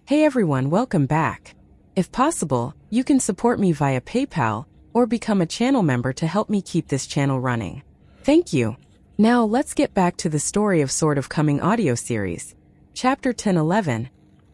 Hey everyone, welcome back. If possible, you can support me via PayPal or become a channel member to help me keep this channel running. Thank you. Now let's get back to the story of Sword of Coming audio series. Chapter 10-11,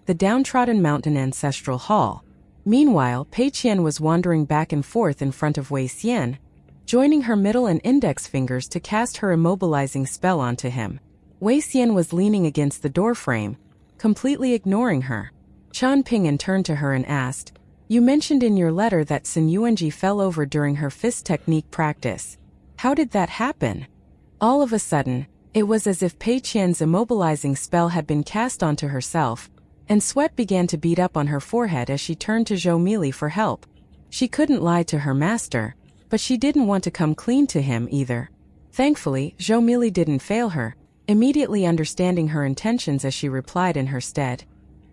The Downtrodden Mountain Ancestral Hall. Meanwhile, Pei Qian was wandering back and forth in front of Wei Xian, joining her middle and index fingers to cast her immobilizing spell onto him. Wei Xian was leaning against the doorframe, completely ignoring her. Chen Pingan turned to her and asked, "You mentioned in your letter that Sun Yuanji fell over during her fist technique practice. How did that happen?" All of a sudden, it was as if Pei Qian's immobilizing spell had been cast onto herself, and sweat began to bead up on her forehead as she turned to Zhou Mili for help. She couldn't lie to her master, but she didn't want to come clean to him either. Thankfully, Zhou Mili didn't fail her, immediately understanding her intentions as she replied in her stead.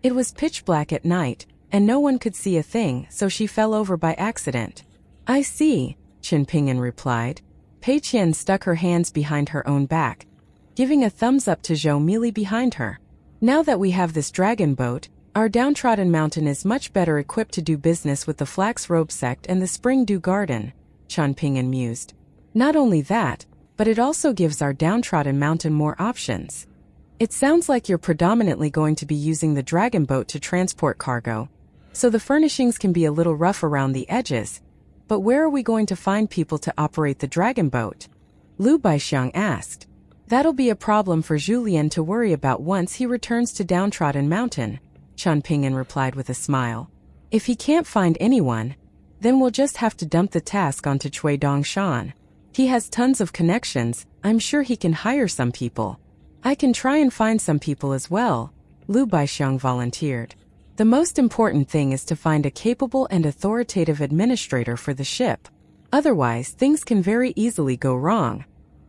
It was pitch black at night, and no one could see a thing, so she fell over by accident. "I see," Chen Pingan replied. Pei Qian stuck her hands behind her own back, giving a thumbs up to Zhou Mili behind her. "Now that we have this dragon boat, our downtrodden mountain is much better equipped to do business with the Flax Robe sect and the Spring Dew Garden," Chen Pingan mused. "Not only that, but it also gives our downtrodden mountain more options. It sounds like you're predominantly going to be using the dragon boat to transport cargo, so the furnishings can be a little rough around the edges. But where are we going to find people to operate the dragon boat?" Lu Baixiang asked. "That'll be a problem for Julian to worry about once he returns to Downtrodden Mountain," Chen Pingan replied with a smile. "If he can't find anyone, then we'll just have to dump the task onto Cui Dongshan. He has tons of connections, I'm sure he can hire some people." "I can try and find some people as well," Lu Baixiang volunteered. "The most important thing is to find a capable and authoritative administrator for the ship. Otherwise, things can very easily go wrong.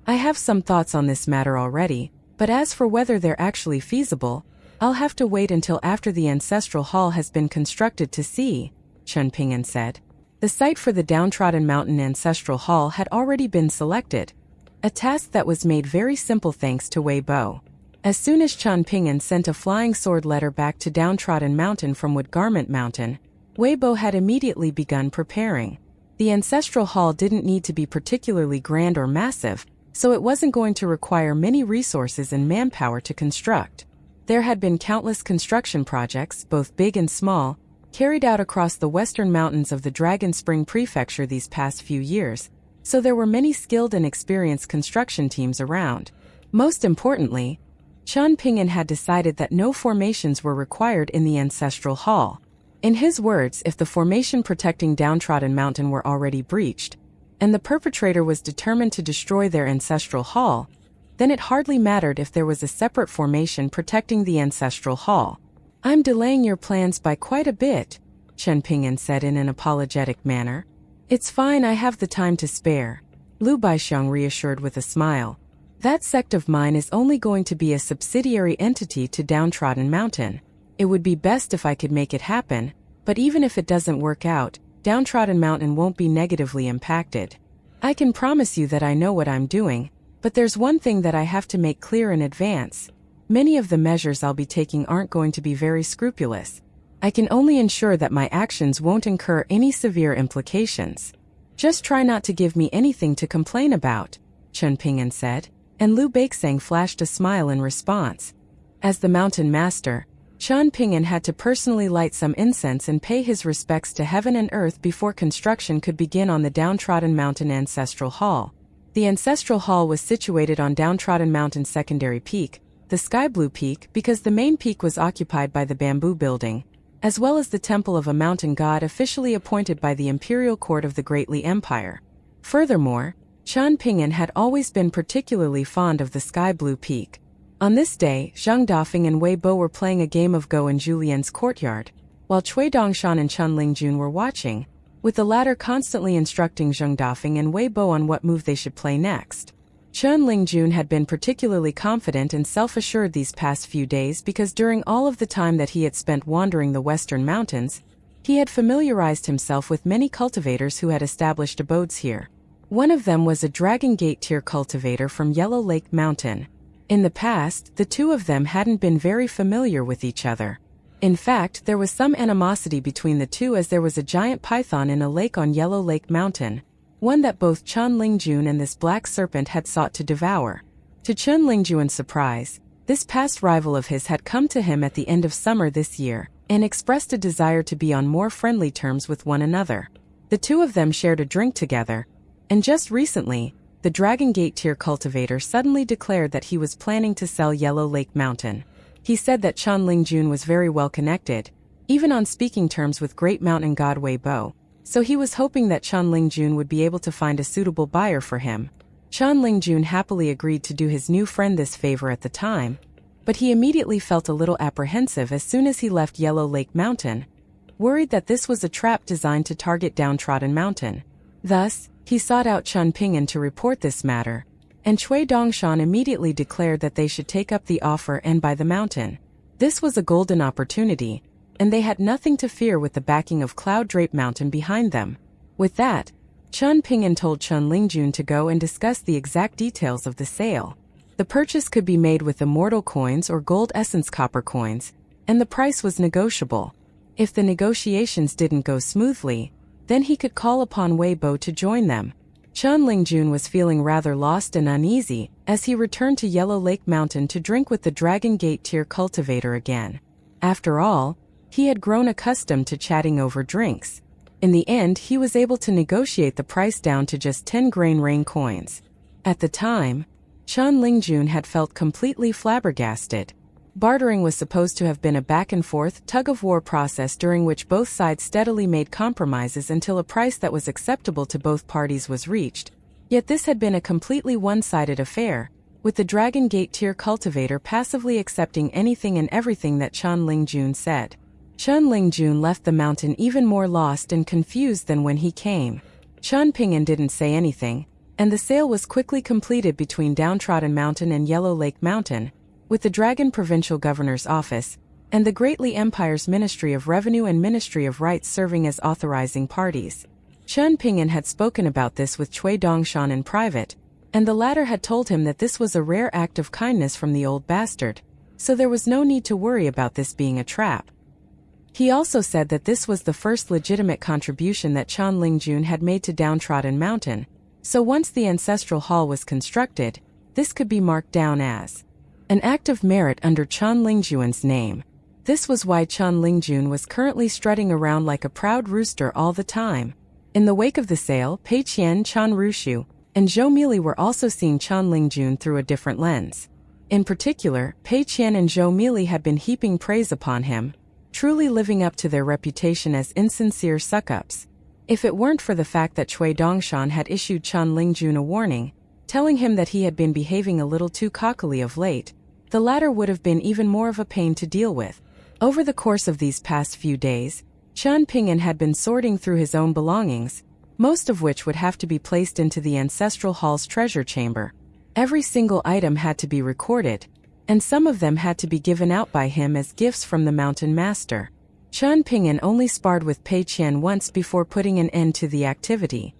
I have some thoughts on this matter already, but as for whether they're actually feasible, I'll have to wait until after the Ancestral Hall has been constructed to see," Chen Pingan said. The site for the Downtrodden Mountain Ancestral Hall had already been selected, a task that was made very simple thanks to Wei Bo. As soon as Chen Pingan sent a flying sword letter back to Downtrodden Mountain from Wood Garment Mountain, Wei Bo had immediately begun preparing. The Ancestral Hall didn't need to be particularly grand or massive, so it wasn't going to require many resources and manpower to construct. There had been countless construction projects, both big and small, carried out across the western mountains of the Dragon Spring Prefecture these past few years, so there were many skilled and experienced construction teams around. Most importantly, Chen Pingan had decided that no formations were required in the Ancestral Hall. In his words, if the formation protecting Downtrodden Mountain were already breached, and the perpetrator was determined to destroy their Ancestral Hall, then it hardly mattered if there was a separate formation protecting the Ancestral Hall. "I'm delaying your plans by quite a bit," Chen Pingan said in an apologetic manner. "It's fine, I have the time to spare," Lu Baixiang reassured with a smile. "That sect of mine is only going to be a subsidiary entity to Downtrodden Mountain. It would be best if I could make it happen, but even if it doesn't work out, Downtrodden Mountain won't be negatively impacted. I can promise you that I know what I'm doing, but there's one thing that I have to make clear in advance. Many of the measures I'll be taking aren't going to be very scrupulous. I can only ensure that my actions won't incur any severe implications. Just try not to give me anything to complain about," Chen Pingan said, and Lu Baixiang flashed a smile in response. As the mountain master, Chen Pingan had to personally light some incense and pay his respects to heaven and earth before construction could begin on the Downtrodden Mountain Ancestral Hall. The Ancestral Hall was situated on Downtrodden Mountain's secondary peak, the Sky Blue Peak, because the main peak was occupied by the Bamboo Building, as well as the temple of a mountain god officially appointed by the Imperial Court of the Great Li Empire. Furthermore, Chen Pingan had always been particularly fond of the Sky Blue Peak. On this day, Zhang Dafeng and Wei Bo were playing a game of Go in Julian's courtyard, while Cui Dongshan and Chen Lingjun were watching, with the latter constantly instructing Zhang Dafeng and Wei Bo on what move they should play next. Chen Lingjun had been particularly confident and self-assured these past few days because during all of the time that he had spent wandering the western mountains, he had familiarized himself with many cultivators who had established abodes here. One of them was a Dragon Gate tier cultivator from Yellow Lake Mountain. In the past, the two of them hadn't been very familiar with each other. In fact, there was some animosity between the two, as there was a giant python in a lake on Yellow Lake Mountain, one that both Chen Lingjun and this black serpent had sought to devour. To Chen Lingjuan's surprise, this past rival of his had come to him at the end of summer this year, and expressed a desire to be on more friendly terms with one another. The two of them shared a drink together, and just recently, the Dragon Gate tier cultivator suddenly declared that he was planning to sell Yellow Lake Mountain. He said that Chen Lingjun was very well connected, even on speaking terms with Great Mountain God Weibo, so he was hoping that Chen Lingjun would be able to find a suitable buyer for him. Chen Lingjun happily agreed to do his new friend this favor at the time, but he immediately felt a little apprehensive as soon as he left Yellow Lake Mountain, worried that this was a trap designed to target Downtrodden Mountain. Thus, he sought out Chen Pingan to report this matter, and Cui Dongshan immediately declared that they should take up the offer and buy the mountain. This was a golden opportunity, and they had nothing to fear with the backing of Cloud Drape Mountain behind them. With that, Chen Pingan told Chen Lingjun to go and discuss the exact details of the sale. The purchase could be made with immortal coins or gold essence copper coins, and the price was negotiable. If the negotiations didn't go smoothly, then he could call upon Weibo to join them. Chen Lingjun was feeling rather lost and uneasy as he returned to Yellow Lake Mountain to drink with the Dragon Gate tier cultivator again. After all, he had grown accustomed to chatting over drinks. In the end, he was able to negotiate the price down to just 10 grain rain coins. At the time, Chen Lingjun had felt completely flabbergasted. Bartering was supposed to have been a back-and-forth, tug-of-war process during which both sides steadily made compromises until a price that was acceptable to both parties was reached. Yet this had been a completely one-sided affair, with the Dragon Gate tier cultivator passively accepting anything and everything that Chen Lingjun said. Chen Lingjun left the mountain even more lost and confused than when he came. Chen Pingan didn't say anything, and the sale was quickly completed between Downtrodden Mountain and Yellow Lake Mountain, with the Dragon Provincial Governor's Office, and the Greatly Empire's Ministry of Revenue and Ministry of Rights serving as authorizing parties. Chen Pingan had spoken about this with Cui Dongshan in private, and the latter had told him that this was a rare act of kindness from the old bastard, so there was no need to worry about this being a trap. He also said that this was the first legitimate contribution that Chen Lingjun had made to Downtrodden Mountain, so once the ancestral hall was constructed, this could be marked down as an act of merit under Chen Lingjuan's name. This was why Chen Lingjun was currently strutting around like a proud rooster all the time. In the wake of the sale, Pei Qian, Chen Rushu, and Zhou Mili were also seeing Chen Lingjun through a different lens. In particular, Pei Qian and Zhou Mili had been heaping praise upon him, truly living up to their reputation as insincere suck-ups. If it weren't for the fact that Cui Dongshan had issued Chen Lingjun a warning, telling him that he had been behaving a little too cockily of late, the latter would have been even more of a pain to deal with. Over the course of these past few days, Chen Pingan had been sorting through his own belongings, most of which would have to be placed into the ancestral hall's treasure chamber. Every single item had to be recorded, and some of them had to be given out by him as gifts from the Mountain Master. Chen Pingan only sparred with Pei Qian once before putting an end to the activity.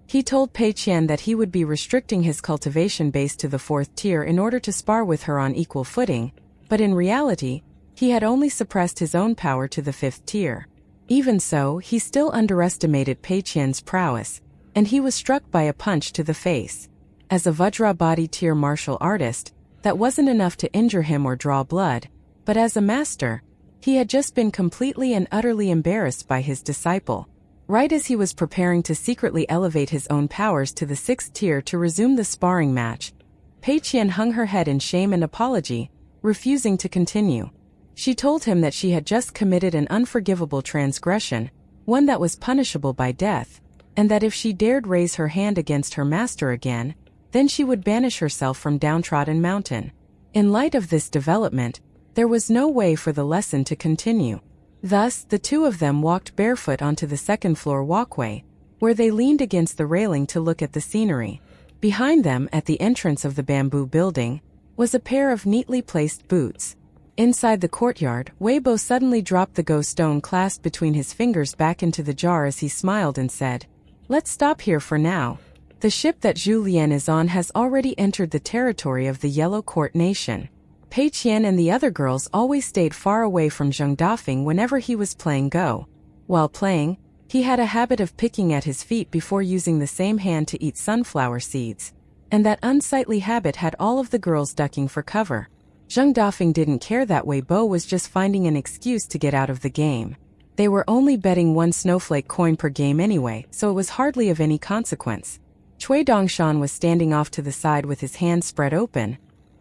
He told Pei Qian that he would be restricting his cultivation base to the 4th tier in order to spar with her on equal footing, but in reality, he had only suppressed his own power to the 5th tier. Even so, he still underestimated Pei Qian's prowess, and he was struck by a punch to the face. As a Vajrabadi tier martial artist, that wasn't enough to injure him or draw blood, but as a master, he had just been completely and utterly embarrassed by his disciple. Right as he was preparing to secretly elevate his own powers to the 6th tier to resume the sparring match, Pei Qian hung her head in shame and apology, refusing to continue. She told him that she had just committed an unforgivable transgression, one that was punishable by death, and that if she dared raise her hand against her master again, then she would banish herself from Downtrodden Mountain. In light of this development, there was no way for the lesson to continue. Thus, the two of them walked barefoot onto the 2nd-floor walkway, where they leaned against the railing to look at the scenery. Behind them, at the entrance of the bamboo building, was a pair of neatly placed boots. Inside the courtyard, Weibo suddenly dropped the ghost stone clasped between his fingers back into the jar as he smiled and said, "Let's stop here for now. The ship that Zhu Lian is on has already entered the territory of the Yellow Court Nation." Pei Qian and the other girls always stayed far away from Zheng Dafeng whenever he was playing Go. While playing, he had a habit of picking at his feet before using the same hand to eat sunflower seeds, and that unsightly habit had all of the girls ducking for cover. Zheng Dafeng didn't care that Wei Bo was just finding an excuse to get out of the game. They were only betting 1 snowflake coin per game anyway, so it was hardly of any consequence. Cui Dongshan was standing off to the side with his hands spread open,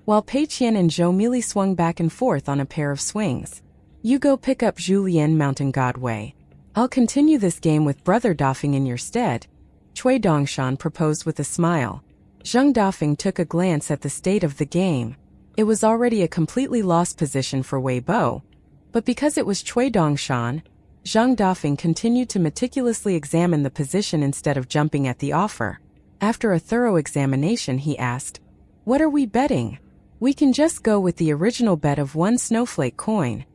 while Pei Qian and Zhou Mili swung back and forth on a pair of swings. You go pick up Zhu Lian, Mountain God Wei. I'll continue this game with Brother Dafeng in your stead, Cui Dongshan proposed with a smile. Zheng Dafeng took a glance at the state of the game. It was already a completely lost position for Wei Bo, but because it was Cui Dongshan, Zheng Dafeng continued to meticulously examine the position instead of jumping at the offer. After a thorough examination, he asked, "What are we betting? We can just go with the original bet of 1 snowflake coin,"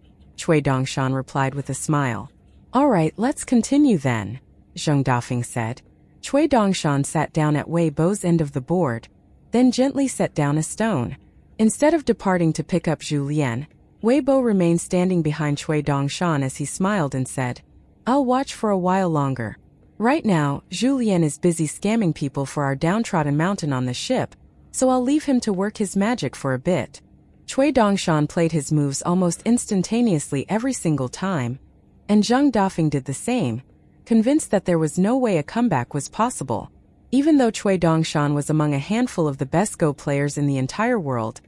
Cui Dongshan replied with a smile. "All right, let's continue then," Zheng Dafeng said. Cui Dongshan sat down at Wei Bo's end of the board, then gently set down a stone. Instead of departing to pick up Zhu Lian, Wei Bo remained standing behind Cui Dongshan as he smiled and said, "I'll watch for a while longer. Right now, Zhu Lian is busy scamming people for our downtrodden mountain on the ship, so I'll leave him to work his magic for a bit." Cui Dongshan played his moves almost instantaneously every single time, and Zheng Dafeng did the same, convinced that there was no way a comeback was possible. Even though Cui Dongshan was among a handful of the best Go players in the entire world,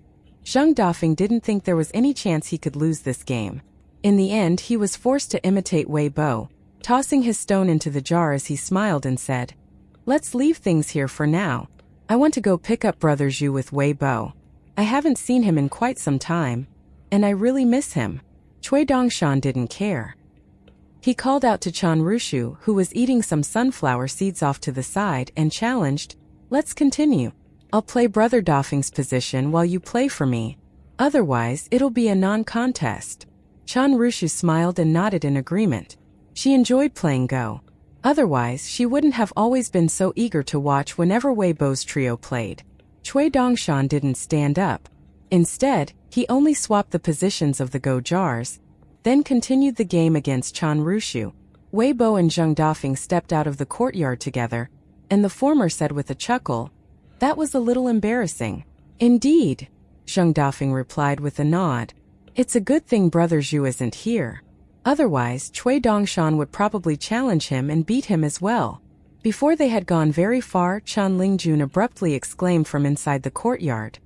Zheng Dafeng didn't think there was any chance he could lose this game. In the end, he was forced to imitate Wei Bo, tossing his stone into the jar as he smiled and said, "Let's leave things here for now. I want to go pick up Brother Zhu with Wei Bo. I haven't seen him in quite some time, and I really miss him." Cui Dongshan didn't care. He called out to Chan Rushu, who was eating some sunflower seeds off to the side, and challenged, "Let's continue. I'll play Brother Dafeng's position while you play for me. Otherwise, it'll be a non-contest." Chan Rushu smiled and nodded in agreement. She enjoyed playing Go. Otherwise, she wouldn't have always been so eager to watch whenever Wei Bo's trio played. Cui Dongshan didn't stand up. Instead, he only swapped the positions of the Go jars, then continued the game against Chan Rushu. Wei Bo and Zheng Dafeng stepped out of the courtyard together, and the former said with a chuckle, "That was a little embarrassing." "Indeed," Zheng Dafeng replied with a nod. "It's a good thing Brother Zhu isn't here. Otherwise, Cui Dongshan would probably challenge him and beat him as well." Before they had gone very far, Chan Lingjun abruptly exclaimed from inside the courtyard,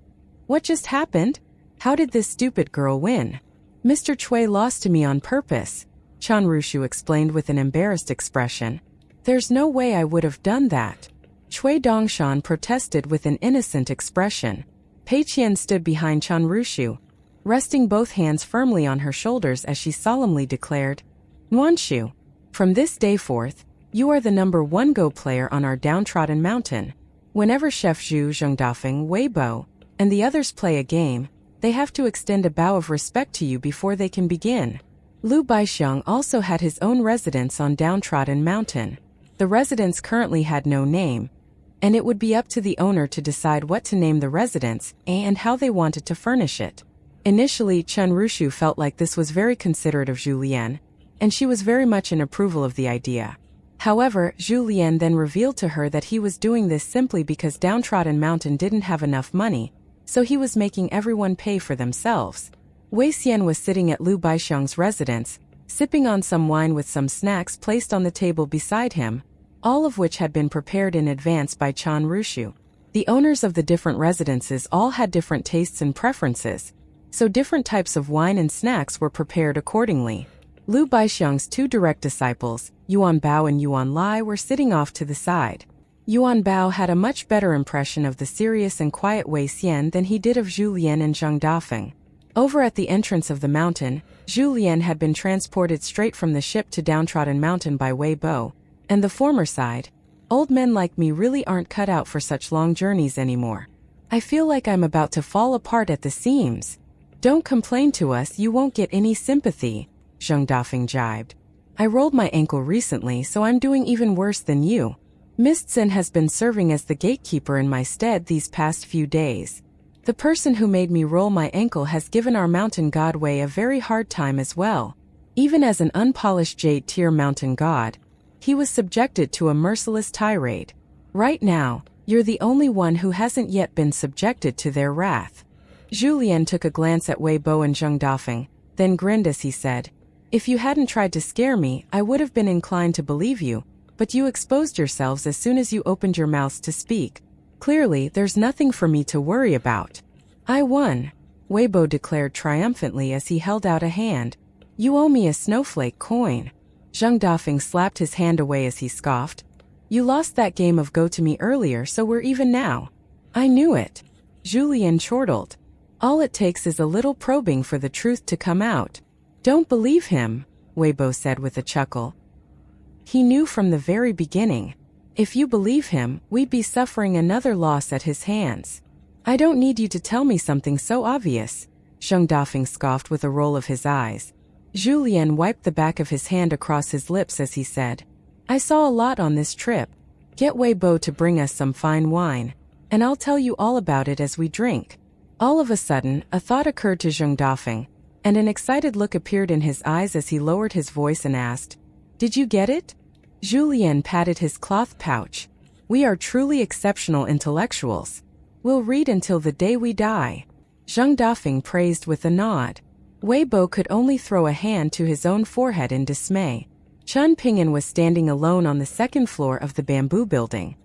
"What just happened? How did this stupid girl win?" "Mr. Cui lost to me on purpose," Chan Rushu explained with an embarrassed expression. "There's no way I would have done that." Cui Dongshan protested with an innocent expression. Pei Qian stood behind Chan Rushu, resting both hands firmly on her shoulders as she solemnly declared, "Nuanshu, from this day forth, you are the #1 Go player on our downtrodden mountain. Whenever Chef Zhu, Zheng Dafeng, Wei Bo, and the others play a game, they have to extend a bow of respect to you before they can begin." Lu Baixiang also had his own residence on downtrodden mountain. The residence currently had no name, and it would be up to the owner to decide what to name the residence and how they wanted to furnish it. Initially, Chen Rushu felt like this was very considerate of Zhu Lian, and she was very much in approval of the idea. However, Zhu Lian then revealed to her that he was doing this simply because Downtrodden Mountain didn't have enough money, so he was making everyone pay for themselves. Wei Xian was sitting at Lu Baixiang's residence, sipping on some wine with some snacks placed on the table beside him, all of which had been prepared in advance by Chan Rushu. The owners of the different residences all had different tastes and preferences, so different types of wine and snacks were prepared accordingly. Lu Baixiang's 2 direct disciples, Yuan Bao and Yuan Lai, were sitting off to the side. Yuan Bao had a much better impression of the serious and quiet Wei Xian than he did of Zhu Lian and Zheng Dafeng. Over at the entrance of the mountain, Zhu Lian had been transported straight from the ship to Downtrodden Mountain by Wei Bo, and the former sighed, "Old men like me really aren't cut out for such long journeys anymore. I feel like I'm about to fall apart at the seams." "Don't complain to us, you won't get any sympathy," Zheng Dafeng jibed. "I rolled my ankle recently, so I'm doing even worse than you. Miss Zhen has been serving as the gatekeeper in my stead these past few days." The person who made me roll my ankle has given our mountain god Wei a very hard time as well. Even as an unpolished jade-tier mountain god, he was subjected to a merciless tirade. Right now, you're the only one who hasn't yet been subjected to their wrath. Julien took a glance at Wei Bo and Zheng Dafeng, then grinned as he said, "If you hadn't tried to scare me, I would have been inclined to believe you, but you exposed yourselves as soon as you opened your mouths to speak. Clearly, there's nothing for me to worry about." "I won," Weibo declared triumphantly as he held out a hand. "You owe me a snowflake coin." Zheng Dafeng slapped his hand away as he scoffed. "You lost that game of Go to me earlier, so we're even now." "I knew it," Julien chortled. "All it takes is a little probing for the truth to come out." "Don't believe him," Weibo said with a chuckle. "He knew from the very beginning. If you believe him, we'd be suffering another loss at his hands." "I don't need you to tell me something so obvious," Zheng Dafeng scoffed with a roll of his eyes. Julien wiped the back of his hand across his lips as he said, "I saw a lot on this trip. Get Weibo to bring us some fine wine, and I'll tell you all about it as we drink." All of a sudden, a thought occurred to Zheng Dafeng, and an excited look appeared in his eyes as he lowered his voice and asked, "Did you get it?" Julien patted his cloth pouch. "We are truly exceptional intellectuals. We'll read until the day we die." Zheng Dafeng praised with a nod. Weibo could only throw a hand to his own forehead in dismay. Chen Pingan was standing alone on the second floor of the bamboo building.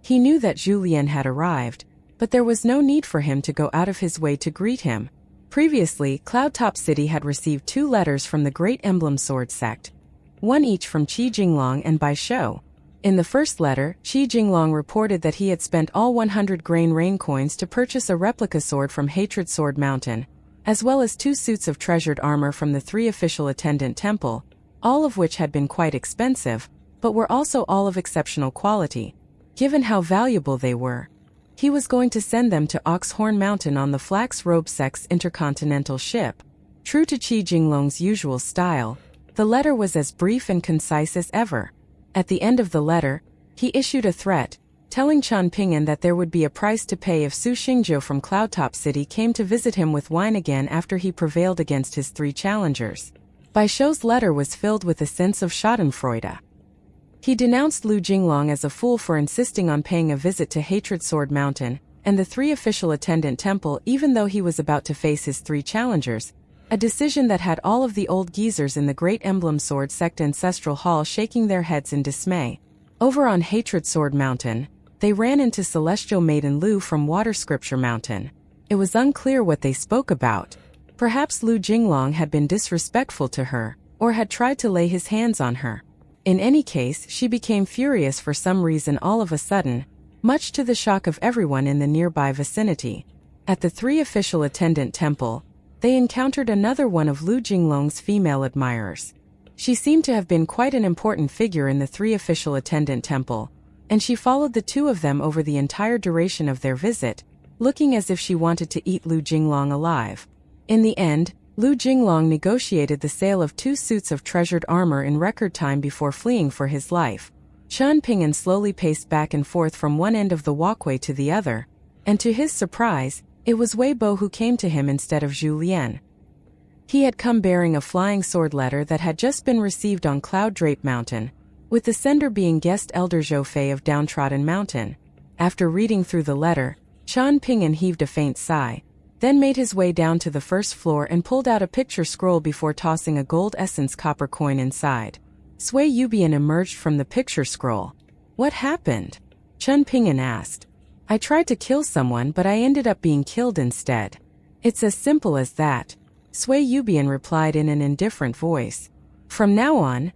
He knew that Julien had arrived, but there was no need for him to go out of his way to greet him. Previously, Cloudtop City had received 2 letters from the Great Emblem Sword sect, one each from Qi Jinglong and Bai Shou. In the first letter, Qi Jinglong reported that he had spent all 100 grain rain coins to purchase a replica sword from Hatred Sword Mountain, as well as 2 suits of treasured armor from the 3 official attendant temple, all of which had been quite expensive, but were also all of exceptional quality. Given how valuable they were, he was going to send them to Oxhorn Mountain on the Flax Robe Sect's intercontinental ship. True to Qi Jinglong's usual style, the letter was as brief and concise as ever. At the end of the letter, he issued a threat, telling Chen Pingan that there would be a price to pay if Su Xingzhou from Cloudtop City came to visit him with wine again after he prevailed against his 3 challengers. Bai Shou's letter was filled with a sense of schadenfreude. He denounced Lu Jinglong as a fool for insisting on paying a visit to Hatred Sword Mountain and the 3 official attendant temple even though he was about to face his 3 challengers, a decision that had all of the old geezers in the Great Emblem Sword Sect Ancestral Hall shaking their heads in dismay. Over on Hatred Sword Mountain, they ran into Celestial Maiden Lu from Water Scripture Mountain. It was unclear what they spoke about. Perhaps Lu Jinglong had been disrespectful to her, or had tried to lay his hands on her. In any case, she became furious for some reason all of a sudden, much to the shock of everyone in the nearby vicinity. At the 3 official attendant temple, they encountered another one of Lu Jinglong's female admirers. She seemed to have been quite an important figure in the 3 official attendant temple, and she followed the 2 of them over the entire duration of their visit, looking as if she wanted to eat Lu Jinglong alive. In the end, Lu Jinglong negotiated the sale of 2 suits of treasured armor in record time before fleeing for his life. Chen Pingan slowly paced back and forth from one end of the walkway to the other, and to his surprise, it was Weibo who came to him instead of Julien. He had come bearing a flying sword letter that had just been received on Cloud Drape Mountain, with the sender being guest Elder Zhou Fei of Downtrodden Mountain. After reading through the letter, Chen Pingan heaved a faint sigh, then made his way down to the first floor and pulled out a picture scroll before tossing a gold essence copper coin inside. Sui Yubian emerged from the picture scroll. "What happened?" Chen Pingan asked. "I tried to kill someone but I ended up being killed instead. It's as simple as that," Sui Yubian replied in an indifferent voice. "From now on,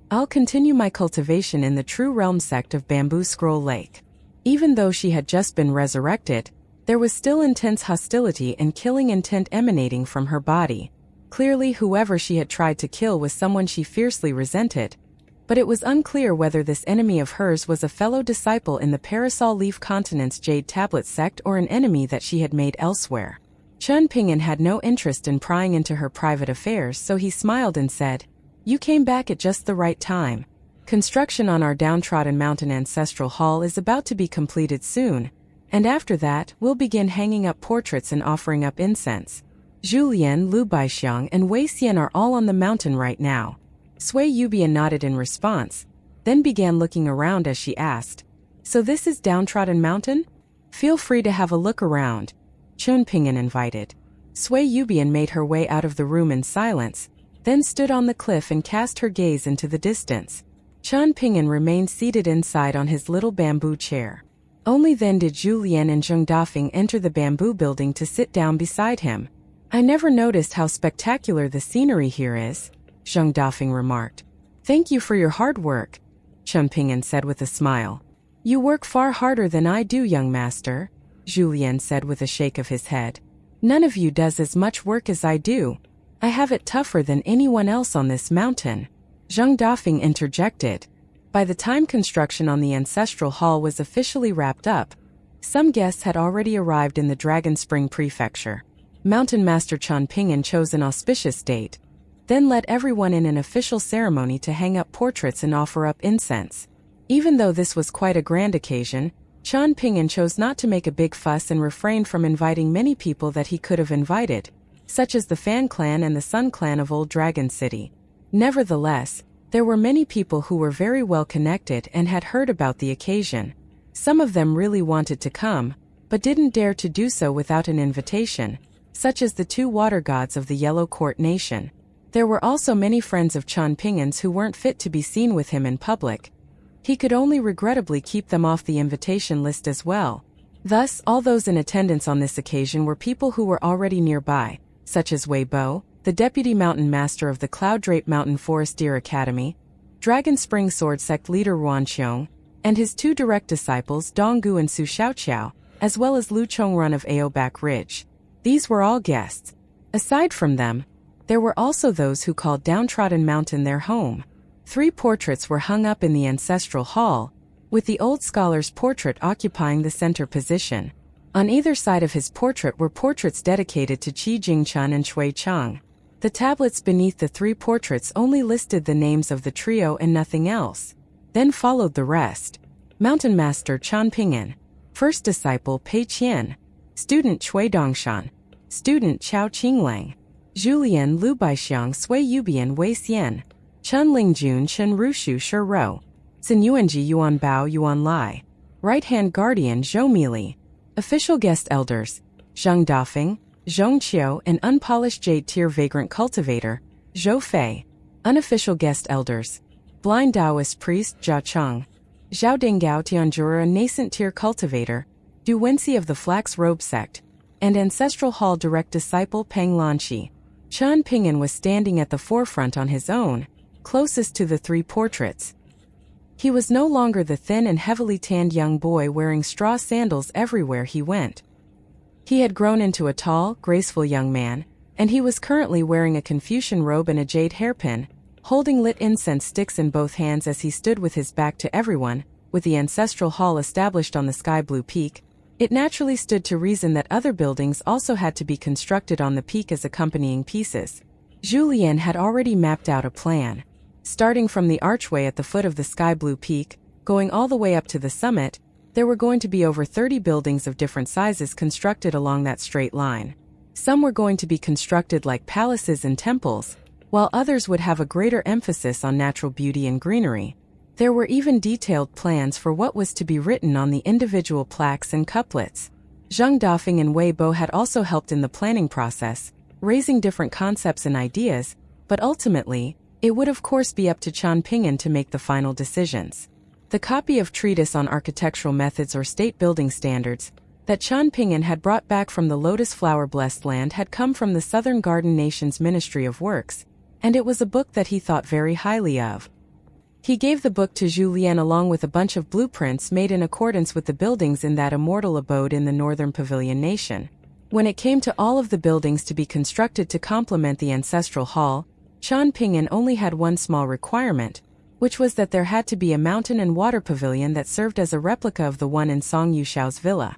I'll continue my cultivation in the True Realm sect of Bamboo Scroll Lake." Even though she had just been resurrected, there was still intense hostility and killing intent emanating from her body. Clearly whoever she had tried to kill was someone she fiercely resented, but it was unclear whether this enemy of hers was a fellow disciple in the Parasol Leaf Continent's Jade Tablet sect or an enemy that she had made elsewhere. Chen Pingan had no interest in prying into her private affairs, so he smiled and said, "You came back at just the right time. Construction on our Downtrodden Mountain Ancestral Hall is about to be completed soon, And after that, we'll begin hanging up portraits and offering up incense. Zhu Lu Baixiang, and Wei Xian are all on the mountain right now. Sui Yubian nodded in response, then began looking around as she asked, "So this is Downtrodden Mountain? Feel free to have a look around," Chen Pingan invited. Sui Yubian made her way out of the room in silence, then stood on the cliff and cast her gaze into the distance. Chen Pingan remained seated inside on his little bamboo chair. Only then did Zhu Lian and Zheng Dafeng enter the bamboo building to sit down beside him. "I never noticed how spectacular the scenery here is," Zheng Dafeng remarked. "Thank you for your hard work," Chen Pingan said with a smile. "You work far harder than I do, young master," Zhu Lian said with a shake of his head. "None of you does as much work as I do. I have it tougher than anyone else on this mountain," Zheng Dafeng interjected. By the time construction on the ancestral hall was officially wrapped up, some guests had already arrived in the Dragon Spring Prefecture. Mountain Master Chen Pingan chose an auspicious date, then led everyone in an official ceremony to hang up portraits and offer up incense. Even though this was quite a grand occasion, Chen Pingan chose not to make a big fuss and refrained from inviting many people that he could have invited, such as the Fan clan and the Sun clan of Old Dragon City. Nevertheless, there were many people who were very well connected and had heard about the occasion. Some of them really wanted to come, but didn't dare to do so without an invitation, such as the two water gods of the Yellow Court Nation. There were also many friends of Chen Pingan's who weren't fit to be seen with him in public. He could only regrettably keep them off the invitation list as well. Thus, all those in attendance on this occasion were people who were already nearby, such as Wei Bo, the Deputy Mountain Master of the Cloud Drape Mountain Forest Deer Academy, Dragon Spring Sword Sect leader Ruan Qiong, and his two direct disciples Dong Gu and Su Xiaoqiao, as well as Lu Chongrun of Aobac Ridge. These were all guests. Aside from them, there were also those who called Downtrodden Mountain their home. 3 portraits were hung up in the ancestral hall, with the old scholar's portrait occupying the center position. On either side of his portrait were portraits dedicated to Qi Jingchun and Shui Chang. The tablets beneath the 3 portraits only listed the names of the trio and nothing else. Then followed the rest. Mountain Master Chen Pingan, First Disciple Pei Qian, Student Chui Dongshan, Student Chao Qinglang, Zhu Lu Baixiang Sui Yubian Wei Xian, Chen Lingjun Chen Rushu Shiro, Xin Yuanji Yuan Bao Yuan Lai, Right-Hand Guardian Zhou Mili. Official guest elders, Zheng Dafeng, Zhong Qiu and Unpolished Jade Tier Vagrant Cultivator, Zhou Fei. Unofficial guest elders, Blind Taoist Priest Jia Cheng, Zhao Dinggao Tianjura Nascent Tier Cultivator, Du Wenxi of the Flax Robe Sect, and Ancestral Hall Direct Disciple Peng Lanqi. Chen Pingan was standing at the forefront on his own, closest to the 3 portraits. He was no longer the thin and heavily tanned young boy wearing straw sandals everywhere he went. He had grown into a tall, graceful young man, and he was currently wearing a Confucian robe and a jade hairpin, holding lit incense sticks in both hands as he stood with his back to everyone. With the ancestral hall established on the sky blue peak, it naturally stood to reason that other buildings also had to be constructed on the peak as accompanying pieces. Zhu Lian had already mapped out a plan. Starting from the archway at the foot of the sky blue peak, going all the way up to the summit, there were going to be over 30 buildings of different sizes constructed along that straight line. Some were going to be constructed like palaces and temples, while others would have a greater emphasis on natural beauty and greenery. There were even detailed plans for what was to be written on the individual plaques and couplets. Zheng Dafeng and Wei Bo had also helped in the planning process, raising different concepts and ideas, but ultimately, it would of course be up to Chen Pingan to make the final decisions. The copy of Treatise on Architectural Methods or State Building Standards that Chen Pingan had brought back from the Lotus Flower Blessed Land had come from the Southern Garden Nation's Ministry of Works, and it was a book that he thought very highly of. He gave the book to Zhu Lian along with a bunch of blueprints made in accordance with the buildings in that immortal abode in the Northern Pavilion Nation. When it came to all of the buildings to be constructed to complement the ancestral hall, Chen Pingan only had one small requirement, which was that there had to be a mountain and water pavilion that served as a replica of the one in Song Yushao's villa.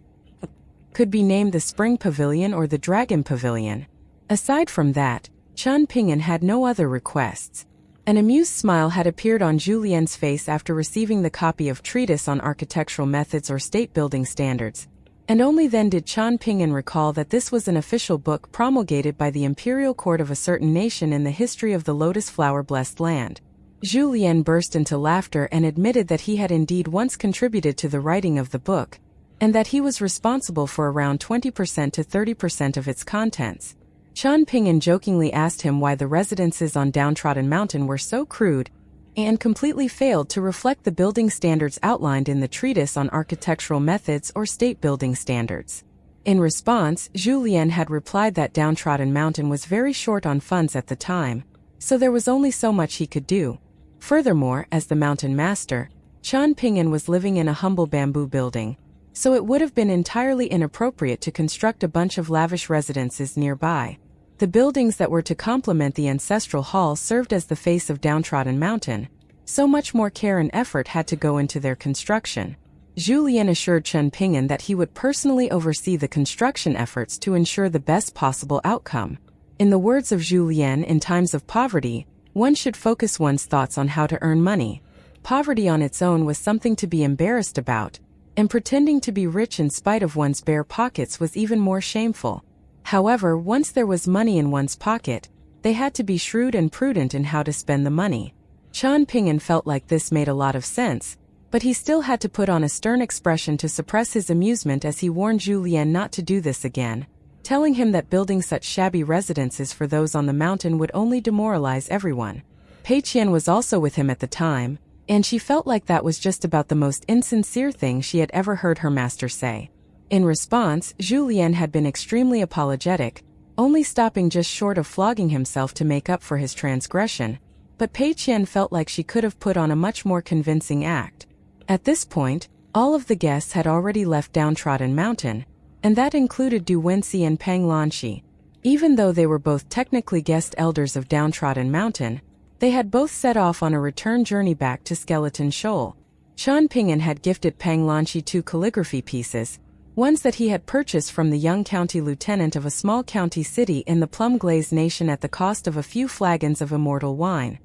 Could be named the Spring Pavilion or the Dragon Pavilion. Aside from that, Chen Pingan had no other requests. An amused smile had appeared on Zhu Lian's face after receiving the copy of Treatise on Architectural Methods or State Building Standards. And only then did Chen Pingan recall that this was an official book promulgated by the imperial court of a certain nation in the history of the lotus flower-blessed land. Zhu Lian burst into laughter and admitted that he had indeed once contributed to the writing of the book, and that he was responsible for around 20% to 30% of its contents. Chen Pingan jokingly asked him why the residences on Downtrodden Mountain were so crude and completely failed to reflect the building standards outlined in the treatise on architectural methods or state building standards. In response, Zhu Lian had replied that Downtrodden Mountain was very short on funds at the time, so there was only so much he could do. Furthermore, as the mountain master, Chen Pingan was living in a humble bamboo building, so it would have been entirely inappropriate to construct a bunch of lavish residences nearby. The buildings that were to complement the ancestral hall served as the face of Downtrodden Mountain, so much more care and effort had to go into their construction. Zhu Lian assured Chen Pingan that he would personally oversee the construction efforts to ensure the best possible outcome. In the words of Zhu Lian, in times of poverty, one should focus one's thoughts on how to earn money. Poverty on its own was something to be embarrassed about, and pretending to be rich in spite of one's bare pockets was even more shameful. However, once there was money in one's pocket, they had to be shrewd and prudent in how to spend the money. Chen Pingan felt like this made a lot of sense, but he still had to put on a stern expression to suppress his amusement as he warned Zhu Lian not to do this again, telling him that building such shabby residences for those on the mountain would only demoralize everyone. Pei Qian was also with him at the time, and she felt like that was just about the most insincere thing she had ever heard her master say. In response, Zhu Lian had been extremely apologetic, only stopping just short of flogging himself to make up for his transgression, but Pei Qian felt like she could have put on a much more convincing act. At this point, all of the guests had already left Downtrodden Mountain, and that included Du Wenxi and Pang Lanxi. Even though they were both technically guest elders of Downtrodden Mountain, they had both set off on a return journey back to Skeleton Shoal. Chen Pingan had gifted Pang Lanxi 2 calligraphy pieces, ones that he had purchased from the young county lieutenant of a small county city in the Plum-Glaze Nation at the cost of a few flagons of immortal wine.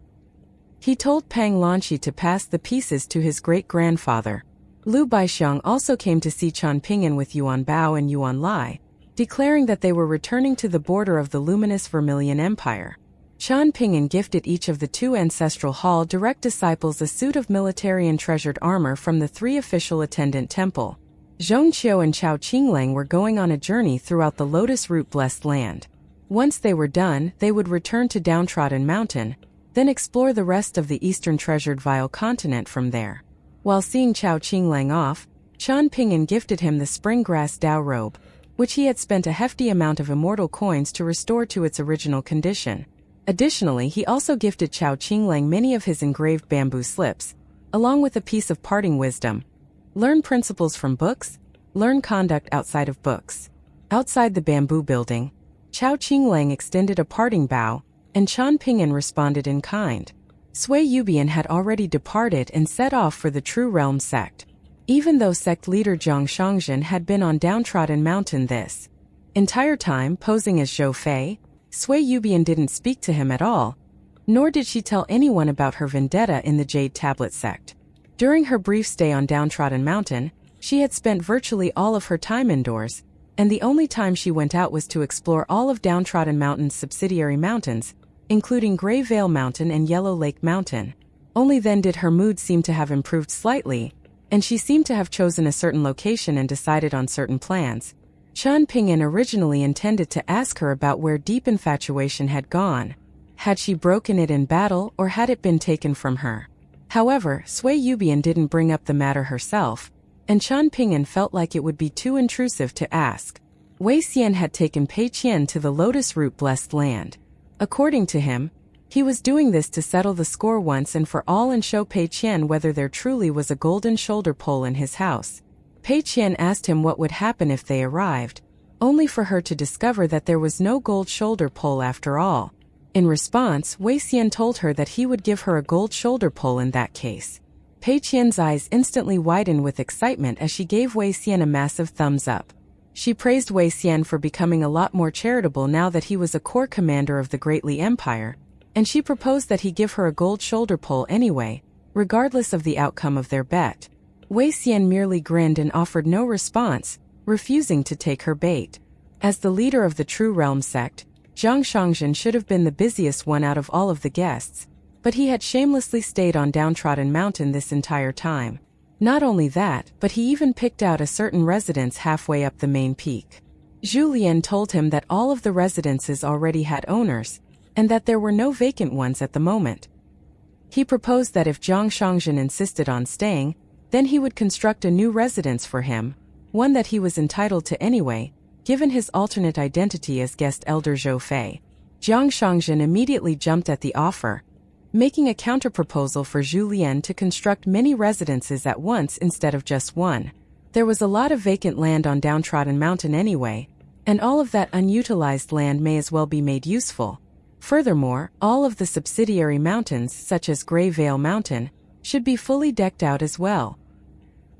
He told Pang Lanxi to pass the pieces to his great-grandfather. Lu Baixiang also came to see Chen Pingan with Yuan Bao and Jian Lai, declaring that they were returning to the border of the luminous Vermilion Empire. Chen Pingan gifted each of the 2 ancestral hall direct disciples a suit of military and treasured armor from the 3 official attendant temple. Zhongqiu and Chao Qinglang were going on a journey throughout the lotus root-blessed land. Once they were done, they would return to Downtrodden Mountain, then explore the rest of the eastern treasured Vile continent from there. While seeing Chao Qinglang off, Chen Pingan gifted him the spring grass Dao robe, which he had spent a hefty amount of immortal coins to restore to its original condition. Additionally, he also gifted Chao Qinglang many of his engraved bamboo slips, along with a piece of parting wisdom. Learn principles from books, learn conduct outside of books. Outside the bamboo building, Chao Qinglang extended a parting bow, and Chen Pingan responded in kind. Sui Yubian had already departed and set off for the True Realm sect. Even though sect leader Zhang Shangzhen had been on Downtrodden Mountain this entire time posing as Zhou Fei, Sui Yubian didn't speak to him at all, nor did she tell anyone about her vendetta in the Jade Tablet sect. During her brief stay on Downtrodden Mountain, she had spent virtually all of her time indoors, and the only time she went out was to explore all of Downtrodden Mountain's subsidiary mountains, including Grey Vale Mountain and Yellow Lake Mountain. Only then did her mood seem to have improved slightly, and she seemed to have chosen a certain location and decided on certain plans. Chen Pingan originally intended to ask her about where deep infatuation had gone. Had she broken it in battle, or had it been taken from her? However, Sui Yubian didn't bring up the matter herself, and Chen Pingan felt like it would be too intrusive to ask. Wei Xian had taken Pei Qian to the lotus root-blessed land. According to him, he was doing this to settle the score once and for all and show Pei Qian whether there truly was a golden shoulder pole in his house. Pei Qian asked him what would happen if they arrived, only for her to discover that there was no gold shoulder pole after all. In response, Wei Xian told her that he would give her a gold shoulder pole in that case. Pei Qian's eyes instantly widened with excitement as she gave Wei Xian a massive thumbs up. She praised Wei Xian for becoming a lot more charitable now that he was a core commander of the Greatly Empire, and she proposed that he give her a gold shoulder pole anyway, regardless of the outcome of their bet. Wei Xian merely grinned and offered no response, refusing to take her bait. As the leader of the True Realm sect, Zhang Shangzhen should have been the busiest one out of all of the guests, but he had shamelessly stayed on Downtrodden Mountain this entire time. Not only that, but he even picked out a certain residence halfway up the main peak. Zhu Lian told him that all of the residences already had owners, and that there were no vacant ones at the moment. He proposed that if Zhang Shangzhen insisted on staying, then he would construct a new residence for him, one that he was entitled to anyway, given his alternate identity as guest elder Zhou Fei. Zhang Shangzhen immediately jumped at the offer, making a counterproposal for Zhu Lian to construct many residences at once instead of just one. There was a lot of vacant land on Downtrodden Mountain anyway, and all of that unutilized land may as well be made useful. Furthermore, all of the subsidiary mountains, such as Grey Vale Mountain, should be fully decked out as well.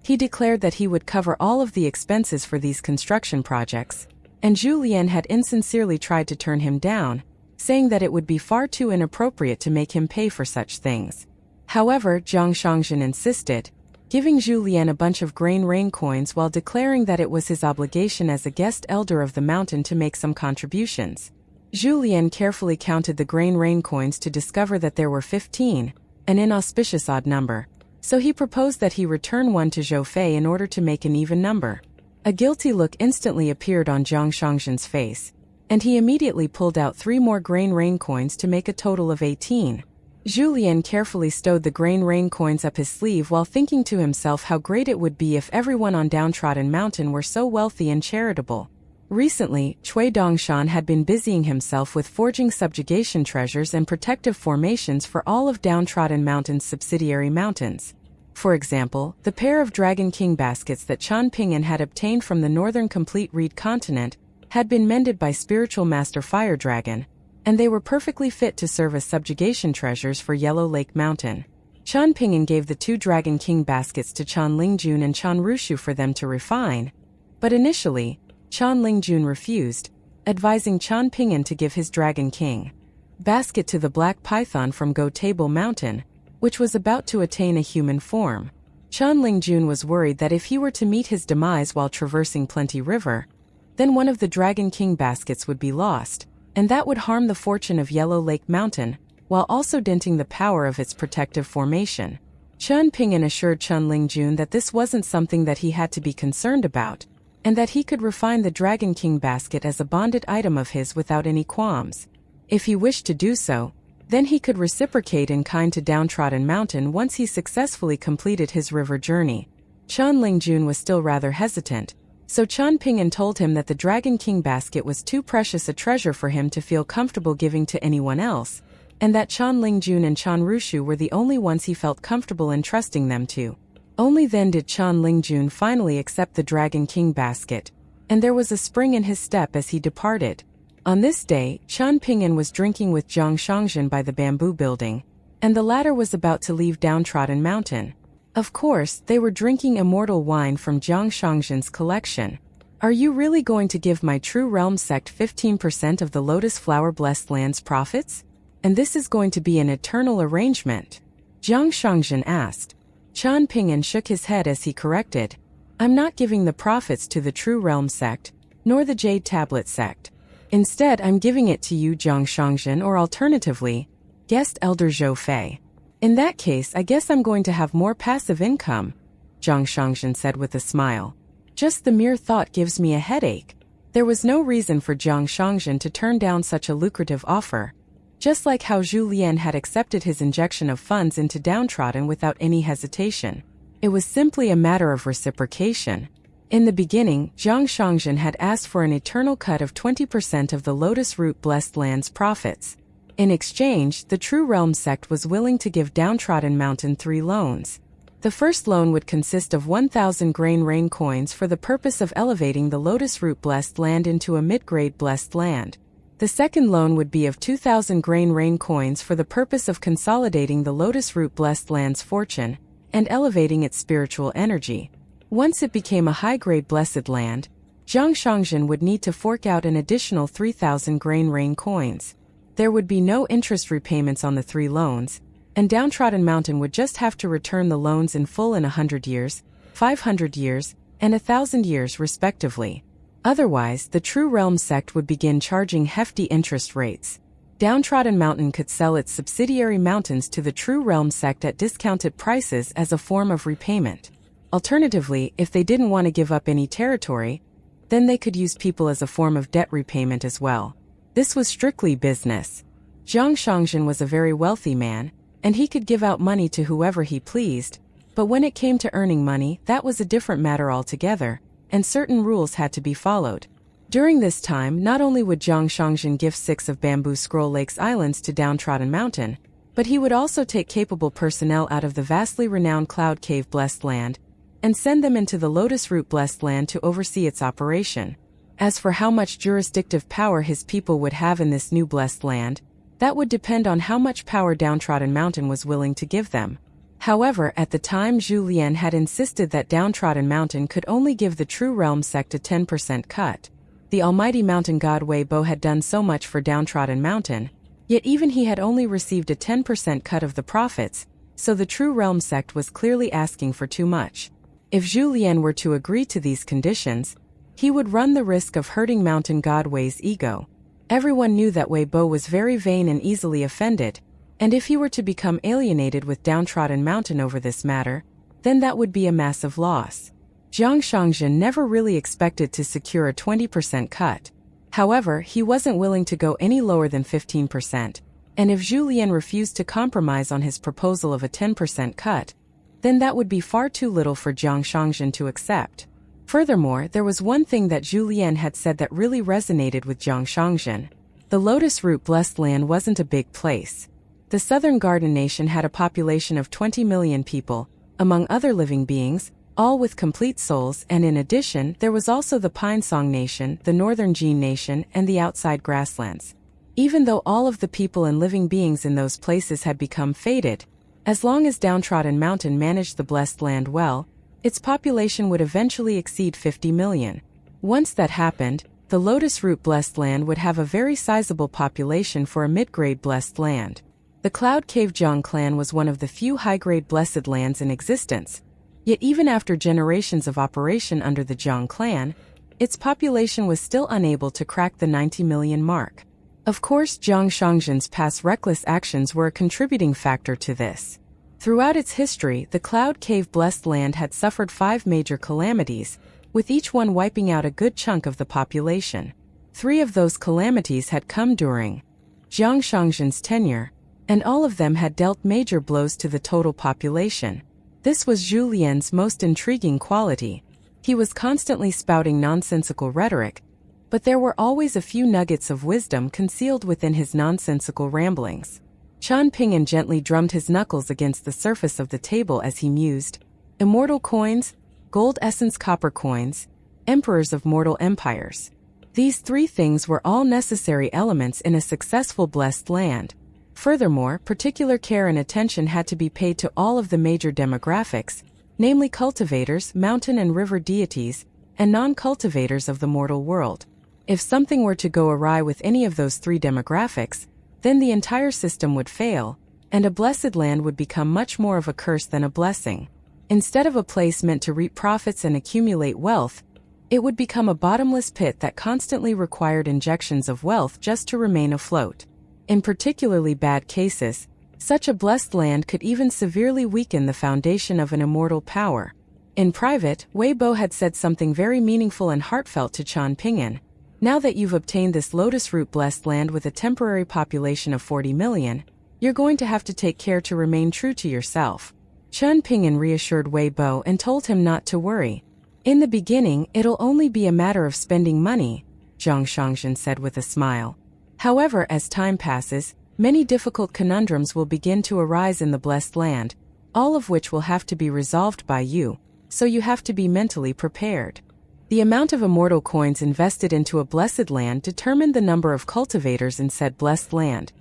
He declared that he would cover all of the expenses for these construction projects, and Zhu Lian had insincerely tried to turn him down, saying that it would be far too inappropriate to make him pay for such things. However, Zhang Shangzhen insisted, giving Zhu Lian a bunch of grain rain coins while declaring that it was his obligation as a guest elder of the mountain to make some contributions. Zhu Lian carefully counted the grain rain coins to discover that there were 15, an inauspicious odd number, so he proposed that he return one to Zhou Fei in order to make an even number. A guilty look instantly appeared on Zhang Shangzhen's face, and he immediately pulled out 3 more grain rain coins to make a total of 18. Zhu Lian carefully stowed the grain rain coins up his sleeve while thinking to himself how great it would be if everyone on Downtrodden Mountain were so wealthy and charitable. Recently, Cui Dongshan had been busying himself with forging subjugation treasures and protective formations for all of Downtrodden Mountain's subsidiary mountains. For example, the pair of Dragon King baskets that Chen Pingan had obtained from the northern complete reed continent had been mended by spiritual master Fire Dragon, and they were perfectly fit to serve as subjugation treasures for Yellow Lake Mountain. Chen Pingan gave the 2 Dragon King baskets to Chen Lingjun and Chen Rushu for them to refine, but initially, Chen Lingjun refused, advising Chen Pingan to give his Dragon King basket to the Black Python from Go Table Mountain, which was about to attain a human form. Chen Lingjun was worried that if he were to meet his demise while traversing Plenty River, then one of the Dragon King baskets would be lost, and that would harm the fortune of Yellow Lake Mountain, while also denting the power of its protective formation. Chen Pingan assured Chen Lingjun that this wasn't something that he had to be concerned about, and that he could refine the Dragon King basket as a bonded item of his without any qualms. If he wished to do so, then he could reciprocate in kind to Downtrodden Mountain once he successfully completed his river journey. Chen Lingjun was still rather hesitant, so Chen Pingan told him that the Dragon King basket was too precious a treasure for him to feel comfortable giving to anyone else, and that Chen Lingjun and Chen Rushu were the only ones he felt comfortable entrusting them to. Only then did Chen Lingjun finally accept the Dragon King basket, and there was a spring in his step as he departed. On this day, Chen Pingan was drinking with Zhang Shangzhen by the bamboo building, and the latter was about to leave Downtrodden Mountain. Of course, they were drinking immortal wine from Zhang Shangzhen's collection. Are you really going to give my True Realm sect 15% of the Lotus Flower Blessed Land's profits? And this is going to be an eternal arrangement? Zhang Shangzhen asked. Chen Pingan shook his head as he corrected. I'm not giving the profits to the True Realm sect, nor the Jade Tablet sect. Instead, I'm giving it to you, Zhang Shangzhen, or alternatively, guest elder Zhou Fei. In that case, I guess I'm going to have more passive income, Zhang Shangzhen said with a smile. Just the mere thought gives me a headache. There was no reason for Zhang Shangzhen to turn down such a lucrative offer, just like how Zhu Lian had accepted his injection of funds into Downtrodden without any hesitation. It was simply a matter of reciprocation. In the beginning, Zhang Shangzhen had asked for an eternal cut of 20% of the Lotus Root Blessed Land's profits. In exchange, the True Realm sect was willing to give Downtrodden Mountain 3 loans. The first loan would consist of 1,000 grain rain coins for the purpose of elevating the Lotus Root Blessed Land into a mid-grade blessed land. The second loan would be of 2,000 grain rain coins for the purpose of consolidating the Lotus Root Blessed Land's fortune and elevating its spiritual energy. Once it became a high-grade blessed land, Zhang Shangzhen would need to fork out an additional 3,000 grain rain coins. There would be no interest repayments on the 3 loans, and Downtrodden Mountain would just have to return the loans in full in 100 years, 500 years, and 1,000 years respectively. Otherwise, the True Realm sect would begin charging hefty interest rates. Downtrodden Mountain could sell its subsidiary mountains to the True Realm sect at discounted prices as a form of repayment. Alternatively, if they didn't want to give up any territory, then they could use people as a form of debt repayment as well. This was strictly business. Jiang Shangzhen was a very wealthy man, and he could give out money to whoever he pleased, but when it came to earning money, that was a different matter altogether, and certain rules had to be followed. During this time, not only would Jiang Shangzhen give 6 of Bamboo Scroll Lake's islands to Downtrodden Mountain, but he would also take capable personnel out of the vastly renowned Cloud Cave Blessed Land and send them into the Lotus Root Blessed Land to oversee its operation. As for how much jurisdictive power his people would have in this new blessed land, that would depend on how much power Downtrodden Mountain was willing to give them. However, at the time Zhu Lian had insisted that Downtrodden Mountain could only give the True Realm sect a 10% cut. The almighty mountain god Wei Bo had done so much for Downtrodden Mountain, yet even he had only received a 10% cut of the profits, so the True Realm sect was clearly asking for too much. If Zhu Lian were to agree to these conditions, he would run the risk of hurting mountain god Wei's ego. Everyone knew that Wei Bo was very vain and easily offended, and if he were to become alienated with Downtrodden Mountain over this matter, then that would be a massive loss. Jiang Shangzhen never really expected to secure a 20% cut. However, he wasn't willing to go any lower than 15%, and if Zhu Lian refused to compromise on his proposal of a 10% cut, then that would be far too little for Jiang Shangzhen to accept. Furthermore, there was one thing that Zhu Lian had said that really resonated with Jiang Shangzhen. The Lotus Root Blessed Land wasn't a big place. The Southern Garden Nation had a population of 20 million people, among other living beings, all with complete souls, and in addition, there was also the Pine Song Nation, the Northern Jian Nation, and the outside grasslands. Even though all of the people and living beings in those places had become faded, as long as Downtrodden Mountain managed the blessed land well, its population would eventually exceed 50 million. Once that happened, the Lotus Root Blessed Land would have a very sizable population for a mid-grade blessed land. The Cloud Cave Jiang clan was one of the few high-grade blessed lands in existence, yet even after generations of operation under the Jiang clan, its population was still unable to crack the 90 million mark. Of course, Jiang Shangzhen's past reckless actions were a contributing factor to this. Throughout its history, the Cloud Cave Blessed Land had suffered 5 major calamities, with each one wiping out a good chunk of the population. 3 of those calamities had come during Jiang Shangzhen's tenure, and all of them had dealt major blows to the total population. This was Zhu Lian's most intriguing quality. He was constantly spouting nonsensical rhetoric, but there were always a few nuggets of wisdom concealed within his nonsensical ramblings. Chen Pingan gently drummed his knuckles against the surface of the table as he mused. Immortal coins, gold essence copper coins, emperors of mortal empires. These 3 things were all necessary elements in a successful blessed land. Furthermore, particular care and attention had to be paid to all of the major demographics, namely cultivators, mountain and river deities, and non-cultivators of the mortal world. If something were to go awry with any of those 3 demographics, then the entire system would fail, and a blessed land would become much more of a curse than a blessing. Instead of a place meant to reap profits and accumulate wealth, it would become a bottomless pit that constantly required injections of wealth just to remain afloat. In particularly bad cases, such a blessed land could even severely weaken the foundation of an immortal power. In private, Wei Bo had said something very meaningful and heartfelt to Chen Pingan. Now that you've obtained this Lotus Root blessed land with a temporary population of 40 million, you're going to have to take care to remain true to yourself. Chen Pingan reassured Wei Bo and told him not to worry. In the beginning, it'll only be a matter of spending money, Jiang Shangzhen said with a smile. However, as time passes, many difficult conundrums will begin to arise in the blessed land, all of which will have to be resolved by you, so you have to be mentally prepared. The amount of immortal coins invested into a blessed land determined the number of cultivators in said blessed land,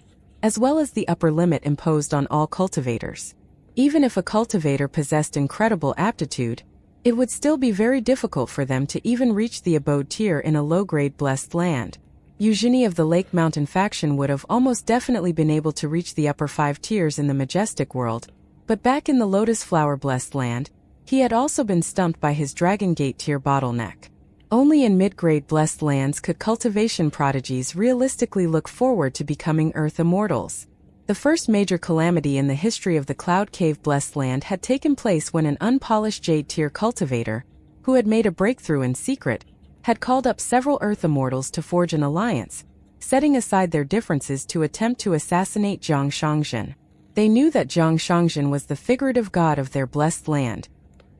as well as the upper limit imposed on all cultivators. Even if a cultivator possessed incredible aptitude, it would still be very difficult for them to even reach the abode tier in a low-grade blessed land. Eugenie of the Lake Mountain faction would have almost definitely been able to reach the upper 5 tiers in the majestic world, but back in the Lotus Flower blessed land, He had also been stumped by his Dragon Gate tier bottleneck. Only in mid-grade blessed lands could cultivation prodigies realistically look forward to becoming Earth immortals. The first major calamity in the history of the Cloud Cave blessed land had taken place when an unpolished Jade tier cultivator, who had made a breakthrough in secret, had called up several Earth immortals to forge an alliance, setting aside their differences to attempt to assassinate Zhang Shangzhen. They knew that Zhang Shangzhen was the figurative god of their blessed land,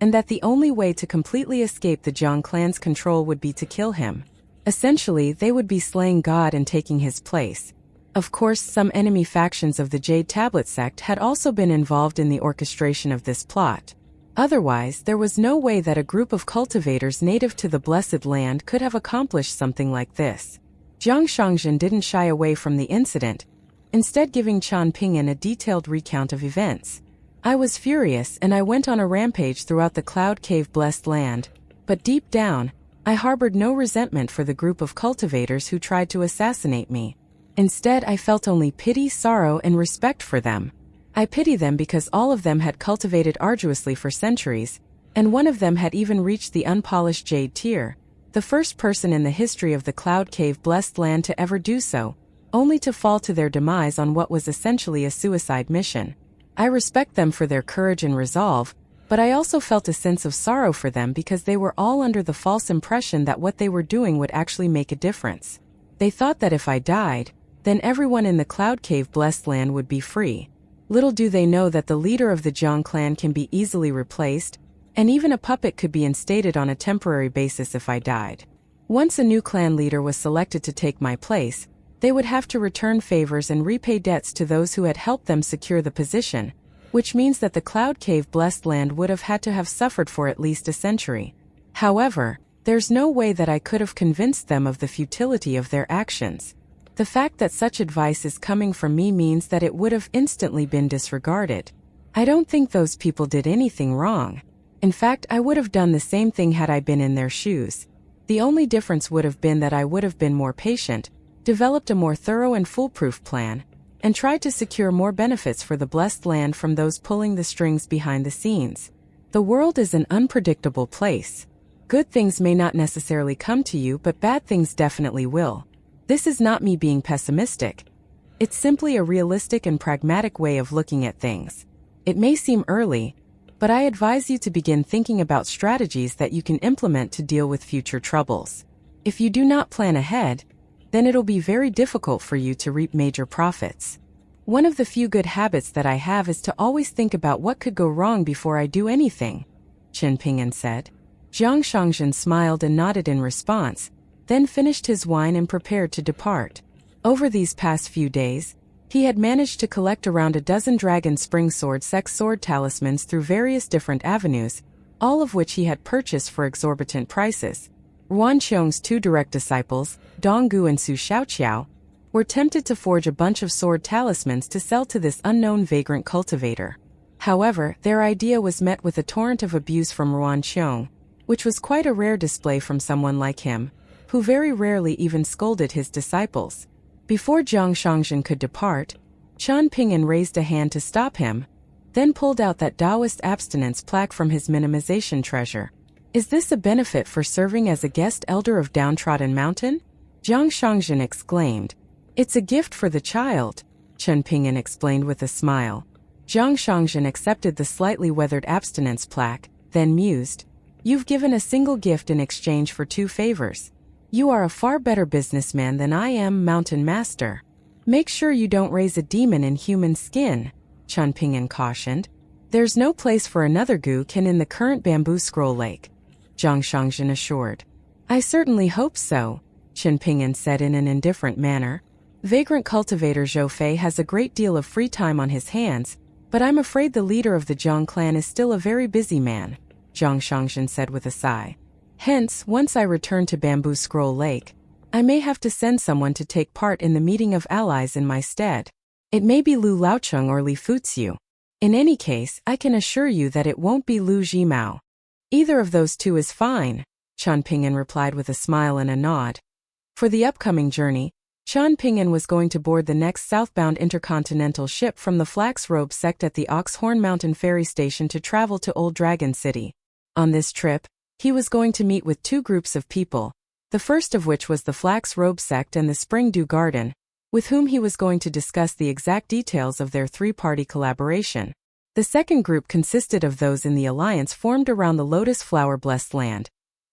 and that the only way to completely escape the Zhang clan's control would be to kill him. Essentially, they would be slaying God and taking his place. Of course, some enemy factions of the Jade Tablet sect had also been involved in the orchestration of this plot. Otherwise, there was no way that a group of cultivators native to the Blessed Land could have accomplished something like this. Zhang Shangzhen didn't shy away from the incident, instead giving Chen Pingan a detailed recount of events. I was furious and I went on a rampage throughout the Cloud Cave blessed land, but deep down, I harbored no resentment for the group of cultivators who tried to assassinate me. Instead, I felt only pity, sorrow, and respect for them. I pity them because all of them had cultivated arduously for centuries, and one of them had even reached the unpolished Jade tier, the first person in the history of the Cloud Cave blessed land to ever do so, only to fall to their demise on what was essentially a suicide mission. I respect them for their courage and resolve, but I also felt a sense of sorrow for them because they were all under the false impression that what they were doing would actually make a difference. They thought that if I died, then everyone in the Cloud Cave blessed land would be free. Little do they know that the leader of the Zhang clan can be easily replaced, and even a puppet could be instated on a temporary basis if I died. Once a new clan leader was selected to take my place, they would have to return favors and repay debts to those who had helped them secure the position, which means that the Cloud Cave blessed land would have had to have suffered for at least a century. However, there's no way that I could have convinced them of the futility of their actions. The fact that such advice is coming from me means that it would have instantly been disregarded. I don't think those people did anything wrong. In fact, I would have done the same thing had I been in their shoes. The only difference would have been that I would have been more patient, developed a more thorough and foolproof plan, and tried to secure more benefits for the blessed land from those pulling the strings behind the scenes. The world is an unpredictable place. Good things may not necessarily come to you, but bad things definitely will. This is not me being pessimistic. It's simply a realistic and pragmatic way of looking at things. It may seem early, but I advise you to begin thinking about strategies that you can implement to deal with future troubles. If you do not plan ahead, then it'll be very difficult for you to reap major profits. One of the few good habits that I have is to always think about what could go wrong before I do anything, Chen Pingan said. Zhang Shangzhen smiled and nodded in response, then finished his wine and prepared to depart. Over these past few days, he had managed to collect around a dozen Dragon Spring Sword sex sword talismans through various different avenues, all of which he had purchased for exorbitant prices. Ruan Qiong's two direct disciples, Donggu and Su Xiaoqiao, were tempted to forge a bunch of sword talismans to sell to this unknown vagrant cultivator. However, their idea was met with a torrent of abuse from Ruan Qiong, which was quite a rare display from someone like him, who very rarely even scolded his disciples. Before Zhang Shangzhen could depart, Chen Pingan raised a hand to stop him, then pulled out that Taoist abstinence plaque from his minimization treasure. Is this a benefit for serving as a guest elder of Downtrodden Mountain? Zhang Shangzhen exclaimed. It's a gift for the child, Chen Pingan explained with a smile. Zhang Shangzhen accepted the slightly weathered abstinence plaque, then mused. You've given a single gift in exchange for two favors. You are a far better businessman than I am, Mountain Master. Make sure you don't raise a demon in human skin, Chen Pingan cautioned. There's no place for another Guqin in the current bamboo scroll lake, Zhang Shangzhen assured. I certainly hope so, Chen Pingan said in an indifferent manner. Vagrant cultivator Zhou Fei has a great deal of free time on his hands, but I'm afraid the leader of the Zhang clan is still a very busy man, Zhang Shangzhen said with a sigh. Hence, once I return to Bamboo Scroll Lake, I may have to send someone to take part in the meeting of allies in my stead. It may be Lu Laocheng or Li Fuziu. In any case, I can assure you that it won't be Lu Jimao. Either of those two is fine, Chen Pingan replied with a smile and a nod. For the upcoming journey, Chen Pingan was going to board the next southbound intercontinental ship from the Flax Robe sect at the Oxhorn Mountain Ferry Station to travel to Old Dragon City. On this trip, he was going to meet with two groups of people, the first of which was the Flax Robe Sect and the Spring Dew Garden, with whom he was going to discuss the exact details of their three-party collaboration. The second group consisted of those in the alliance formed around the Lotus Flower-blessed land,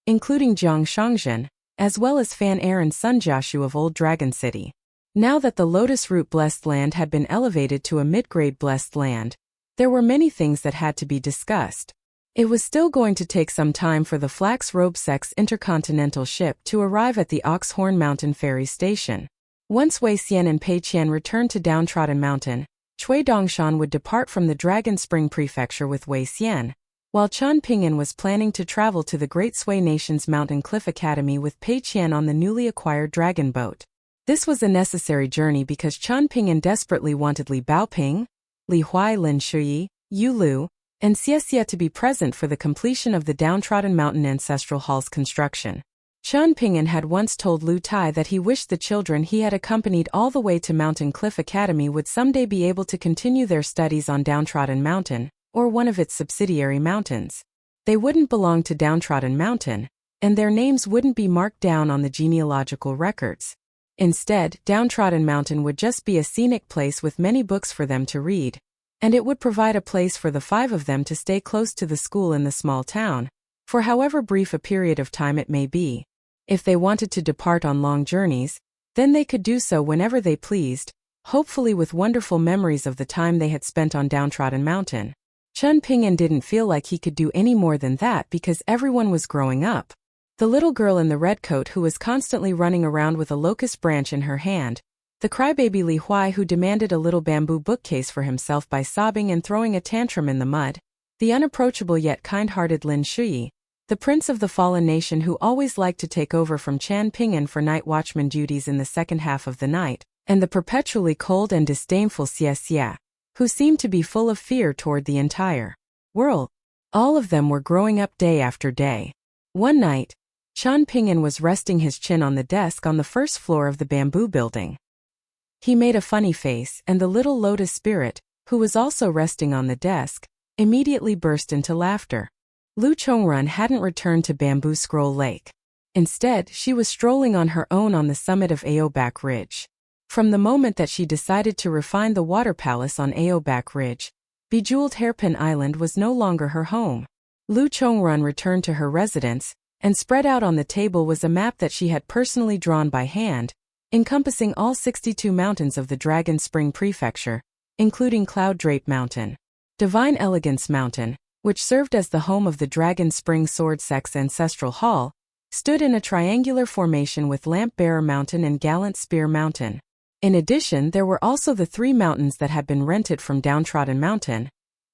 including Jiang Shangzhen, as well as Fan Air and Sun Jiashu of Old Dragon City. Now that the Lotus Root-blessed land had been elevated to a mid-grade blessed land, there were many things that had to be discussed. It was still going to take some time for the Flax Robe Sect's intercontinental ship to arrive at the Oxhorn Mountain Ferry Station. Once Wei Xian and Pei Qian returned to Downtrodden Mountain, Cui Dongshan would depart from the Dragon Spring Prefecture with Wei Xian, while Chen Pingan was planning to travel to the Great Sui Nation's Mountain Cliff Academy with Pei Qian on the newly acquired dragon boat. This was a necessary journey because Chen Pingan desperately wanted Li Baoping, Li Huai, Lin Shuyi, Yu Lu, and Xie to be present for the completion of the Downtrodden Mountain Ancestral Hall's construction. Chen Pingan had once told Lu Tai that he wished the children he had accompanied all the way to Mountain Cliff Academy would someday be able to continue their studies on Downtrodden Mountain, or one of its subsidiary mountains. They wouldn't belong to Downtrodden Mountain, and their names wouldn't be marked down on the genealogical records. Instead, Downtrodden Mountain would just be a scenic place with many books for them to read, and it would provide a place for the five of them to stay close to the school in the small town, for however brief a period of time it may be. If they wanted to depart on long journeys, then they could do so whenever they pleased, hopefully with wonderful memories of the time they had spent on Downtrodden Mountain. Chen Pingan didn't feel like he could do any more than that because everyone was growing up. The little girl in the red coat who was constantly running around with a locust branch in her hand, the crybaby Li Huai who demanded a little bamboo bookcase for himself by sobbing and throwing a tantrum in the mud, the unapproachable yet kind-hearted Lin Shuyi, the prince of the fallen nation who always liked to take over from Chen Pingan for night watchman duties in the second half of the night, and the perpetually cold and disdainful Xie, who seemed to be full of fear toward the entire world. All of them were growing up day after day. One night, Chen Pingan was resting his chin on the desk on the first floor of the bamboo building. He made a funny face, and the little lotus spirit, who was also resting on the desk, immediately burst into laughter. Lu Chongrun hadn't returned to Bamboo Scroll Lake. Instead, she was strolling on her own on the summit of Audiobook Ridge. From the moment that she decided to refine the water palace on Audiobook Ridge, Bejeweled Hairpin Island was no longer her home. Lu Chongrun returned to her residence, and spread out on the table was a map that she had personally drawn by hand, encompassing all 62 mountains of the Dragon Spring Prefecture, including Cloud Drape Mountain, Divine Elegance Mountain, which served as the home of the Dragon Spring Sword Sect's Ancestral Hall, stood in a triangular formation with Lamp Bearer Mountain and Gallant Spear Mountain. In addition, there were also the three mountains that had been rented from Downtrodden Mountain,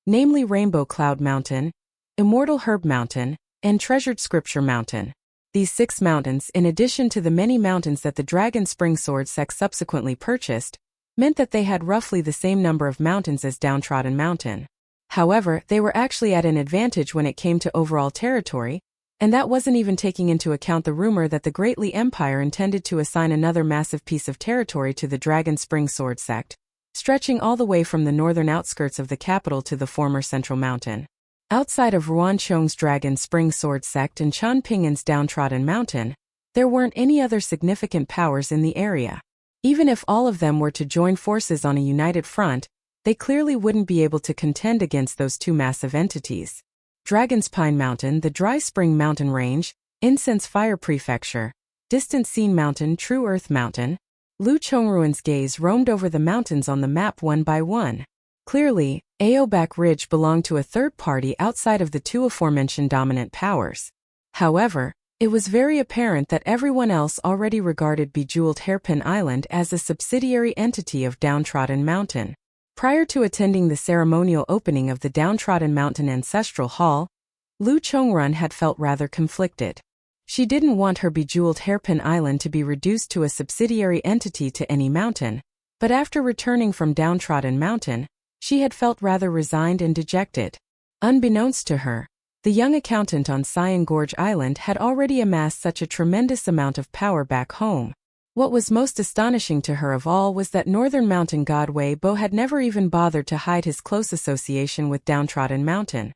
namely Rainbow Cloud Mountain, Immortal Herb Mountain, and Treasured Scripture Mountain. These 6 mountains, in addition to the many mountains that the Dragon Spring Sword Sect subsequently purchased, meant that they had roughly the same number of mountains as Downtrodden Mountain. However, they were actually at an advantage when it came to overall territory, and that wasn't even taking into account the rumor that the Great Li Empire intended to assign another massive piece of territory to the Dragon Spring Sword Sect, stretching all the way from the northern outskirts of the capital to the former Central Mountain. Outside of Ruanchong's Dragon Spring Sword Sect and Chen Pingan's Downtrodden Mountain, there weren't any other significant powers in the area. Even if all of them were to join forces on a united front, they clearly wouldn't be able to contend against those two massive entities. Dragon's Pine Mountain, the Dry Spring Mountain Range, Incense Fire Prefecture, Distant Scene Mountain, True Earth Mountain. Lu Chongruan's gaze roamed over the mountains on the map one by one. Clearly, Audiobook Ridge belonged to a third party outside of the two aforementioned dominant powers. However, it was very apparent that everyone else already regarded Bejeweled Hairpin Island as a subsidiary entity of Downtrodden Mountain. Prior to attending the ceremonial opening of the Downtrodden Mountain Ancestral Hall, Lu Chongrun had felt rather conflicted. She didn't want her Bejeweled Hairpin Island to be reduced to a subsidiary entity to any mountain, but after returning from Downtrodden Mountain, she had felt rather resigned and dejected. Unbeknownst to her, the young accountant on Cyan Gorge Island had already amassed such a tremendous amount of power back home. What was most astonishing to her of all was that Northern Mountain god Wei Bo had never even bothered to hide his close association with Downtrodden Mountain.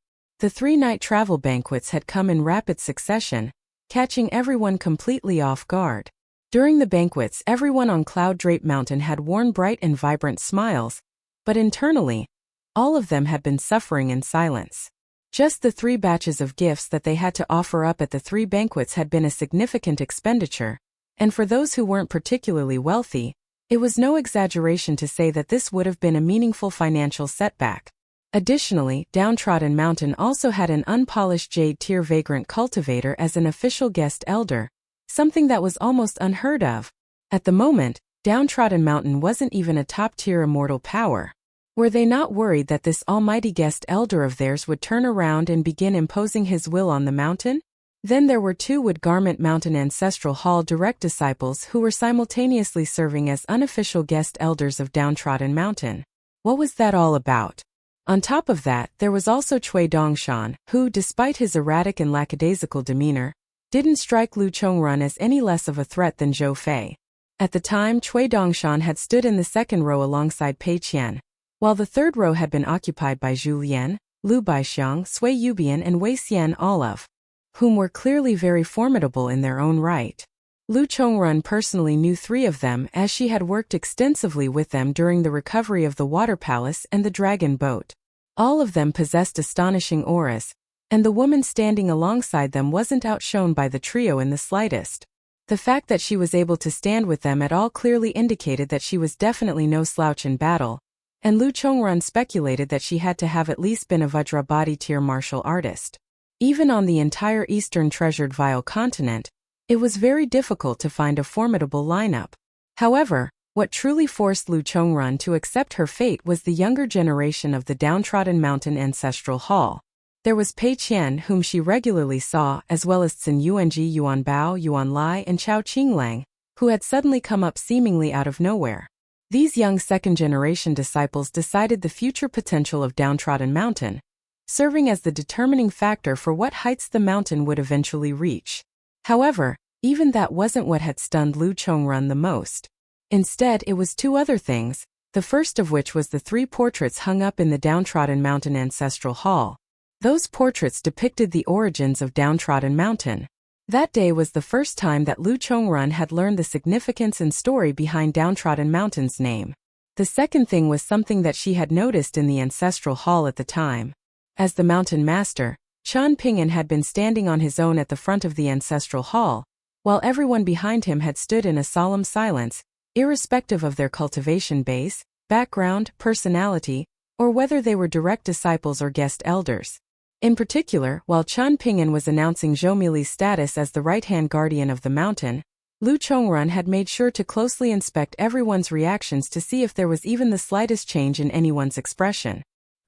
The 3-night travel banquets had come in rapid succession, catching everyone completely off guard. During the banquets, everyone on Cloud-Draped Mountain had worn bright and vibrant smiles, but internally, all of them had been suffering in silence. Just the 3 batches of gifts that they had to offer up at the 3 banquets had been a significant expenditure, and for those who weren't particularly wealthy, it was no exaggeration to say that this would have been a meaningful financial setback. Additionally, Downtrodden Mountain also had an unpolished jade-tier vagrant cultivator as an official guest elder, something that was almost unheard of. At the moment, Downtrodden Mountain wasn't even a top-tier immortal power. Were they not worried that this almighty guest elder of theirs would turn around and begin imposing his will on the mountain? Then there were 2 Woodgarment Mountain Ancestral Hall direct disciples who were simultaneously serving as unofficial guest elders of Downtrodden Mountain. What was that all about? On top of that, there was also Cui Dongshan, who, despite his erratic and lackadaisical demeanor, didn't strike Lu Chongrun as any less of a threat than Zhou Fei. At the time, Cui Dongshan had stood in the 2nd row alongside Pei Qian, while the 3rd row had been occupied by Zhu Lian, Lu Baixiang, Sui Yubian and Wei Xian, all of whom were clearly very formidable in their own right. Lu Chongrun personally knew 3 of them as she had worked extensively with them during the recovery of the Water Palace and the Dragon Boat. All of them possessed astonishing auras, and the woman standing alongside them wasn't outshone by the trio in the slightest. The fact that she was able to stand with them at all clearly indicated that she was definitely no slouch in battle, and Lu Chongrun speculated that she had to have at least been a Vajrabhati tier martial artist. Even on the entire Eastern Treasured Vial continent, it was very difficult to find a formidable lineup. However, what truly forced Lu Chongrun to accept her fate was the younger generation of the Downtrodden Mountain Ancestral Hall. There was Pei Qian, whom she regularly saw, as well as Cin Yuanji, Yuan Bao, Jian Lai and Chao Qinglang, who had suddenly come up seemingly out of nowhere. These young second-generation disciples decided the future potential of Downtrodden Mountain, serving as the determining factor for what heights the mountain would eventually reach. However, even that wasn't what had stunned Lu Chongrun the most. Instead, it was 2 other things, the first of which was the 3 portraits hung up in the Downtrodden Mountain Ancestral Hall. Those portraits depicted the origins of Downtrodden Mountain. That day was the first time that Lu Chongrun had learned the significance and story behind Downtrodden Mountain's name. The second thing was something that she had noticed in the Ancestral Hall at the time. As the Mountain Master, Chen Pingan had been standing on his own at the front of the Ancestral Hall, while everyone behind him had stood in a solemn silence, irrespective of their cultivation base, background, personality, or whether they were direct disciples or guest elders. In particular, while Chen Pingan was announcing Zhou Mili's status as the right-hand guardian of the mountain, Lu Chongrun had made sure to closely inspect everyone's reactions to see if there was even the slightest change in anyone's expression.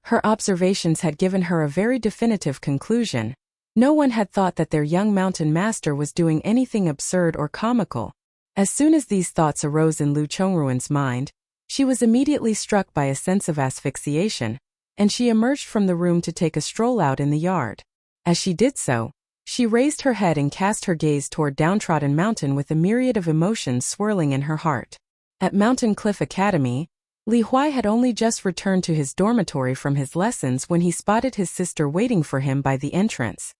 Her observations had given her a very definitive conclusion. No one had thought that their young mountain master was doing anything absurd or comical. As soon as these thoughts arose in Lu Chongrun's mind, she was immediately struck by a sense of asphyxiation, and she emerged from the room to take a stroll out in the yard. As she did so, she raised her head and cast her gaze toward Downtrodden Mountain with a myriad of emotions swirling in her heart. At Mountain Cliff Academy, Li Huai had only just returned to his dormitory from his lessons when he spotted his sister waiting for him by the entrance.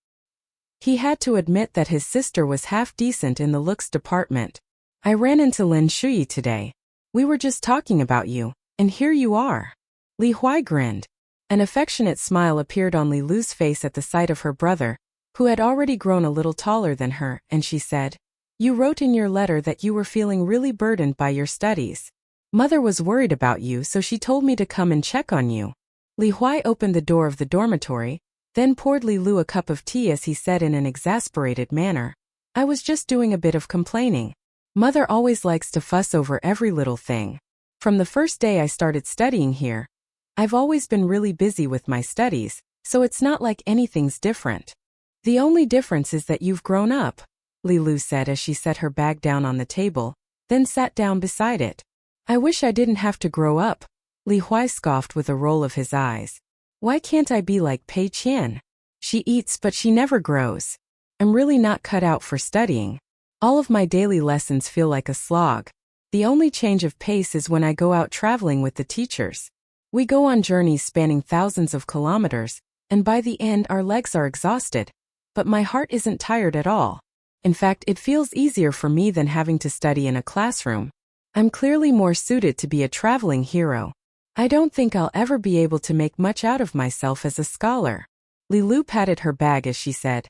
He had to admit that his sister was half decent in the looks department. "I ran into Lin Shui today. We were just talking about you, and here you are." Li Huai grinned. An affectionate smile appeared on Li Lu's face at the sight of her brother, who had already grown a little taller than her, and she said, "You wrote in your letter that you were feeling really burdened by your studies. Mother was worried about you, so she told me to come and check on you." Li Huai opened the door of the dormitory, then poured Li Lu a cup of tea as he said in an exasperated manner, "I was just doing a bit of complaining. Mother always likes to fuss over every little thing. From the first day I started studying here, I've always been really busy with my studies, so it's not like anything's different. The only difference is that you've grown up," Li Lu said as she set her bag down on the table, then sat down beside it. "I wish I didn't have to grow up," Li Huai scoffed with a roll of his eyes. "Why can't I be like Pei Qian? She eats but she never grows. I'm really not cut out for studying. All of my daily lessons feel like a slog. The only change of pace is when I go out traveling with the teachers. We go on journeys spanning thousands of kilometers, and by the end our legs are exhausted. But my heart isn't tired at all. In fact, it feels easier for me than having to study in a classroom. I'm clearly more suited to be a traveling hero. I don't think I'll ever be able to make much out of myself as a scholar. Li Lu patted her bag as she said,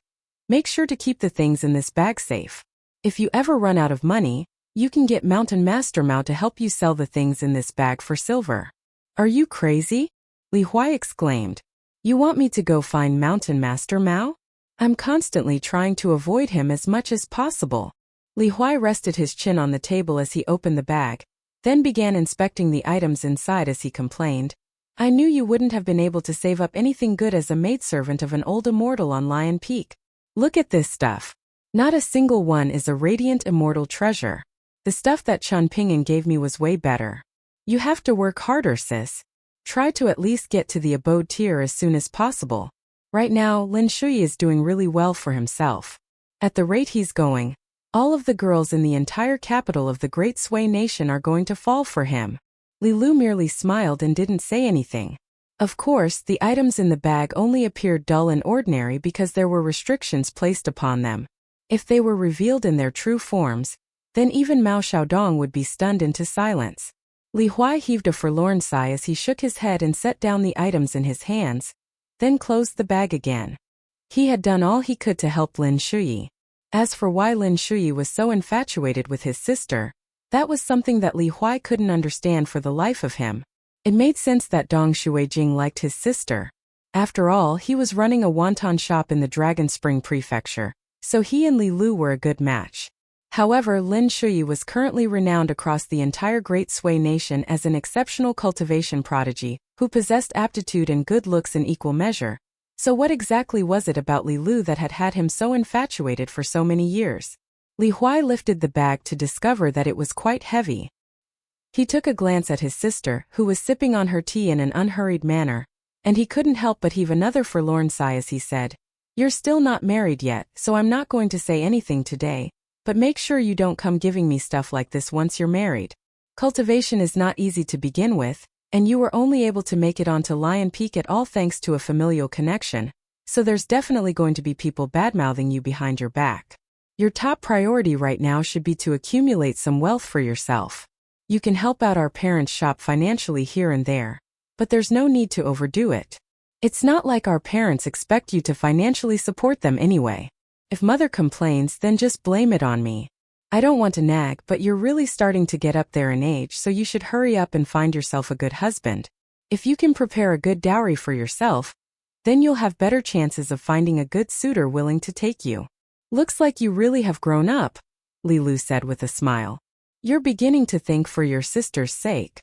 "Make sure to keep the things in this bag safe. If you ever run out of money, you can get Mountain Master Mao to help you sell the things in this bag for silver." "Are you crazy?" Li Huai exclaimed. "You want me to go find Mountain Master Mao? I'm constantly trying to avoid him as much as possible." Li Huai rested his chin on the table as he opened the bag, then began inspecting the items inside as he complained, "I knew you wouldn't have been able to save up anything good as a maidservant of an old immortal on Lion Peak. Look at this stuff. Not a single one is a radiant immortal treasure. The stuff that Chen Pingan gave me was way better. You have to work harder, sis. Try to at least get to the abode tier as soon as possible. Right now, Lin Shui is doing really well for himself. At the rate he's going, all of the girls in the entire capital of the Great Sui Nation are going to fall for him." Li Lu merely smiled and didn't say anything. Of course, the items in the bag only appeared dull and ordinary because there were restrictions placed upon them. If they were revealed in their true forms, then even Mao Xiaodong would be stunned into silence. Li Huai heaved a forlorn sigh as he shook his head and set down the items in his hands, then closed the bag again. He had done all he could to help Lin Shui. As for why Lin Shui was so infatuated with his sister, that was something that Li Huai couldn't understand for the life of him. It made sense that Dong Xuejing liked his sister. After all, he was running a wonton shop in the Dragon Spring Prefecture, so he and Li Lu were a good match. However, Lin Shui was currently renowned across the entire Great Sui Nation as an exceptional cultivation prodigy, who possessed aptitude and good looks in equal measure. So what exactly was it about Li Lu that had had him so infatuated for so many years? Li Huai lifted the bag to discover that it was quite heavy. He took a glance at his sister, who was sipping on her tea in an unhurried manner, and he couldn't help but heave another forlorn sigh as he said, "You're still not married yet, so I'm not going to say anything today, but make sure you don't come giving me stuff like this once you're married. Cultivation is not easy to begin with, and you were only able to make it onto Lion Peak at all thanks to a familial connection, so there's definitely going to be people badmouthing you behind your back. Your top priority right now should be to accumulate some wealth for yourself. You can help out our parents' shop financially here and there, but there's no need to overdo it. It's not like our parents expect you to financially support them anyway. If mother complains, then just blame it on me. I don't want to nag, but you're really starting to get up there in age, so you should hurry up and find yourself a good husband. If you can prepare a good dowry for yourself, then you'll have better chances of finding a good suitor willing to take you. Looks like you really have grown up," Li Lu said with a smile. "You're beginning to think for your sister's sake."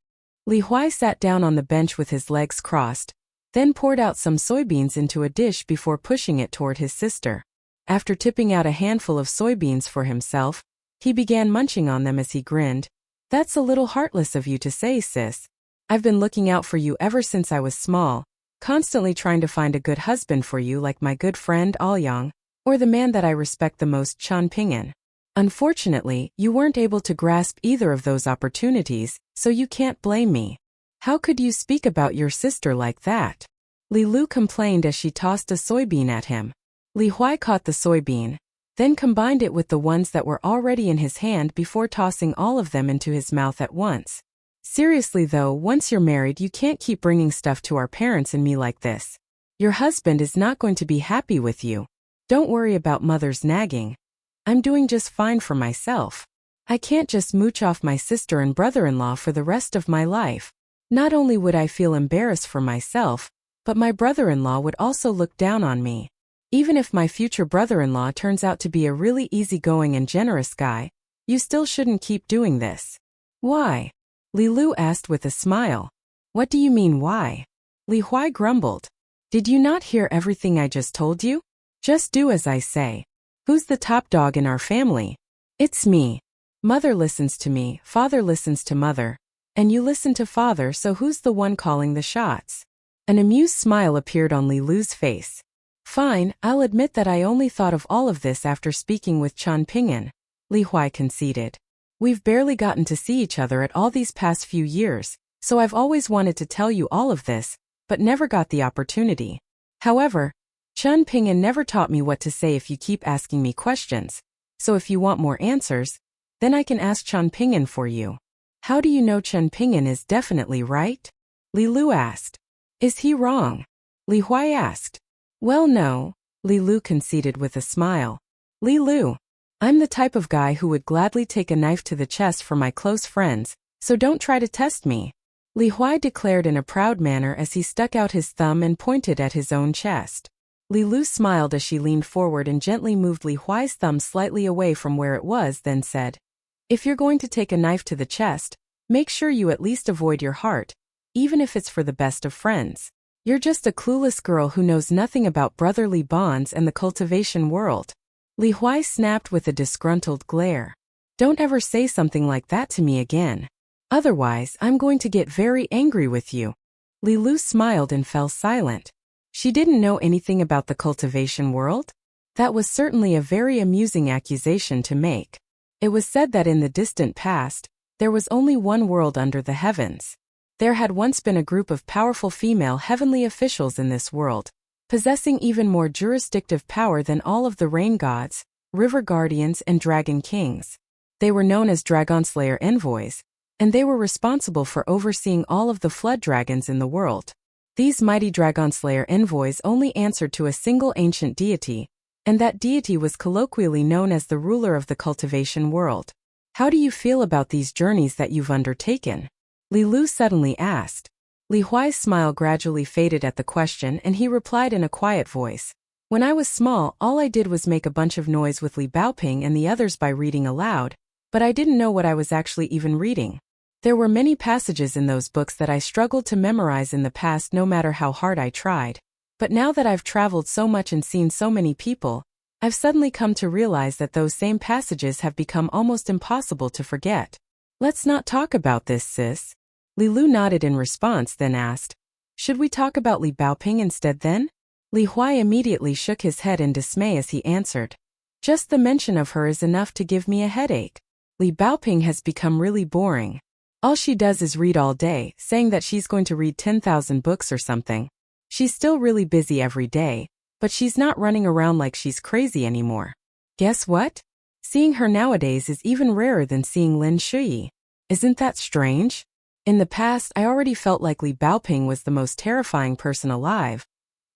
Li Huai sat down on the bench with his legs crossed, then poured out some soybeans into a dish before pushing it toward his sister. After tipping out a handful of soybeans for himself, he began munching on them as he grinned. "That's a little heartless of you to say, sis. I've been looking out for you ever since I was small, constantly trying to find a good husband for you like my good friend Aoyang, or the man that I respect the most, Chen Pingan. Unfortunately, you weren't able to grasp either of those opportunities, so you can't blame me. How could you speak about your sister like that?" Li Lu complained as she tossed a soybean at him. Li Huai caught the soybean, then combined it with the ones that were already in his hand before tossing all of them into his mouth at once. "Seriously though, once you're married you can't keep bringing stuff to our parents and me like this. Your husband is not going to be happy with you. Don't worry about mother's nagging. I'm doing just fine for myself. I can't just mooch off my sister and brother-in-law for the rest of my life. Not only would I feel embarrassed for myself, but my brother-in-law would also look down on me. Even if my future brother-in-law turns out to be a really easygoing and generous guy, you still shouldn't keep doing this." "Why?" Li Lu asked with a smile. "What do you mean why?" Li Huai grumbled. "Did you not hear everything I just told you? Just do as I say. Who's the top dog in our family? It's me. Mother listens to me, father listens to mother, and you listen to father, so who's the one calling the shots?" An amused smile appeared on Li Lu's face. "Fine, I'll admit that I only thought of all of this after speaking with Chen Pingan," Li Huai conceded. "We've barely gotten to see each other at all these past few years, so I've always wanted to tell you all of this, but never got the opportunity. However, Chen Pingan never taught me what to say if you keep asking me questions, so if you want more answers, then I can ask Chen Pingan for you. How do you know Chen Pingan is definitely right? Li Lu asked. Is he wrong? Li Huai asked. Well, no, Li Lu conceded with a smile. Li Lu, I'm the type of guy who would gladly take a knife to the chest for my close friends, so don't try to test me, Li Huai declared in a proud manner as he stuck out his thumb and pointed at his own chest. Li Lu smiled as she leaned forward and gently moved Li Huai's thumb slightly away from where it was, then said, If you're going to take a knife to the chest, make sure you at least avoid your heart, even if it's for the best of friends. You're just a clueless girl who knows nothing about brotherly bonds and the cultivation world. Li Huai snapped with a disgruntled glare. Don't ever say something like that to me again. Otherwise, I'm going to get very angry with you. Li Lu smiled and fell silent. She didn't know anything about the cultivation world? That was certainly a very amusing accusation to make. It was said that in the distant past, there was only one world under the heavens. There had once been a group of powerful female heavenly officials in this world, possessing even more jurisdictive power than all of the rain gods, river guardians, and dragon kings. They were known as Dragonslayer envoys, and they were responsible for overseeing all of the flood dragons in the world. These mighty Dragonslayer envoys only answered to a single ancient deity, and that deity was colloquially known as the ruler of the cultivation world. How do you feel about these journeys that you've undertaken? Li Lu suddenly asked. Li Huai's smile gradually faded at the question and he replied in a quiet voice. When I was small, all I did was make a bunch of noise with Li Baoping and the others by reading aloud, but I didn't know what I was actually even reading. There were many passages in those books that I struggled to memorize in the past no matter how hard I tried. But now that I've traveled so much and seen so many people, I've suddenly come to realize that those same passages have become almost impossible to forget. Let's not talk about this, sis. Li Lu nodded in response, then asked, Should we talk about Li Baoping instead then? Li Huai immediately shook his head in dismay as he answered. Just the mention of her is enough to give me a headache. Li Baoping has become really boring. All she does is read all day, saying that she's going to read 10,000 books or something. She's still really busy every day, but she's not running around like she's crazy anymore. Guess what? Seeing her nowadays is even rarer than seeing Lin Shuyi. Isn't that strange? In the past, I already felt like Li Baoping was the most terrifying person alive.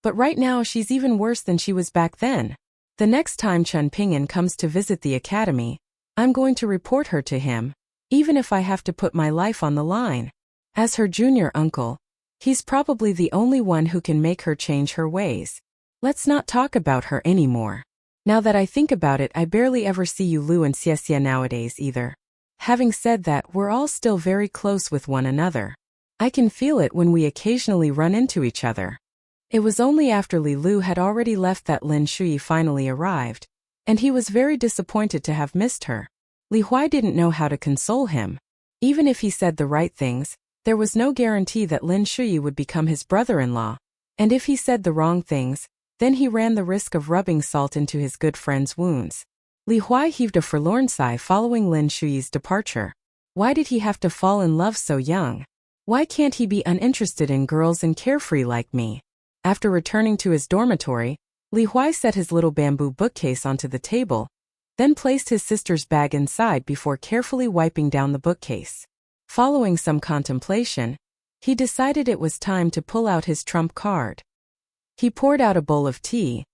But right now she's even worse than she was back then. The next time Chen Pingan comes to visit the academy, I'm going to report her to him, even if I have to put my life on the line. As her junior uncle, he's probably the only one who can make her change her ways. Let's not talk about her anymore. Now that I think about it, I barely ever see Yu Lu and Xie nowadays either. Having said that, we're all still very close with one another. I can feel it when we occasionally run into each other. It was only after Li Lu had already left that Lin Shuyi finally arrived, and he was very disappointed to have missed her. Li Huai didn't know how to console him. Even if he said the right things, there was no guarantee that Lin Shuyi would become his brother-in-law, and if he said the wrong things, then he ran the risk of rubbing salt into his good friend's wounds. Li Huai heaved a forlorn sigh following Lin Shuyi's departure. Why did he have to fall in love so young? Why can't he be uninterested in girls and carefree like me? After returning to his dormitory, Li Huai set his little bamboo bookcase onto the table, then placed his sister's bag inside before carefully wiping down the bookcase. Following some contemplation, he decided it was time to pull out his trump card. He poured out a bowl of tea,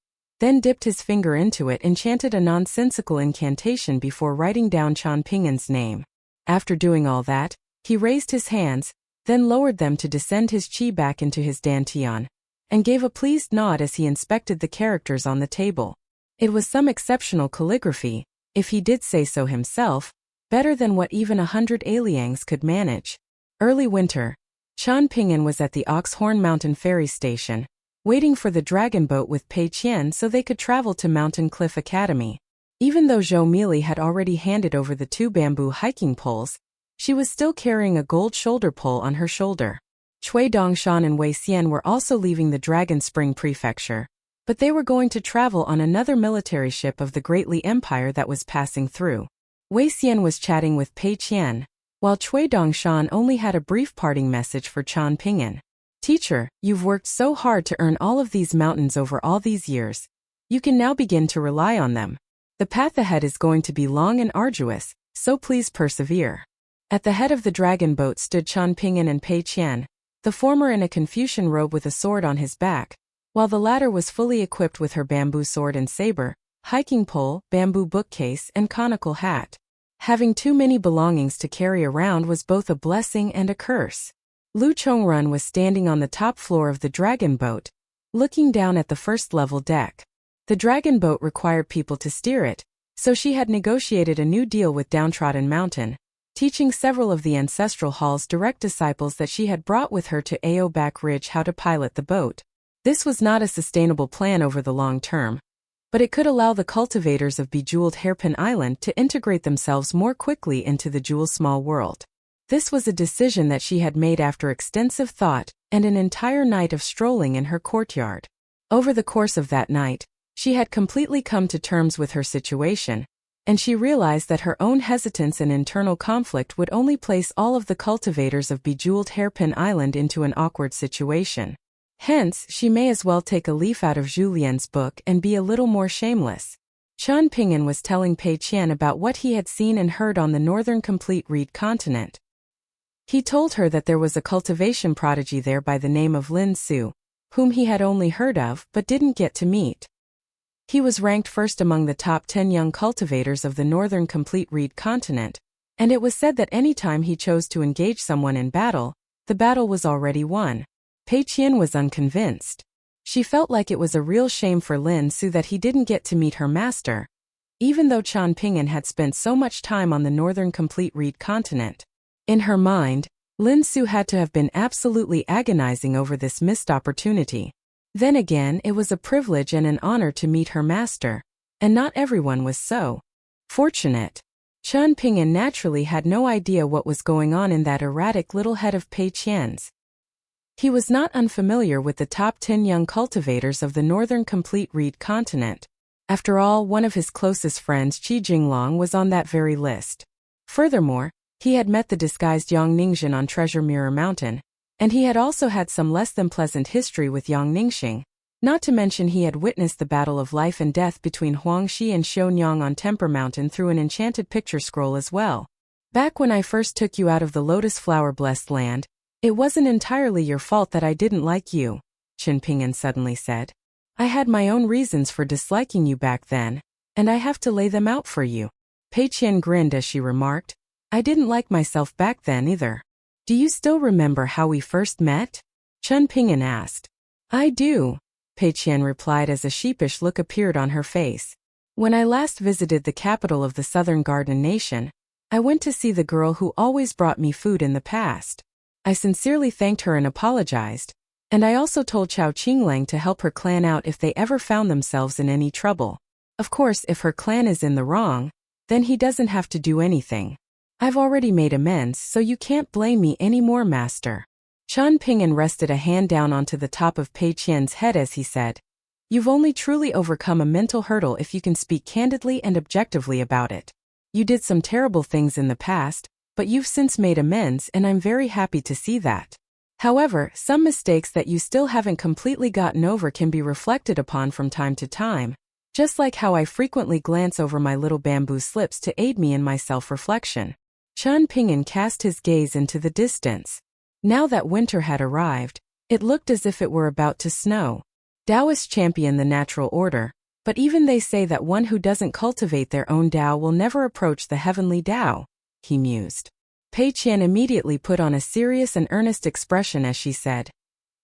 then dipped his finger into it and chanted a nonsensical incantation before writing down Chen Pingan's name. After doing all that, he raised his hands, then lowered them to descend his qi back into his dantian, and gave a pleased nod as he inspected the characters on the table. It was some exceptional calligraphy, if he did say so himself, better than what even 100 aliens could manage. Early winter, Chen Pingan was at the Oxhorn Mountain Ferry Station, waiting for the dragon boat with Pei Qian so they could travel to Mountain Cliff Academy. Even though Zhou Mili had already handed over the 2 bamboo hiking poles, she was still carrying a gold shoulder pole on her shoulder. Cui Dongshan and Wei Xian were also leaving the Dragon Spring Prefecture, but they were going to travel on another military ship of the Great Li Empire that was passing through. Wei Xian was chatting with Pei Qian, while Cui Dongshan only had a brief parting message for Chen Pingan. Teacher, you've worked so hard to earn all of these mountains over all these years. You can now begin to rely on them. The path ahead is going to be long and arduous, so please persevere. At the head of the dragon boat stood Chen Pingan and Pei Qian, the former in a Confucian robe with a sword on his back, while the latter was fully equipped with her bamboo sword and saber, hiking pole, bamboo bookcase, and conical hat. Having too many belongings to carry around was both a blessing and a curse. Lu Chongrun was standing on the top floor of the dragon boat, looking down at the first-level deck. The dragon boat required people to steer it, so she had negotiated a new deal with Downtrodden Mountain, teaching several of the Ancestral Hall's direct disciples that she had brought with her to Audiobook Ridge how to pilot the boat. This was not a sustainable plan over the long term, but it could allow the cultivators of Bejeweled Hairpin Island to integrate themselves more quickly into the Jewel Small world. This was a decision that she had made after extensive thought and an entire night of strolling in her courtyard. Over the course of that night, she had completely come to terms with her situation, and she realized that her own hesitance and internal conflict would only place all of the cultivators of Bejeweled Hairpin Island into an awkward situation. Hence, she may as well take a leaf out of Julien's book and be a little more shameless. Chen Pingan was telling Pei Qian about what he had seen and heard on the northern complete reed continent. He told her that there was a cultivation prodigy there by the name of Lin Su, whom he had only heard of but didn't get to meet. He was ranked first among the top 10 young cultivators of the northern complete reed continent, and it was said that any time he chose to engage someone in battle, the battle was already won. Pei Qian was unconvinced. She felt like it was a real shame for Lin Su that he didn't get to meet her master, even though Chen Pingan had spent so much time on the northern complete reed continent. In her mind, Lin Su had to have been absolutely agonizing over this missed opportunity. Then again, it was a privilege and an honor to meet her master, and not everyone was so fortunate. Chen Pingan naturally had no idea what was going on in that erratic little head of Pei Qian's. He was not unfamiliar with the top 10 young cultivators of the northern complete reed continent. After all, one of his closest friends, Qi Jinglong, was on that very list. Furthermore, he had met the disguised Yang Ningxin on Treasure Mirror Mountain, and he had also had some less than pleasant history with Yang Ningxing, not to mention he had witnessed the battle of life and death between Huang Shi and Xionyang on Temper Mountain through an enchanted picture scroll as well. Back when I first took you out of the Lotus Flower Blessed Land, it wasn't entirely your fault that I didn't like you, Chen Pingan suddenly said. I had my own reasons for disliking you back then, and I have to lay them out for you. Pei Qian grinned as she remarked, I didn't like myself back then either. Do you still remember how we first met? Chen Pingan asked. I do, Pei Qian replied as a sheepish look appeared on her face. When I last visited the capital of the Southern Garden Nation, I went to see the girl who always brought me food in the past. I sincerely thanked her and apologized, and I also told Chao Qinglang to help her clan out if they ever found themselves in any trouble. Of course, if her clan is in the wrong, then he doesn't have to do anything. I've already made amends, so you can't blame me anymore, master. Chen Pingan rested a hand down onto the top of Pei Qian's head as he said, You've only truly overcome a mental hurdle if you can speak candidly and objectively about it. You did some terrible things in the past, but you've since made amends and I'm very happy to see that. However, some mistakes that you still haven't completely gotten over can be reflected upon from time to time, just like how I frequently glance over my little bamboo slips to aid me in my self-reflection. Chen Pingan cast his gaze into the distance. Now that winter had arrived, it looked as if it were about to snow. Taoists champion the natural order, but even they say that one who doesn't cultivate their own Tao will never approach the heavenly Tao, he mused. Pei Qian immediately put on a serious and earnest expression as she said,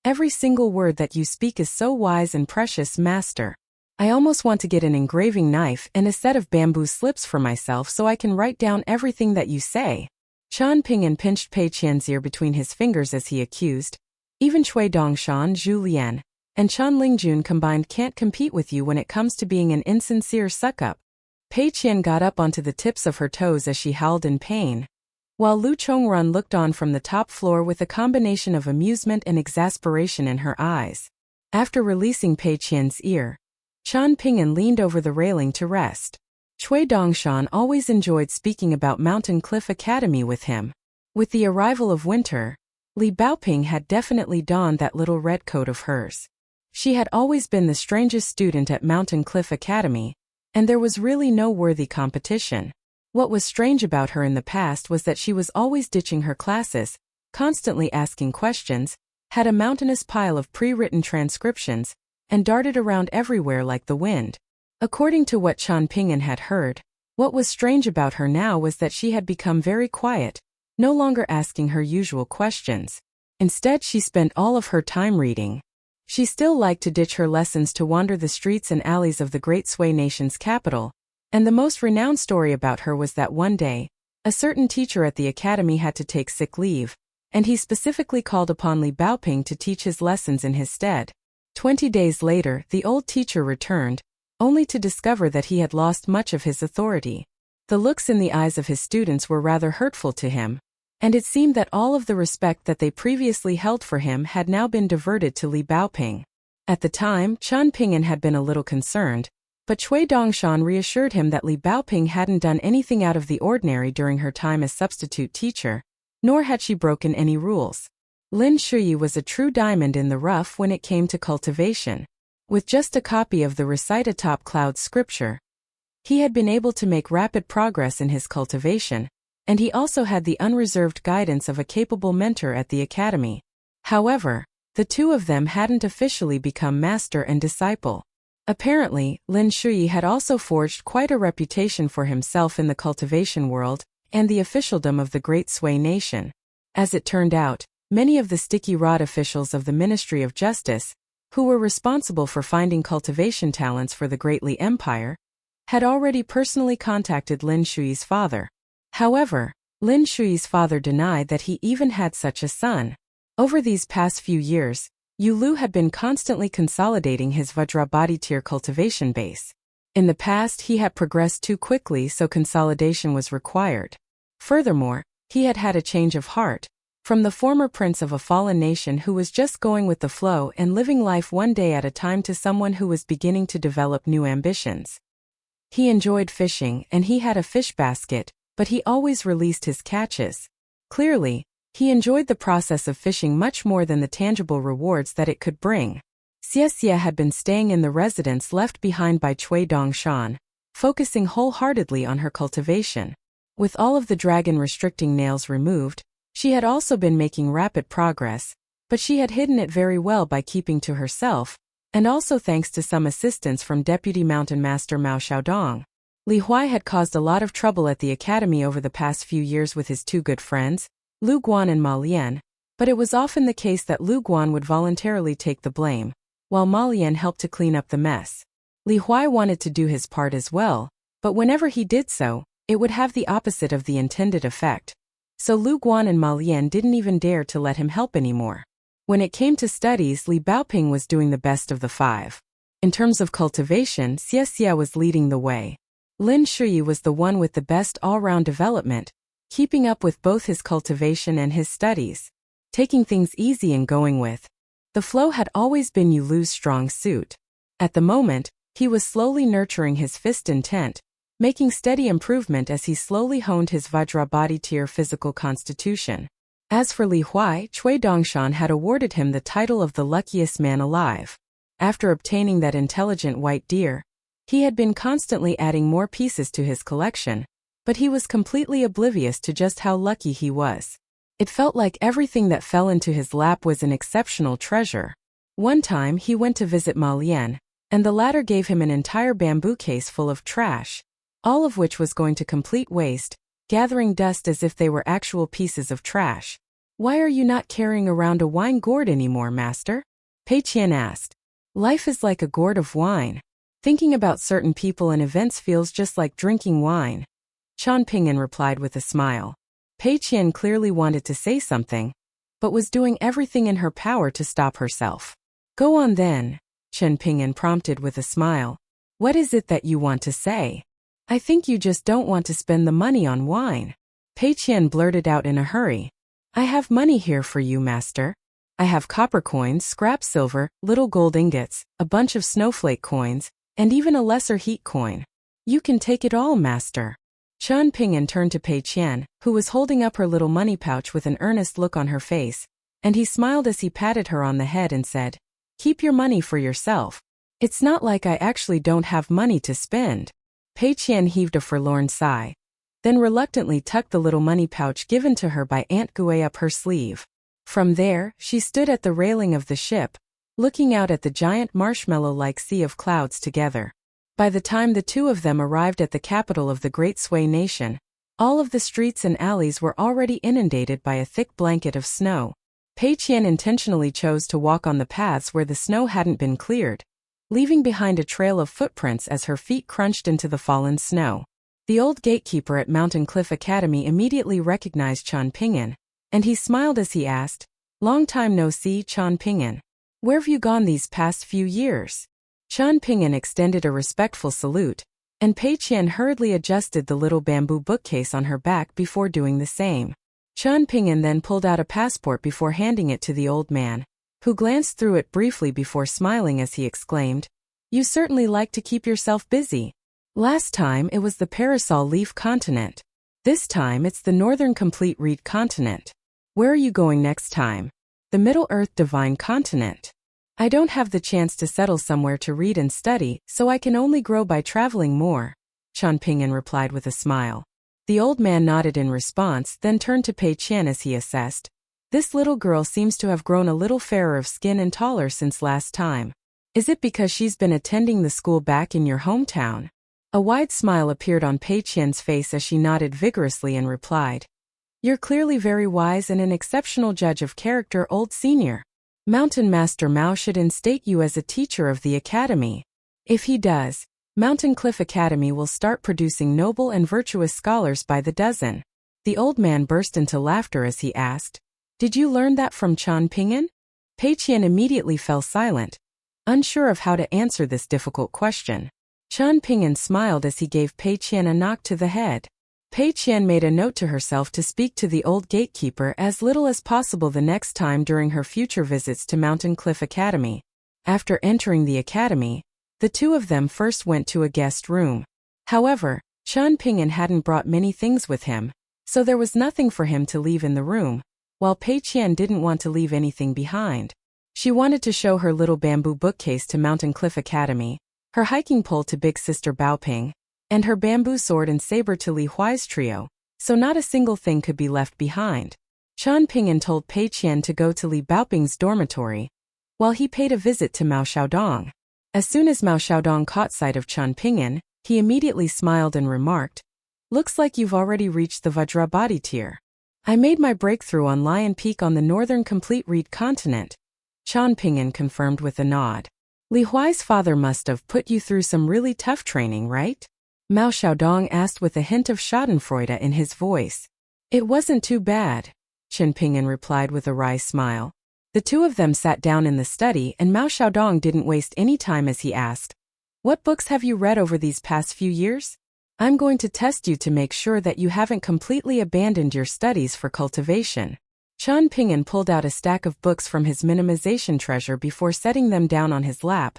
Every single word that you speak is so wise and precious, master. I almost want to get an engraving knife and a set of bamboo slips for myself so I can write down everything that you say. Chen Pingan pinched Pei Qian's ear between his fingers as he accused, Even Cui Dongshan, Zhu Lian, and Chen Lingjun combined can't compete with you when it comes to being an insincere suck-up. Pei Qian got up onto the tips of her toes as she howled in pain, while Lu Chongrun looked on from the top floor with a combination of amusement and exasperation in her eyes. After releasing Pei Qian's ear, Chen Pingan leaned over the railing to rest. Cui Dongshan always enjoyed speaking about Mountain Cliff Academy with him. With the arrival of winter, Li Baoping had definitely donned that little red coat of hers. She had always been the strangest student at Mountain Cliff Academy, and there was really no worthy competition. What was strange about her in the past was that she was always ditching her classes, constantly asking questions, had a mountainous pile of pre-written transcriptions, and darted around everywhere like the wind. According to what Chen Pingan had heard, what was strange about her now was that she had become very quiet, no longer asking her usual questions. Instead, she spent all of her time reading. She still liked to ditch her lessons to wander the streets and alleys of the great Sui nation's capital, and the most renowned story about her was that one day, a certain teacher at the academy had to take sick leave, and he specifically called upon Li Baoping to teach his lessons in his stead. 20 days later, the old teacher returned, only to discover that he had lost much of his authority. The looks in the eyes of his students were rather hurtful to him, and it seemed that all of the respect that they previously held for him had now been diverted to Li Baoping. At the time, Chen Pingan had been a little concerned, but Cui Dongshan reassured him that Li Baoping hadn't done anything out of the ordinary during her time as substitute teacher, nor had she broken any rules. Lin Shuyi was a true diamond in the rough when it came to cultivation. With just a copy of the Recite Atop Clouds scripture, he had been able to make rapid progress in his cultivation, and he also had the unreserved guidance of a capable mentor at the academy. However, the two of them hadn't officially become master and disciple. Apparently, Lin Shuyi had also forged quite a reputation for himself in the cultivation world and the officialdom of the Great Sui nation. As it turned out, many of the sticky rod officials of the Ministry of Justice, who were responsible for finding cultivation talents for the Great Li Empire, had already personally contacted Lin Shuyi's father. However, Lin Shuyi's father denied that he even had such a son. Over these past few years, Yu Lu had been constantly consolidating his Vajrabhati tier cultivation base. In the past, he had progressed too quickly, so consolidation was required. Furthermore, he had had a change of heart, from the former prince of a fallen nation who was just going with the flow and living life one day at a time to someone who was beginning to develop new ambitions. He enjoyed fishing and he had a fish basket, but he always released his catches. Clearly, he enjoyed the process of fishing much more than the tangible rewards that it could bring. Xie had been staying in the residence left behind by Cui Dongshan, focusing wholeheartedly on her cultivation. With all of the dragon-restricting nails removed, she had also been making rapid progress, but she had hidden it very well by keeping to herself, and also thanks to some assistance from Deputy Mountain Master Mao Xiaodong. Li Huai had caused a lot of trouble at the academy over the past few years with his two good friends, Lu Guan and Ma Lian, but it was often the case that Lu Guan would voluntarily take the blame, while Ma Lian helped to clean up the mess. Li Huai wanted to do his part as well, but whenever he did so, it would have the opposite of the intended effect. So Lu Guan and Ma Lian didn't even dare to let him help anymore. When it came to studies, Li Baoping was doing the best of the five. In terms of cultivation, Xie was leading the way. Lin Shuyi was the one with the best all-round development, keeping up with both his cultivation and his studies, taking things easy and going with the flow had always been Yu Lu's strong suit. At the moment, he was slowly nurturing his fist intent, making steady improvement as he slowly honed his Vajrabhati tier physical constitution. As for Li Huai, Cui Dongshan had awarded him the title of the luckiest man alive. After obtaining that intelligent white deer, he had been constantly adding more pieces to his collection, but he was completely oblivious to just how lucky he was. It felt like everything that fell into his lap was an exceptional treasure. One time he went to visit Ma Lian, and the latter gave him an entire bamboo case full of trash, all of which was going to complete waste, gathering dust as if they were actual pieces of trash. "Why are you not carrying around a wine gourd anymore, master?" Pei Qian asked. "Life is like a gourd of wine. Thinking about certain people and events feels just like drinking wine." Chen Pingan replied with a smile. Pei Qian clearly wanted to say something, but was doing everything in her power to stop herself. "Go on then," Chen Pingan prompted with a smile. "What is it that you want to say? I think you just don't want to spend the money on wine." Pei Qian blurted out in a hurry. "I have money here for you, master. I have copper coins, scrap silver, little gold ingots, a bunch of snowflake coins, and even a lesser heat coin. You can take it all, master." Chen Pingan turned to Pei Qian, who was holding up her little money pouch with an earnest look on her face, and he smiled as he patted her on the head and said, "Keep your money for yourself. It's not like I actually don't have money to spend." Pei Qian heaved a forlorn sigh, then reluctantly tucked the little money pouch given to her by Aunt Gui up her sleeve. From there, she stood at the railing of the ship, looking out at the giant marshmallow-like sea of clouds together. By the time the two of them arrived at the capital of the Great Sui Nation, all of the streets and alleys were already inundated by a thick blanket of snow. Pei Qian intentionally chose to walk on the paths where the snow hadn't been cleared, leaving behind a trail of footprints as her feet crunched into the fallen snow. The old gatekeeper at Mountain Cliff Academy immediately recognized Chen Pingan, and he smiled as he asked, "Long time no see, Chen Pingan. Where have you gone these past few years?" Chen Pingan extended a respectful salute, and Pei Qian hurriedly adjusted the little bamboo bookcase on her back before doing the same. Chen Pingan then pulled out a passport before handing it to the old man, who glanced through it briefly before smiling as he exclaimed, "You certainly like to keep yourself busy. Last time it was the Parasol Leaf Continent. This time it's the Northern Complete Reed Continent. Where are you going next time?" "The Middle Earth Divine Continent. I don't have the chance to settle somewhere to read and study, so I can only grow by traveling more," Chen Pingan replied with a smile. The old man nodded in response, then turned to Pei Qian as he assessed, "This little girl seems to have grown a little fairer of skin and taller since last time. Is it because she's been attending the school back in your hometown?" A wide smile appeared on Pei Qian's face as she nodded vigorously and replied, "You're clearly very wise and an exceptional judge of character, old senior. Mountain Master Mao should instate you as a teacher of the academy. If he does, Mountain Cliff Academy will start producing noble and virtuous scholars by the dozen." The old man burst into laughter as he asked, "Did you learn that from Chen Pingan?" Pei Qian immediately fell silent, unsure of how to answer this difficult question. Chen Pingan smiled as he gave Pei Qian a knock to the head. Pei Qian made a note to herself to speak to the old gatekeeper as little as possible the next time during her future visits to Mountain Cliff Academy. After entering the academy, the two of them first went to a guest room. However, Chen Pingan hadn't brought many things with him, so there was nothing for him to leave in the room, while Pei Qian didn't want to leave anything behind. She wanted to show her little bamboo bookcase to Mountain Cliff Academy, her hiking pole to Big Sister Baoping, and her bamboo sword and saber to Li Huai's trio, so not a single thing could be left behind. Chen Pingan told Pei Qian to go to Li Baoping's dormitory, while he paid a visit to Mao Xiaodong. As soon as Mao Xiaodong caught sight of Chen Pingan, he immediately smiled and remarked, "Looks like you've already reached the Vajrabadi tier. I made my breakthrough on Lion Peak on the Northern Complete Reed Continent," Chen Pingan confirmed with a nod. "Li Huai's father must have put you through some really tough training, right?" Mao Xiaodong asked with a hint of schadenfreude in his voice. "It wasn't too bad," Chen Pingan replied with a wry smile. The two of them sat down in the study and Mao Xiaodong didn't waste any time as he asked, "What books have you read over these past few years? I'm going to test you to make sure that you haven't completely abandoned your studies for cultivation." Chen Pingan pulled out a stack of books from his minimization treasure before setting them down on his lap,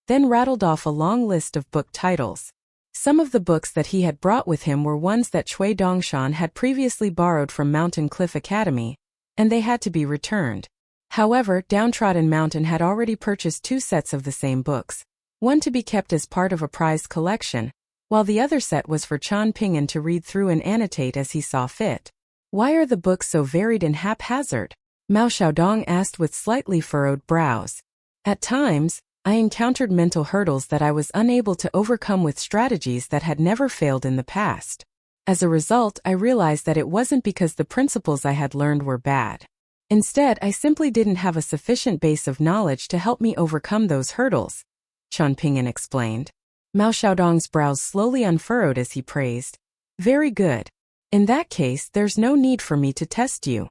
then rattled off a long list of book titles. Some of the books that he had brought with him were ones that Cui Dongshan had previously borrowed from Mountain Cliff Academy, and they had to be returned. However, Downtrodden Mountain had already purchased 2 sets of the same books, one to be kept as part of a prized collection, while the other set was for Chen Pingan to read through and annotate as he saw fit. "Why are the books so varied and haphazard?" Mao Xiaodong asked with slightly furrowed brows. "At times, I encountered mental hurdles that I was unable to overcome with strategies that had never failed in the past. As a result, I realized that it wasn't because the principles I had learned were bad. Instead, I simply didn't have a sufficient base of knowledge to help me overcome those hurdles," Chen Pingan explained. Mao Xiaodong's brows slowly unfurrowed as he praised, "Very good. In that case, there's no need for me to test you."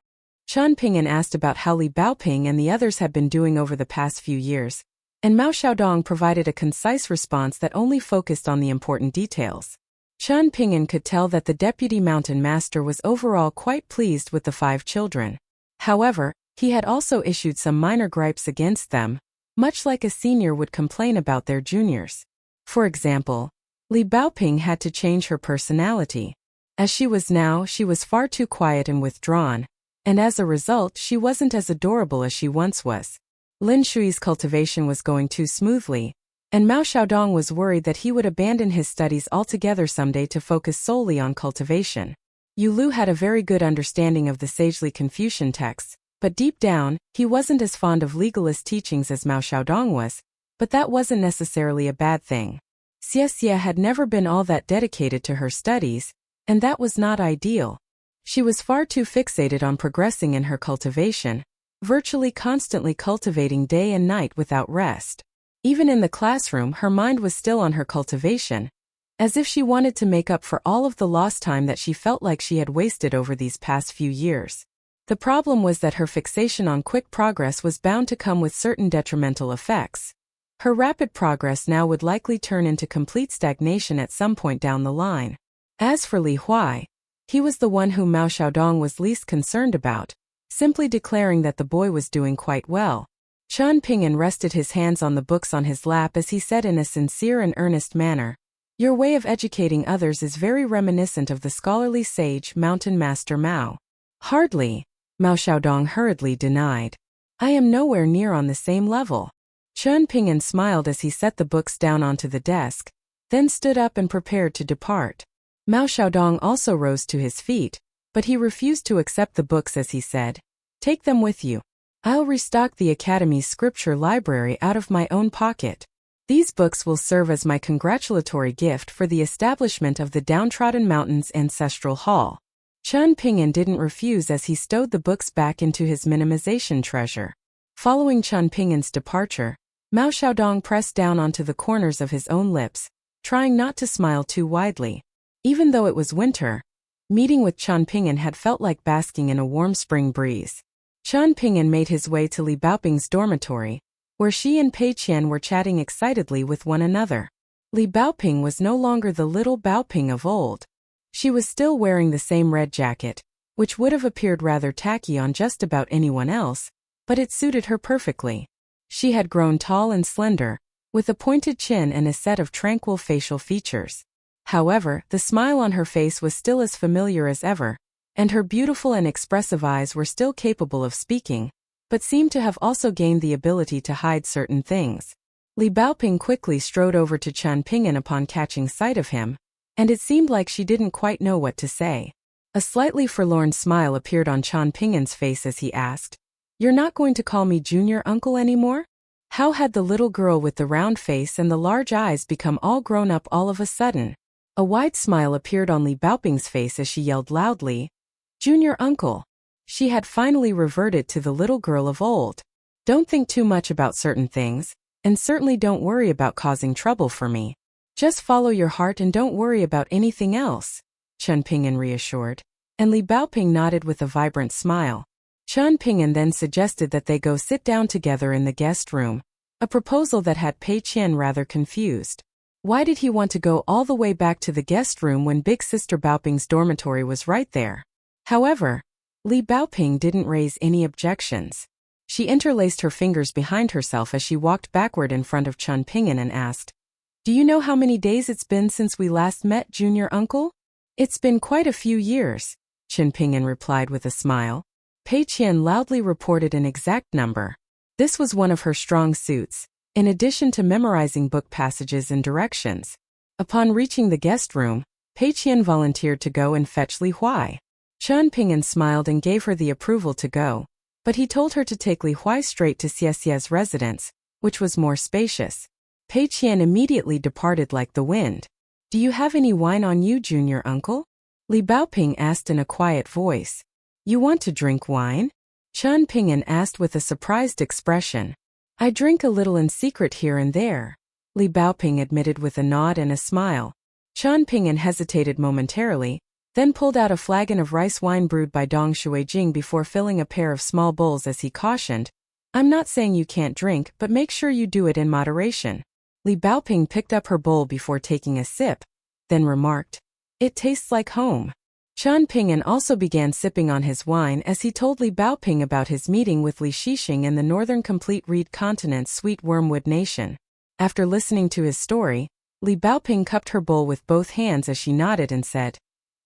Chen Pingan asked about how Li Baoping and the others had been doing over the past few years, and Mao Xiaodong provided a concise response that only focused on the important details. Chen Pingan could tell that the deputy mountain master was overall quite pleased with the 5 children. However, he had also issued some minor gripes against them, much like a senior would complain about their juniors. For example, Li Baoping had to change her personality. As she was now, she was far too quiet and withdrawn, and as a result she wasn't as adorable as she once was. Lin Shui's cultivation was going too smoothly, and Mao Xiaodong was worried that he would abandon his studies altogether someday to focus solely on cultivation. Yu Lu had a very good understanding of the sagely Confucian texts, but deep down, he wasn't as fond of legalist teachings as Mao Xiaodong was, but that wasn't necessarily a bad thing. Xie had never been all that dedicated to her studies, and that was not ideal. She was far too fixated on progressing in her cultivation, virtually constantly cultivating day and night without rest. Even in the classroom, her mind was still on her cultivation, as if she wanted to make up for all of the lost time that she felt like she had wasted over these past few years. The problem was that her fixation on quick progress was bound to come with certain detrimental effects. Her rapid progress now would likely turn into complete stagnation at some point down the line. As for Li Huai, he was the one whom Mao Xiaodong was least concerned about, simply declaring that the boy was doing quite well. Chen Pingan rested his hands on the books on his lap as he said in a sincere and earnest manner, "Your way of educating others is very reminiscent of the scholarly sage Mountain Master Mao." "Hardly," Mao Xiaodong hurriedly denied. "I am nowhere near on the same level." Chen Pingan smiled as he set the books down onto the desk, then stood up and prepared to depart. Mao Xiaodong also rose to his feet, but he refused to accept the books as he said, "Take them with you. I'll restock the Academy's scripture library out of my own pocket. These books will serve as my congratulatory gift for the establishment of the Downtrodden Mountains Ancestral Hall." Chen Pingan didn't refuse as he stowed the books back into his minimization treasure. Following Chen Pingan's departure, Mao Xiaodong pressed down onto the corners of his own lips, trying not to smile too widely. Even though it was winter, meeting with Chen Pingan had felt like basking in a warm spring breeze. Chen Pingan made his way to Li Baoping's dormitory, where she and Pei Qian were chatting excitedly with one another. Li Baoping was no longer the little Baoping of old. She was still wearing the same red jacket, which would have appeared rather tacky on just about anyone else, but it suited her perfectly. She had grown tall and slender, with a pointed chin and a set of tranquil facial features. However, the smile on her face was still as familiar as ever, and her beautiful and expressive eyes were still capable of speaking, but seemed to have also gained the ability to hide certain things. Li Baoping quickly strode over to Chen Pingan upon catching sight of him, and it seemed like she didn't quite know what to say. A slightly forlorn smile appeared on Chen Pingan's face as he asked, "You're not going to call me junior uncle anymore?" How had the little girl with the round face and the large eyes become all grown up all of a sudden? A wide smile appeared on Li Baoping's face as she yelled loudly, "Junior uncle!" She had finally reverted to the little girl of old. "Don't think too much about certain things, and certainly don't worry about causing trouble for me. Just follow your heart and don't worry about anything else," Chen Pingan reassured. And Li Baoping nodded with a vibrant smile. Chen Pingan then suggested that they go sit down together in the guest room, a proposal that had Pei Qian rather confused. Why did he want to go all the way back to the guest room when Big Sister Baoping's dormitory was right there? However, Li Baoping didn't raise any objections. She interlaced her fingers behind herself as she walked backward in front of Chen Pingan and asked, "Do you know how many days it's been since we last met, junior uncle?" "It's been quite a few years," Chen Pingan replied with a smile. Pei Qian loudly reported an exact number. This was one of her strong suits, in addition to memorizing book passages and directions. Upon reaching the guest room, Pei Qian volunteered to go and fetch Li Huai. Chen Pingan smiled and gave her the approval to go, but he told her to take Li Huai straight to Xie's residence, which was more spacious. Pei Qian immediately departed like the wind. "Do you have any wine on you, junior uncle?" Li Baoping asked in a quiet voice. "You want to drink wine?" Chen Pingan asked with a surprised expression. "I drink a little in secret here and there," Li Baoping admitted with a nod and a smile. Chen Pingan hesitated momentarily, then pulled out a flagon of rice wine brewed by Dong Shuijing before filling a pair of small bowls as he cautioned, "I'm not saying you can't drink, but make sure you do it in moderation." Li Baoping picked up her bowl before taking a sip, then remarked, "It tastes like home." Chen Pingan also began sipping on his wine as he told Li Baoping about his meeting with Li Shixing in the northern complete reed continent's sweet wormwood nation. After listening to his story, Li Baoping cupped her bowl with both hands as she nodded and said,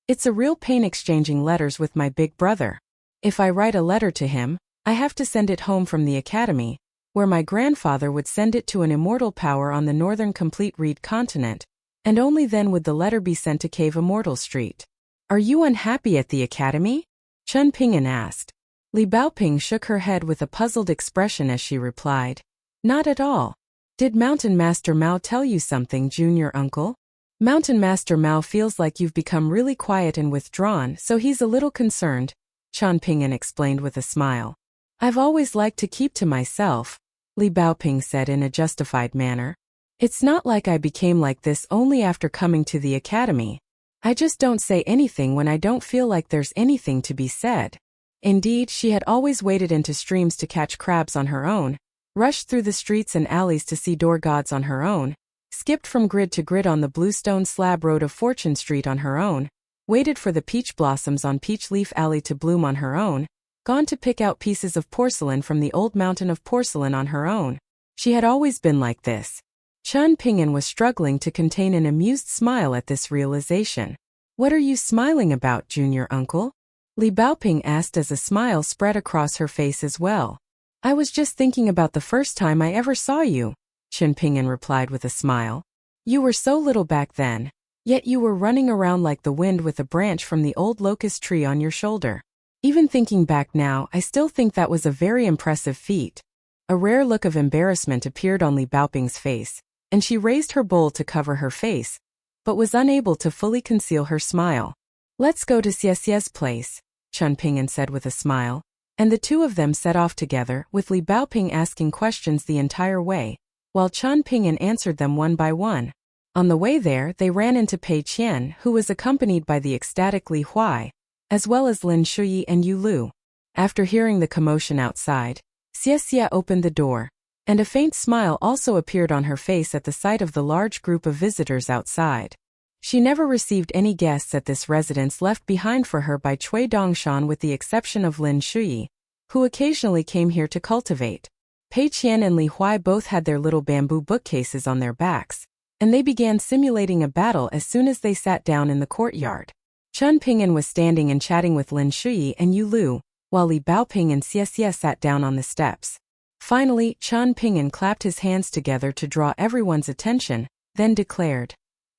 "It's a real pain exchanging letters with my big brother. If I write a letter to him, I have to send it home from the academy, where my grandfather would send it to an immortal power on the northern complete reed continent, and only then would the letter be sent to Cave Immortal Street. Are you unhappy at the academy? Chen Pingan asked. Li Baoping shook her head with a puzzled expression as she replied. Not at all. Did Mountain Master Mao tell you something, Junior Uncle? Mountain Master Mao feels like you've become really quiet and withdrawn, so he's a little concerned, Chen Pingan explained with a smile. I've always liked to keep to myself, Li Baoping said in a justified manner. It's not like I became like this only after coming to the academy. I just don't say anything when I don't feel like there's anything to be said. Indeed, she had always waded into streams to catch crabs on her own, rushed through the streets and alleys to see door gods on her own, skipped from grid to grid on the bluestone slab road of Fortune Street on her own, waited for the peach blossoms on Peach Leaf Alley to bloom on her own, gone to pick out pieces of porcelain from the old mountain of porcelain on her own. She had always been like this. Chen Pingan was struggling to contain an amused smile at this realization. What are you smiling about, Junior Uncle? Li Baoping asked as a smile spread across her face as well. I was just thinking about the first time I ever saw you, Chen Pingan replied with a smile. You were so little back then, yet you were running around like the wind with a branch from the old locust tree on your shoulder. Even thinking back now, I still think that was a very impressive feat. A rare look of embarrassment appeared on Li Baoping's face, and she raised her bowl to cover her face, but was unable to fully conceal her smile. Let's go to Xiexie's place, Chen Pingan said with a smile, and the two of them set off together, with Li Baoping asking questions the entire way, while Chen Pingan answered them one by one. On the way there, they ran into Pei Qian, who was accompanied by the ecstatic Li Huai, as well as Lin Shuyi and Yu Lu. After hearing the commotion outside, Xiexie opened the door, and a faint smile also appeared on her face at the sight of the large group of visitors outside. She never received any guests at this residence left behind for her by Cui Dongshan with the exception of Lin Shuyi, who occasionally came here to cultivate. Pei Qian and Li Huai both had their little bamboo bookcases on their backs, and they began simulating a battle as soon as they sat down in the courtyard. Chen Pingan was standing and chatting with Lin Shuyi and Yu Lu, while Li Baoping and Xiexie sat down on the steps. Finally, Chen Pingan clapped his hands together to draw everyone's attention, then declared,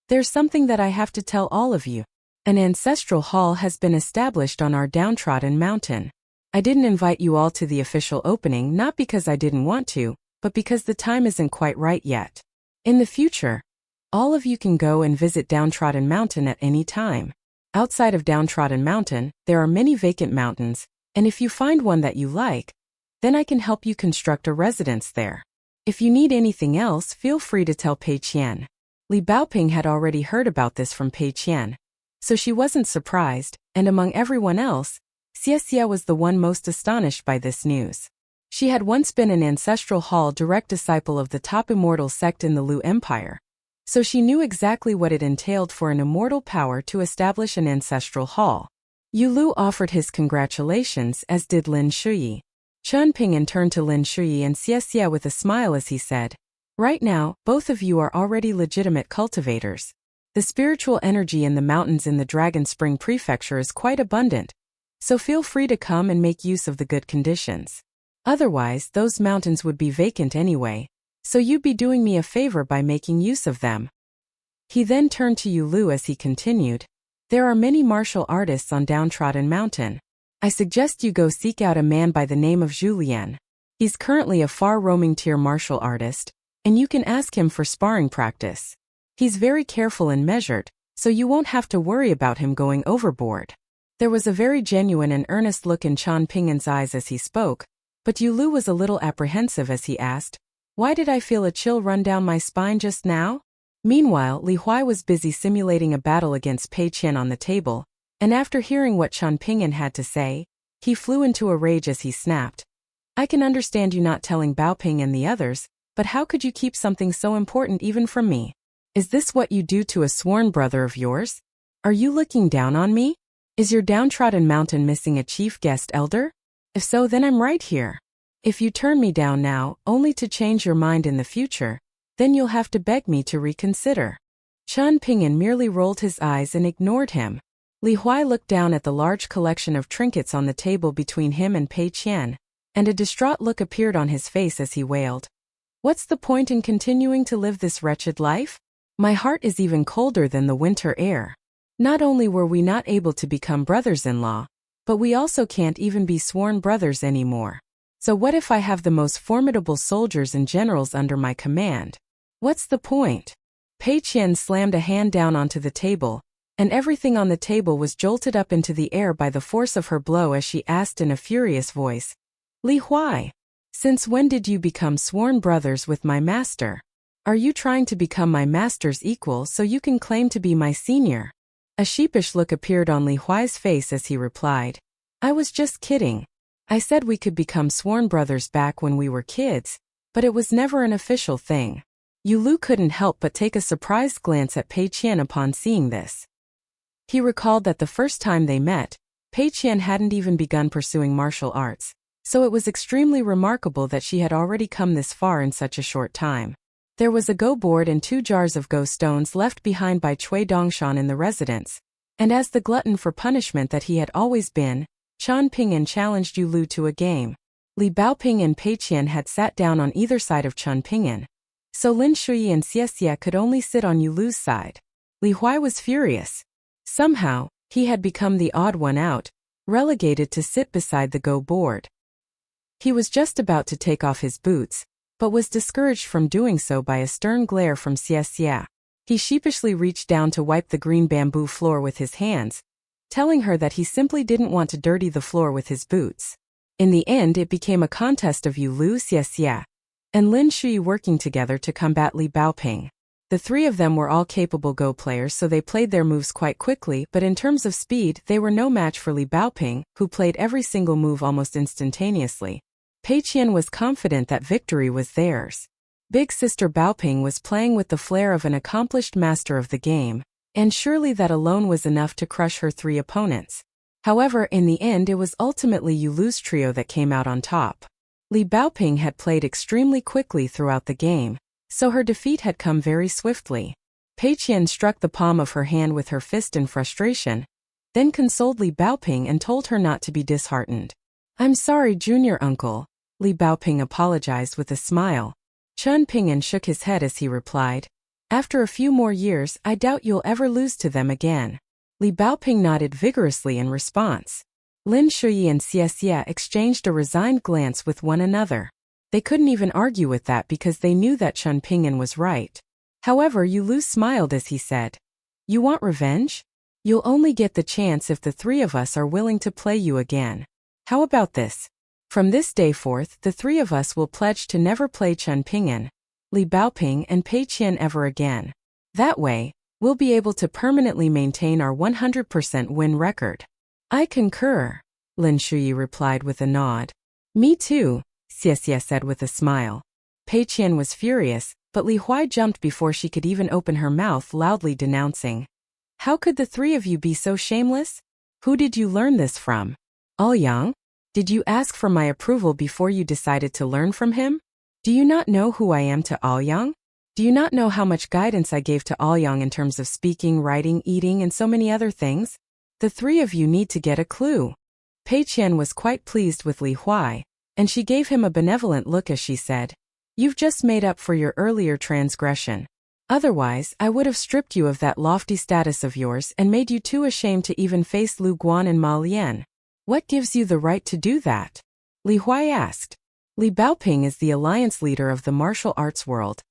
There's something that I have to tell all of you. An ancestral hall has been established on our downtrodden mountain. I didn't invite you all to the official opening not because I didn't want to, but because the time isn't quite right yet. In the future, all of you can go and visit Downtrodden Mountain at any time. Outside of Downtrodden Mountain, there are many vacant mountains, and if you find one that you like, then I can help you construct a residence there. If you need anything else, feel free to tell Pei Qian. Li Baoping had already heard about this from Pei Qian, so she wasn't surprised, and among everyone else, Xiexie was the one most astonished by this news. She had once been an ancestral hall direct disciple of the top immortal sect in the Lu Empire, so she knew exactly what it entailed for an immortal power to establish an ancestral hall. Yu Lu offered his congratulations, as did Lin Shuyi. Chen Pingan turned to Lin Shuyi and Xiexie with a smile as he said, Right now, both of you are already legitimate cultivators. The spiritual energy in the mountains in the Dragon Spring Prefecture is quite abundant, so feel free to come and make use of the good conditions. Otherwise, those mountains would be vacant anyway, so you'd be doing me a favor by making use of them. He then turned to Yu Lu as he continued, There are many martial artists on Downtrodden Mountain. I suggest you go seek out a man by the name of Julien. He's currently a far-roaming tier martial artist, and you can ask him for sparring practice. He's very careful and measured, so you won't have to worry about him going overboard. There was a very genuine and earnest look in Chen Pingan's eyes as he spoke, but Yu Lu was a little apprehensive as he asked, Why did I feel a chill run down my spine just now? Meanwhile, Li Huai was busy simulating a battle against Pei Qian on the table, and after hearing what Chen Pingan had to say, he flew into a rage as he snapped, I can understand you not telling Baoping and the others, but how could you keep something so important even from me? Is this what you do to a sworn brother of yours? Are you looking down on me? Is your downtrodden mountain missing a chief guest elder? If so, then I'm right here. If you turn me down now, only to change your mind in the future, then you'll have to beg me to reconsider. Chen Pingan merely rolled his eyes and ignored him. Li Huai looked down at the large collection of trinkets on the table between him and Pei Qian, and a distraught look appeared on his face as he wailed. What's the point in continuing to live this wretched life? My heart is even colder than the winter air. Not only were we not able to become brothers-in-law, but we also can't even be sworn brothers anymore. So what if I have the most formidable soldiers and generals under my command? What's the point? Pei Qian slammed a hand down onto the table, and everything on the table was jolted up into the air by the force of her blow as she asked in a furious voice, Li Huai, since when did you become sworn brothers with my master? Are you trying to become my master's equal so you can claim to be my senior? A sheepish look appeared on Li Huai's face as he replied, I was just kidding. I said we could become sworn brothers back when we were kids, but it was never an official thing. Yu Lu couldn't help but take a surprised glance at Pei Qian upon seeing this. He recalled that the first time they met, Pei Qian hadn't even begun pursuing martial arts, so it was extremely remarkable that she had already come this far in such a short time. There was a go board and 2 jars of go stones left behind by Cui Dongshan in the residence, and as the glutton for punishment that he had always been, Chen Pingan challenged Yu Lu to a game. Li Baoping and Pei Qian had sat down on either side of Chen Pingan, so Lin Shuyi and Xie could only sit on Yu Lu's side. Li Huai was furious. Somehow, he had become the odd one out, relegated to sit beside the go board. He was just about to take off his boots, but was discouraged from doing so by a stern glare from Xie. He sheepishly reached down to wipe the green bamboo floor with his hands, telling her that he simply didn't want to dirty the floor with his boots. In the end, it became a contest of Yu Lu, Xie, and Lin Shui working together to combat Li Baoping. The 3 of them were all capable Go players, so they played their moves quite quickly, but in terms of speed, they were no match for Li Baoping, who played every single move almost instantaneously. Pei Qian was confident that victory was theirs. Big Sister Baoping was playing with the flair of an accomplished master of the game, and surely that alone was enough to crush her 3 opponents. However, in the end it was ultimately Yu Lu's trio that came out on top. Li Baoping had played extremely quickly throughout the game, so her defeat had come very swiftly. Pei Qian struck the palm of her hand with her fist in frustration, then consoled Li Baoping and told her not to be disheartened. I'm sorry, junior uncle, Li Baoping apologized with a smile. Chen Pingan shook his head as he replied, after a few more years, I doubt you'll ever lose to them again. Li Baoping nodded vigorously in response. Lin Shuyi and Xie exchanged a resigned glance with one another. They couldn't even argue with that because they knew that Chen Pingan was right. However, Yu Lu smiled as he said, You want revenge? You'll only get the chance if the 3 of us are willing to play you again. How about this? From this day forth, the 3 of us will pledge to never play Chen Pingan, Li Baoping and Pei Qian ever again. That way, we'll be able to permanently maintain our 100% win record. I concur, Lin Shuyi replied with a nod. Me too, Xie said with a smile. Pei Qian was furious, but Li Huai jumped before she could even open her mouth, loudly denouncing. How could the 3 of you be so shameless? Who did you learn this from? Aoyang? Did you ask for my approval before you decided to learn from him? Do you not know who I am to Aoyang? Do you not know how much guidance I gave to Aoyang in terms of speaking, writing, eating, and so many other things? The 3 of you need to get a clue. Pei Qian was quite pleased with Li Huai, and she gave him a benevolent look as she said, You've just made up for your earlier transgression. Otherwise, I would have stripped you of that lofty status of yours and made you too ashamed to even face Lu Guan and Ma Lian. What gives you the right to do that? Li Huai asked. Li Baoping is the alliance leader of the martial arts world,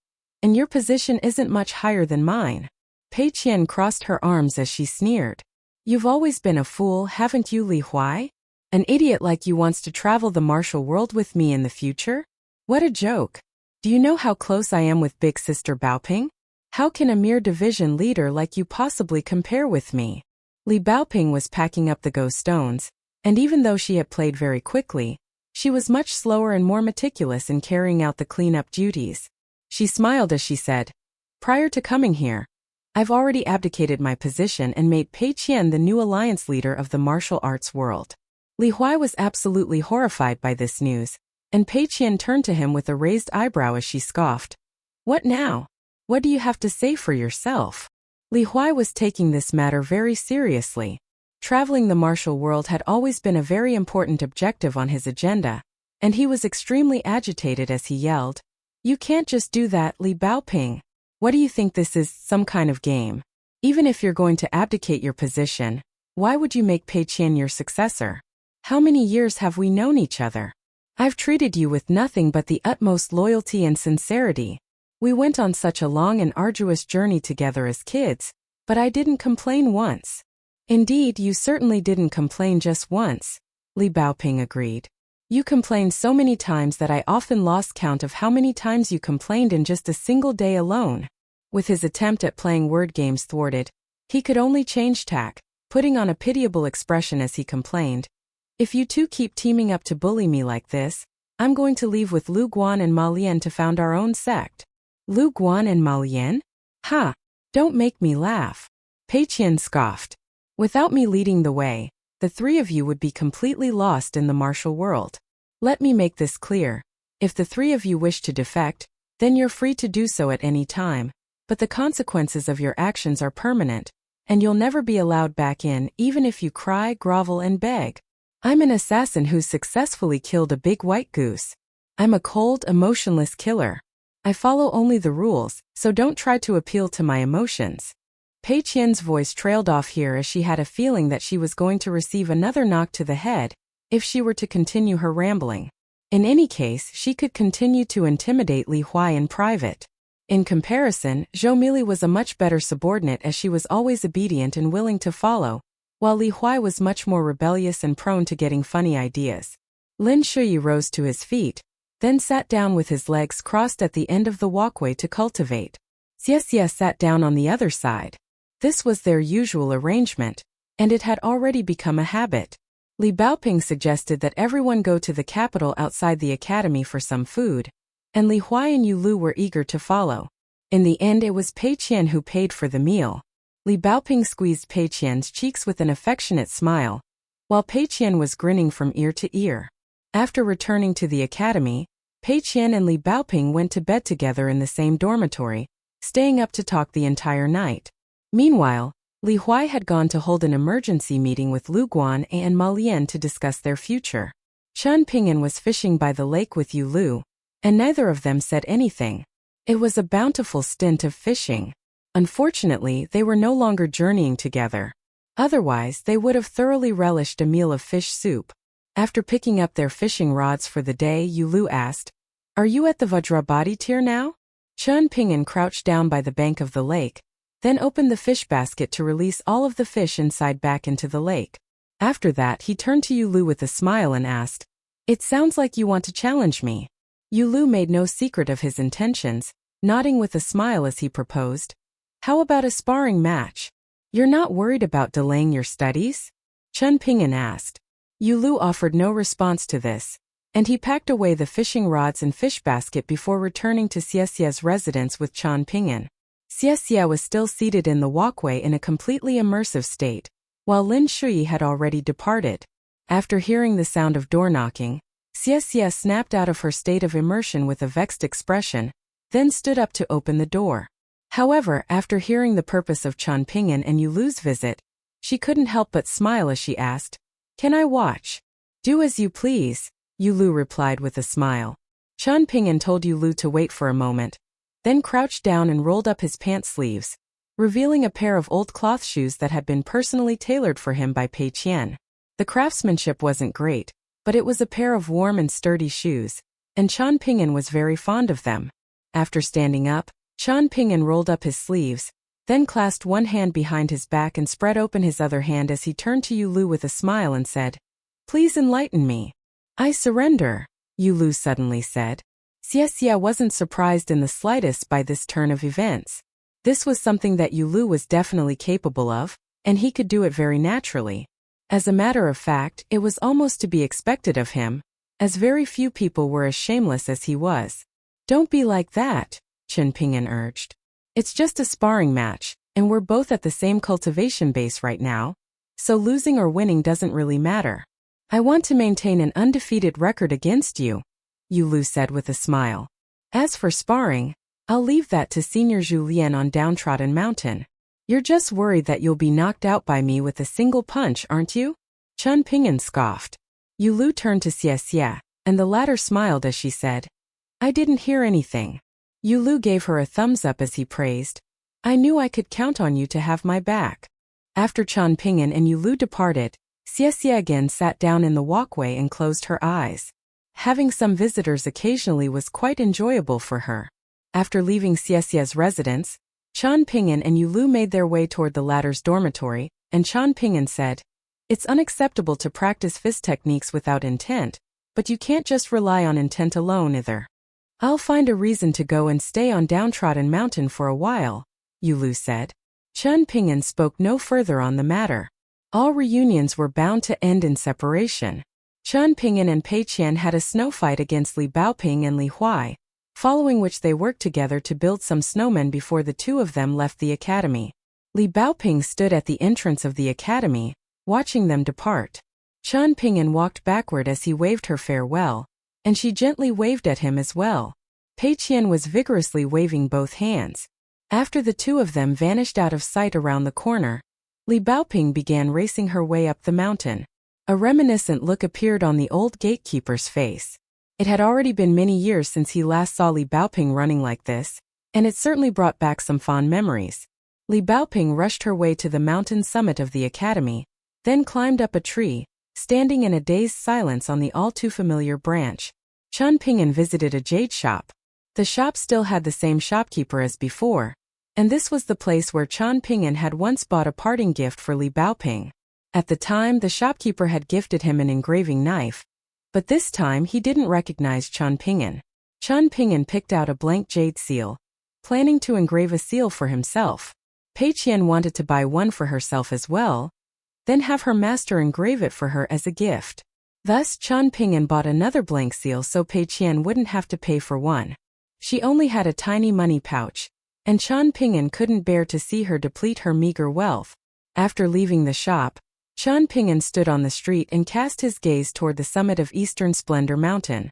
and your position isn't much higher than mine. Pei Qian crossed her arms as she sneered. You've always been a fool, haven't you, Li Huai? An idiot like you wants to travel the martial world with me in the future? What a joke. Do you know how close I am with Big Sister Baoping? How can a mere division leader like you possibly compare with me? Li Baoping was packing up the go stones, and even though she had played very quickly, she was much slower and more meticulous in carrying out the cleanup duties. She smiled as she said, Prior to coming here, I've already abdicated my position and made Pei Qian the new alliance leader of the martial arts world. Li Huai was absolutely horrified by this news, and Pei Qian turned to him with a raised eyebrow as she scoffed. What now? What do you have to say for yourself? Li Huai was taking this matter very seriously. Traveling the martial world had always been a very important objective on his agenda, and he was extremely agitated as he yelled, "You can't just do that, Li Baoping. What do you think this is, some kind of game? Even if you're going to abdicate your position, why would you make Pei Qian your successor? How many years have we known each other? I've treated you with nothing but the utmost loyalty and sincerity. We went on such a long and arduous journey together as kids, but I didn't complain once." "Indeed, you certainly didn't complain just once," Li Baoping agreed. "You complained so many times that I often lost count of how many times you complained in just a single day alone." With his attempt at playing word games thwarted, he could only change tack, putting on a pitiable expression as he complained, "If you two keep teaming up to bully me like this, I'm going to leave with Lu Guan and Ma Lian to found our own sect." "Lu Guan and Ma Lian? Ha! Don't make me laugh." Pei Qian scoffed. "Without me leading the way, the three of you would be completely lost in the martial world. Let me make this clear. If the three of you wish to defect, then you're free to do so at any time, but the consequences of your actions are permanent, and you'll never be allowed back in even if you cry, grovel, and beg. I'm an assassin who's successfully killed a big white goose. I'm a cold, emotionless killer. I follow only the rules, so don't try to appeal to my emotions." Pei Qian's voice trailed off here as she had a feeling that she was going to receive another knock to the head if she were to continue her rambling. In any case, she could continue to intimidate Li Huai in private. In comparison, Zhou Mili was a much better subordinate as she was always obedient and willing to follow, while Li Huai was much more rebellious and prone to getting funny ideas. Lin Shuyi rose to his feet, then sat down with his legs crossed at the end of the walkway to cultivate. Xie sat down on the other side. This was their usual arrangement, and it had already become a habit. Li Baoping suggested that everyone go to the capital outside the academy for some food, and Li Huai and Yu Lu were eager to follow. In the end, it was Pei Qian who paid for the meal. Li Baoping squeezed Pei Qian's cheeks with an affectionate smile, while Pei Qian was grinning from ear to ear. After returning to the academy, Pei Qian and Li Baoping went to bed together in the same dormitory, staying up to talk the entire night. Meanwhile, Li Huai had gone to hold an emergency meeting with Lu Guan and Ma Lian to discuss their future. Chen Pingan was fishing by the lake with Yu Lu, and neither of them said anything. It was a bountiful stint of fishing. Unfortunately, they were no longer journeying together. Otherwise, they would have thoroughly relished a meal of fish soup. After picking up their fishing rods for the day, Yu Lu asked, "Are you at the Vajrabadi tier now?" Chen Pingan crouched down by the bank of the lake, then opened the fish basket to release all of the fish inside back into the lake. After that, he turned to Yu Lu with a smile and asked, "It sounds like you want to challenge me." Yu Lu made no secret of his intentions, nodding with a smile as he proposed, "How about a sparring match? You're not worried about delaying your studies?" Chen Pingan asked. Yu Lu offered no response to this, and he packed away the fishing rods and fish basket before returning to Xie's residence with Chen Pingan. Xie was still seated in the walkway in a completely immersive state, while Lin Shuyi had already departed. After hearing the sound of door knocking, Xie snapped out of her state of immersion with a vexed expression, then stood up to open the door. However, after hearing the purpose of Chen Pingan and Yu Lu's visit, she couldn't help but smile as she asked, "Can I watch?" "Do as you please," Yu Lu replied with a smile. Chen Pingan told Yu Lu to wait for a moment, then crouched down and rolled up his pant sleeves, revealing a pair of old cloth shoes that had been personally tailored for him by Pei Qian. The craftsmanship wasn't great, but it was a pair of warm and sturdy shoes, and Chen Pingan was very fond of them. After standing up, Chen Pingan rolled up his sleeves, then clasped one hand behind his back and spread open his other hand as he turned to Yu Lu with a smile and said, "Please enlighten me." "I surrender," Yu Lu suddenly said. Xie wasn't surprised in the slightest by this turn of events. This was something that Yu Lu was definitely capable of, and he could do it very naturally. As a matter of fact, it was almost to be expected of him, as very few people were as shameless as he was. "Don't be like that," Chen Pingan urged. "It's just a sparring match, and we're both at the same cultivation base right now, so losing or winning doesn't really matter. I want to maintain an undefeated record against you," Yu Lu said with a smile. "As for sparring, I'll leave that to Senior Zhu Lian on Downtrodden Mountain. You're just worried that you'll be knocked out by me with a single punch, aren't you? Chen Pingan scoffed. Yu Lu turned to Xie, and the latter smiled as she said, I didn't hear anything. Yu Lu gave her a thumbs up as he praised, I knew I could count on you to have my back. After Chen Pingan and Yu Lu departed, Xie again sat down in the walkway and closed her eyes. Having some visitors occasionally was quite enjoyable for her. After leaving Xie's residence, Chen Pingan and Yu Lu made their way toward the latter's dormitory, and Chen Pingan said, It's unacceptable to practice fist techniques without intent, but you can't just rely on intent alone either. I'll find a reason to go and stay on Downtrodden Mountain for a while, Yu Lu said. Chen Pingan spoke no further on the matter. All reunions were bound to end in separation. Chen Pingan and Pei Qian had a snow fight against Li Baoping and Li Huai, following which they worked together to build some snowmen before the two of them left the academy. Li Baoping stood at the entrance of the academy, watching them depart. Chen Pingan walked backward as he waved her farewell, and she gently waved at him as well. Pei Qian was vigorously waving both hands. After the two of them vanished out of sight around the corner, Li Baoping began racing her way up the mountain. A reminiscent look appeared on the old gatekeeper's face. It had already been many years since he last saw Li Baoping running like this, and it certainly brought back some fond memories. Li Baoping rushed her way to the mountain summit of the academy, then climbed up a tree, standing in a dazed silence on the all-too-familiar branch. Chen Pingan visited a jade shop. The shop still had the same shopkeeper as before, and this was the place where Chen Pingan had once bought a parting gift for Li Baoping. At the time, the shopkeeper had gifted him an engraving knife, but this time he didn't recognize Chen Pingan. Chen Pingan picked out a blank jade seal, planning to engrave a seal for himself. Pei Qian wanted to buy one for herself as well, then have her master engrave it for her as a gift. Thus, Chen Pingan bought another blank seal so Pei Qian wouldn't have to pay for one. She only had a tiny money pouch, and Chen Pingan couldn't bear to see her deplete her meager wealth. After leaving the shop, Chen Pingan stood on the street and cast his gaze toward the summit of Eastern Splendor Mountain.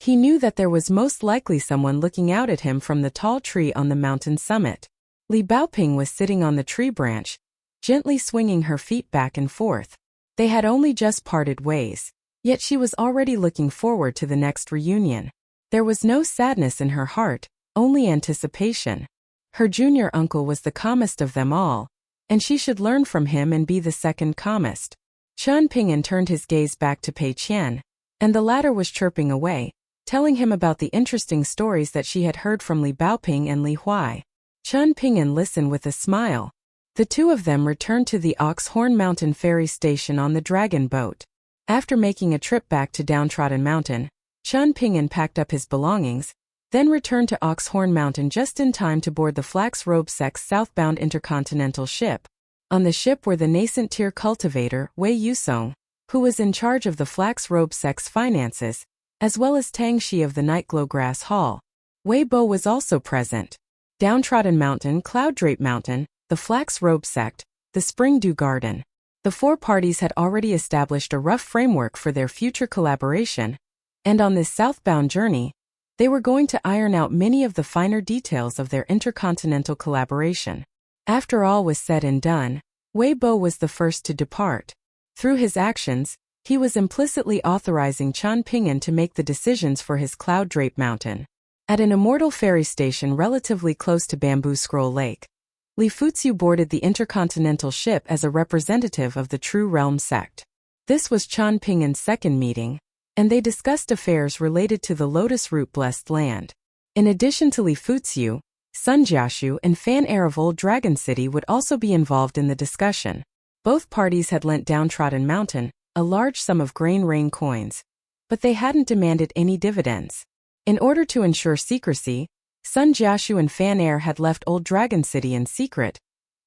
He knew that there was most likely someone looking out at him from the tall tree on the mountain summit. Li Baoping was sitting on the tree branch, gently swinging her feet back and forth. They had only just parted ways, yet she was already looking forward to the next reunion. There was no sadness in her heart, only anticipation. Her junior uncle was the calmest of them all, and she should learn from him and be the second calmest. Chen Pingan turned his gaze back to Pei Qian, and the latter was chirping away, telling him about the interesting stories that she had heard from Li Baoping and Li Huai. Chen Pingan listened with a smile. The two of them returned to the Oxhorn Mountain ferry station on the dragon boat. After making a trip back to Downtrodden Mountain, Chen Pingan packed up his belongings, then returned to Oxhorn Mountain just in time to board the Flax Robe Sect's southbound intercontinental ship. On the ship were the nascent tier cultivator, Wei Yusong, who was in charge of the Flax Robe Sect's finances, as well as Tang Shi of the Nightglow Grass Hall. Wei Bo was also present. Downtrodden Mountain, Clouddrape Mountain, the Flax Robe Sect, the Spring Dew Garden. The four parties had already established a rough framework for their future collaboration, and on this southbound journey, they were going to iron out many of the finer details of their intercontinental collaboration. After all was said and done, Wei Bo was the first to depart. Through his actions, he was implicitly authorizing Chen Pingan to make the decisions for his Clouddrape Mountain. At an immortal ferry station relatively close to Bamboo Scroll Lake, Li Fuziu boarded the intercontinental ship as a representative of the True Realm sect. This was Chen Pingan's second meeting, and they discussed affairs related to the Lotus Root Blessed Land. In addition to Li Fuziu, Sun Jiashu and Fan Air of Old Dragon City would also be involved in the discussion. Both parties had lent Downtrodden Mountain a large sum of grain rain coins, but they hadn't demanded any dividends. In order to ensure secrecy, Sun Jiashu and Fan Air had left Old Dragon City in secret,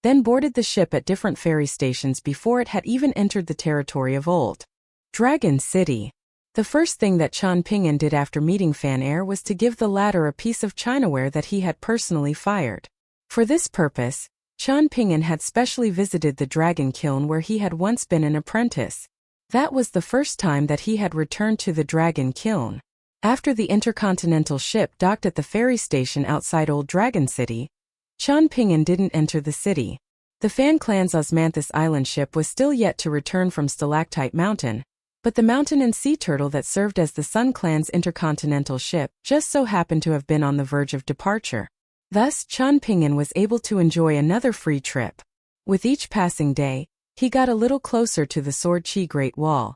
then boarded the ship at different ferry stations before it had even entered the territory of Old Dragon City. The first thing that Chen Pingan did after meeting Fan Air was to give the latter a piece of chinaware that he had personally fired. For this purpose, Chen Pingan had specially visited the dragon kiln where he had once been an apprentice. That was the first time that he had returned to the dragon kiln. After the intercontinental ship docked at the ferry station outside Old Dragon City, Chen Pingan didn't enter the city. The Fan clan's Osmanthus Island ship was still yet to return from Stalactite Mountain, but the mountain and sea turtle that served as the Sun clan's intercontinental ship just so happened to have been on the verge of departure. Thus, Chen Pingan was able to enjoy another free trip. With each passing day, he got a little closer to the Sword Chi Great Wall.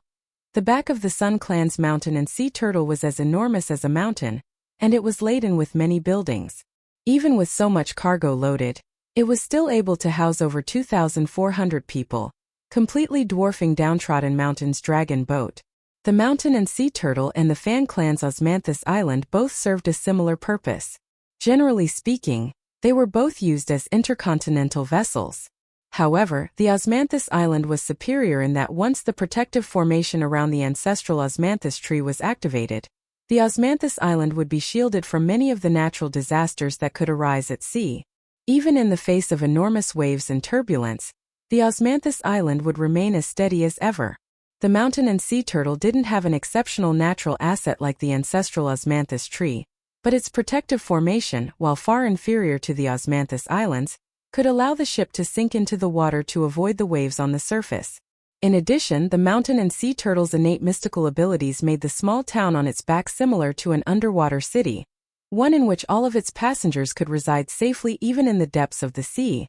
The back of the Sun clan's mountain and sea turtle was as enormous as a mountain, and it was laden with many buildings. Even with so much cargo loaded, it was still able to house over 2,400 people, completely dwarfing Downtrodden Mountain's dragon boat. The mountain and sea turtle and the Fan clan's Osmanthus Island both served a similar purpose. Generally speaking, they were both used as intercontinental vessels. However, the Osmanthus Island was superior in that once the protective formation around the ancestral Osmanthus tree was activated, the Osmanthus Island would be shielded from many of the natural disasters that could arise at sea. Even in the face of enormous waves and turbulence, the Osmanthus Island would remain as steady as ever. The mountain and sea turtle didn't have an exceptional natural asset like the ancestral Osmanthus tree, but its protective formation, while far inferior to the Osmanthus Islands, could allow the ship to sink into the water to avoid the waves on the surface. In addition, the mountain and sea turtle's innate mystical abilities made the small town on its back similar to an underwater city, one in which all of its passengers could reside safely even in the depths of the sea,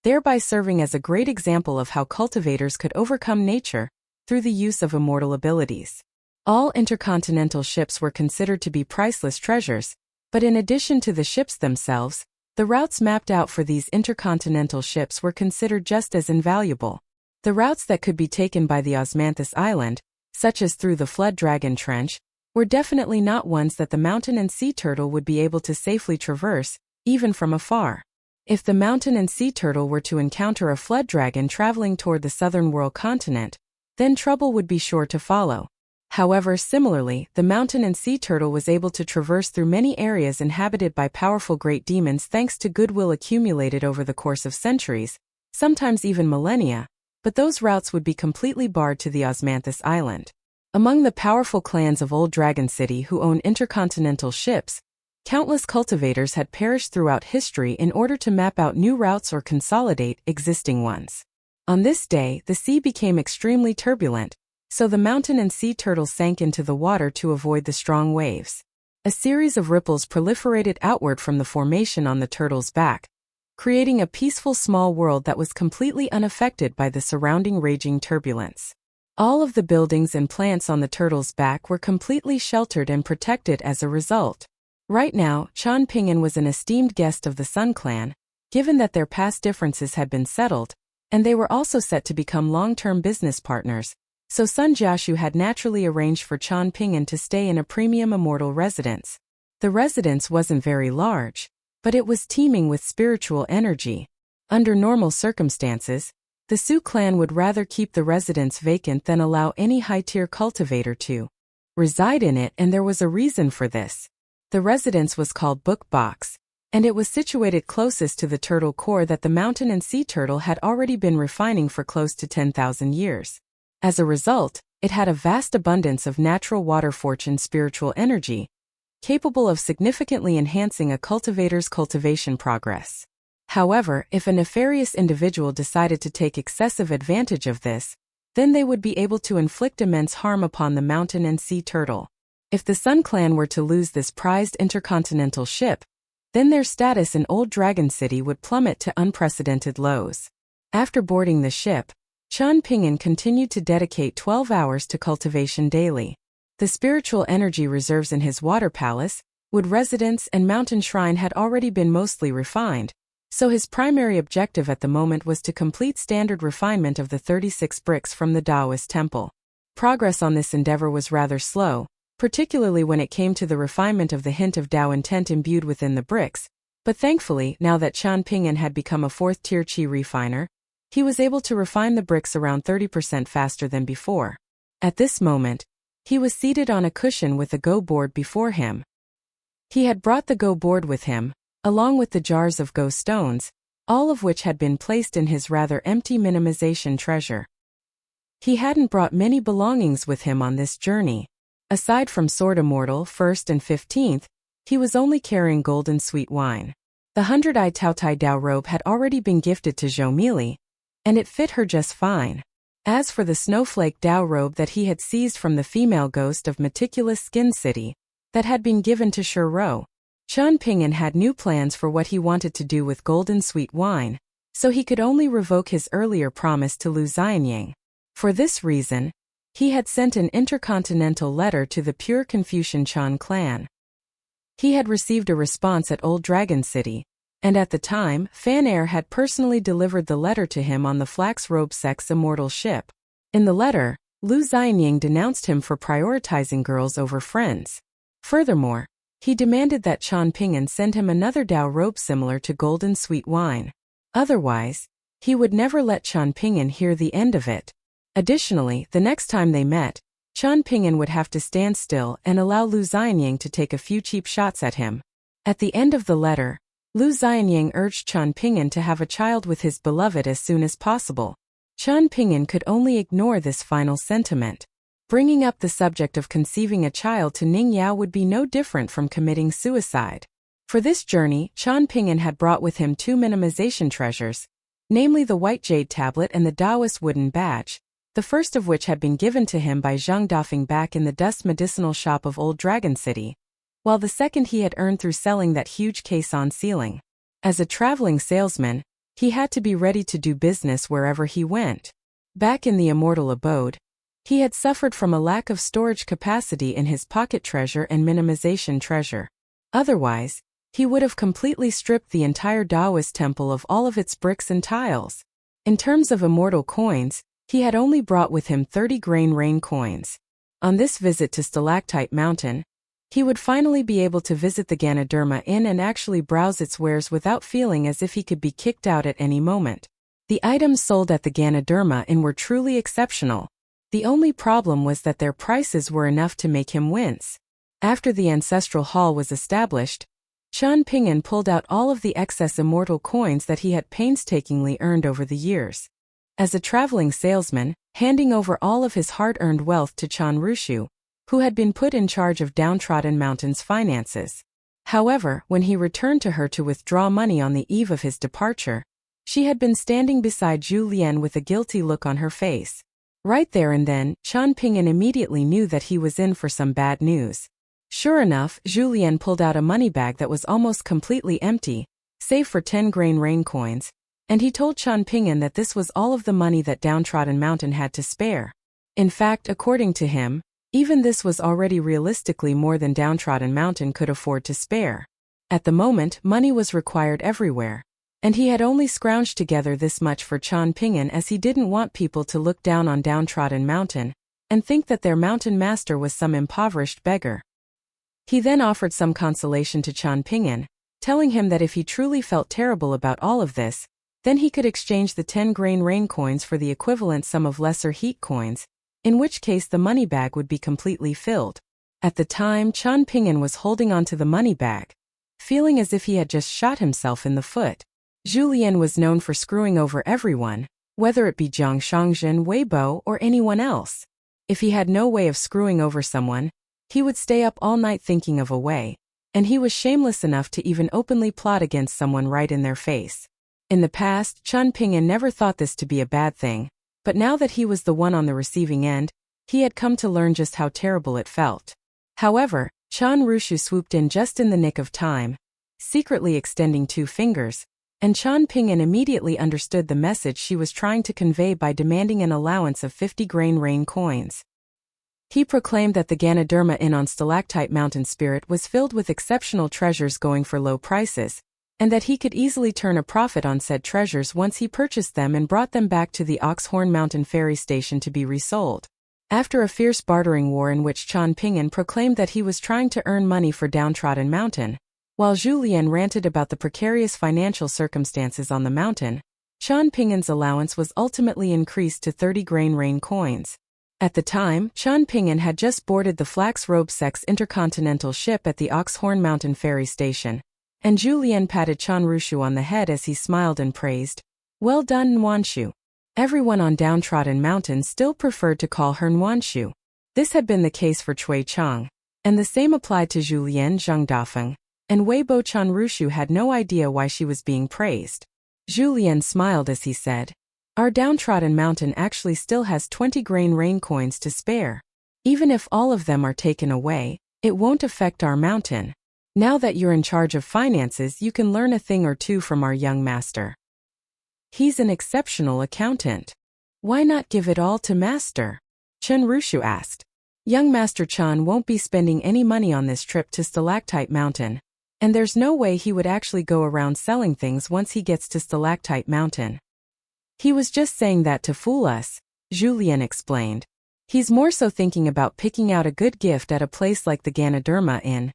thereby serving as a great example of how cultivators could overcome nature through the use of immortal abilities. All intercontinental ships were considered to be priceless treasures, but in addition to the ships themselves, the routes mapped out for these intercontinental ships were considered just as invaluable. The routes that could be taken by the Osmanthus Island, such as through the Flood Dragon Trench, were definitely not ones that the mountain and sea turtle would be able to safely traverse, even from afar. If the mountain and sea turtle were to encounter a flood dragon traveling toward the southern world continent, then trouble would be sure to follow. However, similarly, the mountain and sea turtle was able to traverse through many areas inhabited by powerful great demons thanks to goodwill accumulated over the course of centuries, sometimes even millennia, but those routes would be completely barred to the Osmanthus Island. Among the powerful clans of Old Dragon City who own intercontinental ships, countless cultivators had perished throughout history in order to map out new routes or consolidate existing ones. On this day, the sea became extremely turbulent, so the mountain and sea turtle sank into the water to avoid the strong waves. A series of ripples proliferated outward from the formation on the turtle's back, creating a peaceful small world that was completely unaffected by the surrounding raging turbulence. All of the buildings and plants on the turtle's back were completely sheltered and protected as a result. Right now, Chen Pingan was an esteemed guest of the Sun clan, given that their past differences had been settled, and they were also set to become long-term business partners, so Sun Jiashu had naturally arranged for Chen Pingan to stay in a premium immortal residence. The residence wasn't very large, but it was teeming with spiritual energy. Under normal circumstances, the Su clan would rather keep the residence vacant than allow any high-tier cultivator to reside in it, and there was a reason for this. The residence was called Book Box, and it was situated closest to the turtle core that the mountain and sea turtle had already been refining for close to 10,000 years. As a result, it had a vast abundance of natural water fortune spiritual energy, capable of significantly enhancing a cultivator's cultivation progress. However, if a nefarious individual decided to take excessive advantage of this, then they would be able to inflict immense harm upon the mountain and sea turtle. If the Sun clan were to lose this prized intercontinental ship, then their status in Old Dragon City would plummet to unprecedented lows. After boarding the ship, Chen Pingan continued to dedicate 12 hours to cultivation daily. The spiritual energy reserves in his water palace, wood residence and mountain shrine had already been mostly refined, so his primary objective at the moment was to complete standard refinement of the 36 bricks from the Taoist temple. Progress on this endeavor was rather slow, particularly when it came to the refinement of the hint of Tao intent imbued within the bricks, but thankfully, now that Chen Pingan had become a 4th-tier Qi refiner, he was able to refine the bricks around 30% faster than before. At this moment, he was seated on a cushion with a go board before him. He had brought the go board with him, along with the jars of go stones, all of which had been placed in his rather empty minimization treasure. He hadn't brought many belongings with him on this journey. Aside from Sword Immortal 1st and 15th, he was only carrying golden sweet wine. The 100-eye Taotai Dao robe had already been gifted to Zhou Mili, and it fit her just fine. As for the snowflake Dao robe that he had seized from the female ghost of Meticulous Skin City, that had been given to Shiro, Chen Pingan had new plans for what he wanted to do with golden sweet wine, so he could only revoke his earlier promise to Lu Xianying. For this reason, he had sent an intercontinental letter to the pure Confucian Chan clan. He had received a response at Old Dragon City, and at the time, Fan Air had personally delivered the letter to him on the Flax Robe Sex Immortal ship. In the letter, Lu Xianying denounced him for prioritizing girls over friends. Furthermore, he demanded that Chen Pingan send him another Dao robe similar to golden sweet wine. Otherwise, he would never let Chen Pingan hear the end of it. Additionally, the next time they met, Chen Pingan would have to stand still and allow Lu Xianying to take a few cheap shots at him. At the end of the letter, Lu Xianying urged Chen Pingan to have a child with his beloved as soon as possible. Chen Pingan could only ignore this final sentiment. Bringing up the subject of conceiving a child to Ning Yao would be no different from committing suicide. For this journey, Chen Pingan had brought with him 2 minimization treasures, namely the white jade tablet and the Taoist wooden badge, the first of which had been given to him by Zhang Dafeng back in the dust medicinal shop of Old Dragon City, while the second he had earned through selling that huge caisson ceiling. As a traveling salesman, he had to be ready to do business wherever he went. Back in the immortal abode, he had suffered from a lack of storage capacity in his pocket treasure and minimization treasure. Otherwise, he would have completely stripped the entire Taoist temple of all of its bricks and tiles. In terms of immortal coins, he had only brought with him 30 grain rain coins. On this visit to Stalactite Mountain, he would finally be able to visit the Ganoderma Inn and actually browse its wares without feeling as if he could be kicked out at any moment. The items sold at the Ganoderma Inn were truly exceptional. The only problem was that their prices were enough to make him wince. After the ancestral hall was established, Chen Pingan pulled out all of the excess immortal coins that he had painstakingly earned over the years. As a traveling salesman, handing over all of his hard-earned wealth to Chan Rushu, who had been put in charge of Downtrodden Mountain's finances. However, when he returned to her to withdraw money on the eve of his departure, she had been standing beside Zhu Lian with a guilty look on her face. Right there and then, Chen Pingan immediately knew that he was in for some bad news. Sure enough, Zhu Lian pulled out a money bag that was almost completely empty, save for 10 grain rain coins, and he told Chen Pingan that this was all of the money that Downtrodden Mountain had to spare. In fact, according to him, even this was already realistically more than Downtrodden Mountain could afford to spare. At the moment, money was required everywhere, and he had only scrounged together this much for Chen Pingan as he didn't want people to look down on Downtrodden Mountain and think that their mountain master was some impoverished beggar. He then offered some consolation to Chen Pingan, telling him that if he truly felt terrible about all of this, then he could exchange the 10 grain rain coins for the equivalent sum of lesser heat coins, in which case the money bag would be completely filled. At the time, Chen Pingan was holding onto the money bag, feeling as if he had just shot himself in the foot. Zhu Lian was known for screwing over everyone, whether it be Jiang Shangzhen, Weibo, or anyone else. If he had no way of screwing over someone, he would stay up all night thinking of a way, and he was shameless enough to even openly plot against someone right in their face. In the past, Chen Pingan never thought this to be a bad thing, but now that he was the one on the receiving end, he had come to learn just how terrible it felt. However, Chan Rushu swooped in just in the nick of time, secretly extending 2 fingers, and Chen Pingan immediately understood the message she was trying to convey by demanding an allowance of 50 grain rain coins. He proclaimed that the Ganoderma Inn on Stalactite Mountain Spirit was filled with exceptional treasures going for low prices, and that he could easily turn a profit on said treasures once he purchased them and brought them back to the Oxhorn Mountain Ferry Station to be resold. After a fierce bartering war in which Chen Pingan proclaimed that he was trying to earn money for Downtrodden Mountain, while Zhu Lian ranted about the precarious financial circumstances on the mountain, Chen Pingan's allowance was ultimately increased to 30 grain rain coins. At the time, Chen Pingan had just boarded the Flax Robe Sex intercontinental ship at the Oxhorn Mountain Ferry Station, and Zhu Lian patted Chen Rushu on the head as he smiled and praised, "Well done, Nuanshu." Everyone on Downtrodden Mountain still preferred to call her Nuanshu. This had been the case for Cui Chang, and the same applied to Zhu Lian Zhang Dafeng. and Weibo Chanrushu had no idea why she was being praised. Julien smiled as he said, "Our downtrodden mountain actually still has 20 grain rain coins to spare. Even if all of them are taken away, it won't affect our mountain. Now that you're in charge of finances, you can learn a thing or two from our young master. He's an exceptional accountant. Why not give it all to master?" Chen Rushu asked. Young Master Chan won't be spending any money on this trip to Stalactite Mountain, and there's no way he would actually go around selling things once he gets to Stalactite Mountain. He was just saying that to fool us, Julien explained. He's more so thinking about picking out a good gift at a place like the Ganoderma Inn,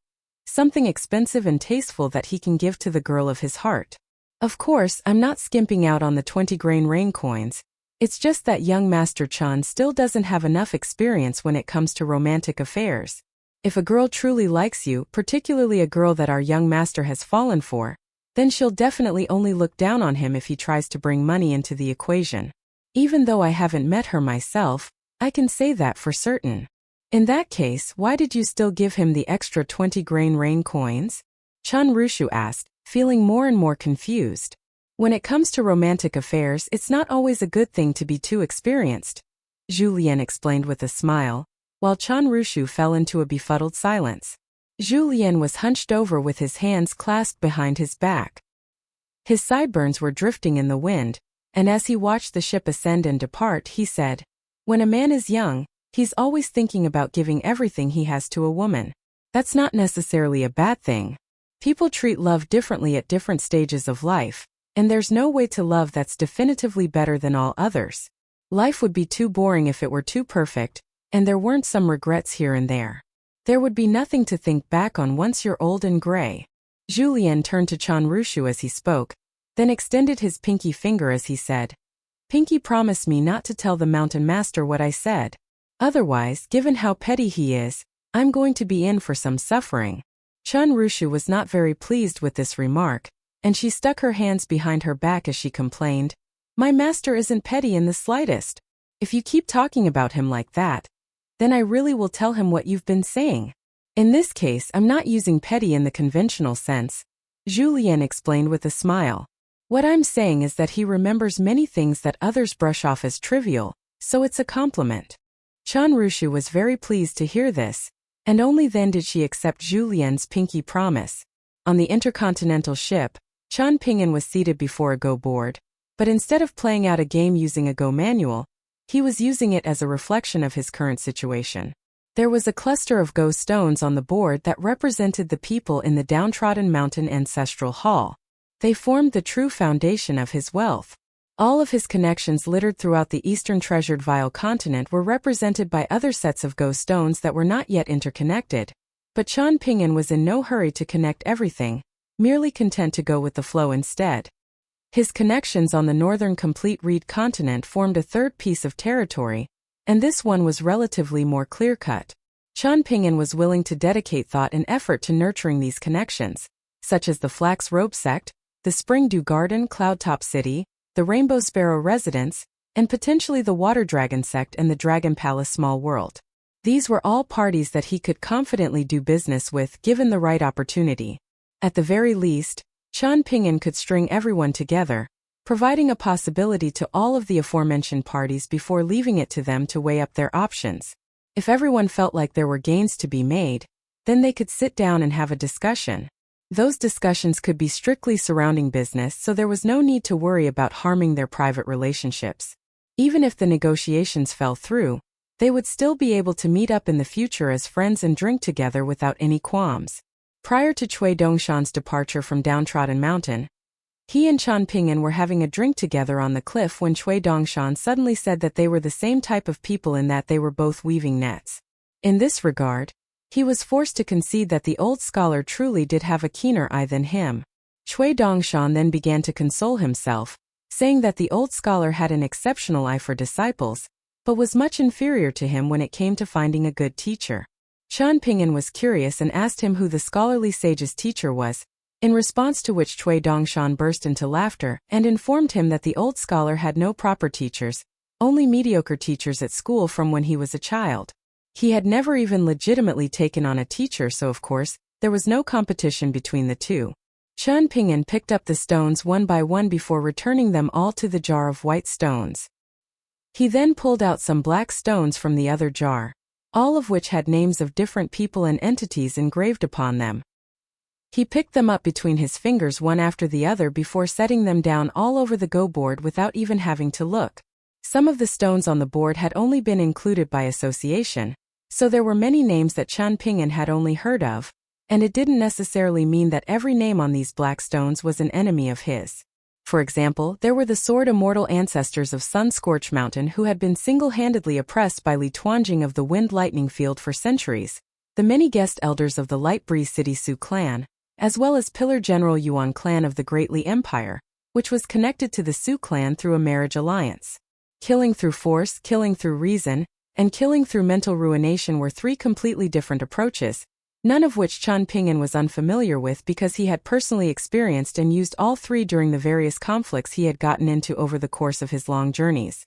something expensive and tasteful that he can give to the girl of his heart. Of course, I'm not skimping out on the 20 grain rain coins. It's just that young Master Chan still doesn't have enough experience when it comes to romantic affairs. If a girl truly likes you, particularly a girl that our young master has fallen for, then she'll definitely only look down on him if he tries to bring money into the equation. Even though I haven't met her myself, I can say that for certain. In that case, why did you still give him the extra 20 grain rain coins? Chan Rushu asked, feeling more and more confused. When it comes to romantic affairs, it's not always a good thing to be too experienced, Julien explained with a smile, while Chan Rushu fell into a befuddled silence. Julien was hunched over with his hands clasped behind his back. His sideburns were drifting in the wind, and as he watched the ship ascend and depart, he said, "When a man is young, he's always thinking about giving everything he has to a woman. That's not necessarily a bad thing. People treat love differently at different stages of life, and there's no way to love that's definitively better than all others. Life would be too boring if it were too perfect, and there weren't some regrets here and there. There would be nothing to think back on once you're old and gray." Julien turned to Chan Rushu as he spoke, then extended his pinky finger as he said, "Pinky, promise me not to tell the mountain master what I said. Otherwise, given how petty he is, I'm going to be in for some suffering." Chan Rushu was not very pleased with this remark, and she stuck her hands behind her back as she complained, "My master isn't petty in the slightest. If you keep talking about him like that, then I really will tell him what you've been saying. In this case, I'm not using petty in the conventional sense," Julien explained with a smile. "What I'm saying is that he remembers many things that others brush off as trivial, so it's a compliment." Chan Rushu was very pleased to hear this, and only then did she accept Julien's pinky promise. On the intercontinental ship, Chen Pingan was seated before a Go board, but instead of playing out a game using a Go manual, he was using it as a reflection of his current situation. There was a cluster of Go stones on the board that represented the people in the downtrodden mountain ancestral hall. They formed the true foundation of his wealth. All of his connections littered throughout the eastern treasured Vile continent were represented by other sets of Go stones that were not yet interconnected. But Chen Pingan was in no hurry to connect everything, merely content to go with the flow instead. His connections on the northern complete reed continent formed a third piece of territory, and this one was relatively more clear-cut. Chen Pingan was willing to dedicate thought and effort to nurturing these connections, such as the Flax Robe Sect, the Spring Dew Garden Cloudtop City, the Rainbow Sparrow Residence, and potentially the Water Dragon Sect and the Dragon Palace Small World. These were all parties that he could confidently do business with given the right opportunity. At the very least, Chen Pingan could string everyone together, providing a possibility to all of the aforementioned parties before leaving it to them to weigh up their options. If everyone felt like there were gains to be made, then they could sit down and have a discussion. Those discussions could be strictly surrounding business, so there was no need to worry about harming their private relationships. Even if the negotiations fell through, they would still be able to meet up in the future as friends and drink together without any qualms. Prior to Cui Dongshan's departure from Downtrodden Mountain, he and Chen Pingan were having a drink together on the cliff when Cui Dongshan suddenly said that they were the same type of people in that they were both weaving nets. In this regard, he was forced to concede that the old scholar truly did have a keener eye than him. Cui Dongshan then began to console himself, saying that the old scholar had an exceptional eye for disciples, but was much inferior to him when it came to finding a good teacher. Chen Pingan was curious and asked him who the scholarly sage's teacher was, in response to which Cui Dongshan burst into laughter and informed him that the old scholar had no proper teachers, only mediocre teachers at school from when he was a child. He had never even legitimately taken on a teacher, so of course, there was no competition between the two. Chen Pingan picked up the stones one by one before returning them all to the jar of white stones. He then pulled out some black stones from the other jar, all of which had names of different people and entities engraved upon them. He picked them up between his fingers one after the other before setting them down all over the Go board without even having to look. Some of the stones on the board had only been included by association, so there were many names that Chen Pingan had only heard of, and it didn't necessarily mean that every name on these black stones was an enemy of his. For example, there were the sword immortal ancestors of Sun-Scorched Mountain who had been single-handedly oppressed by Li Tuanjing of the Wind Lightning Field for centuries, the many guest elders of the Light Breeze City Su clan, as well as Pillar General Yuan clan of the Great Li Empire, which was connected to the Su clan through a marriage alliance. Killing through force, killing through reason, and killing through mental ruination were three completely different approaches, none of which Chen Pingan was unfamiliar with because he had personally experienced and used all three during the various conflicts he had gotten into over the course of his long journeys.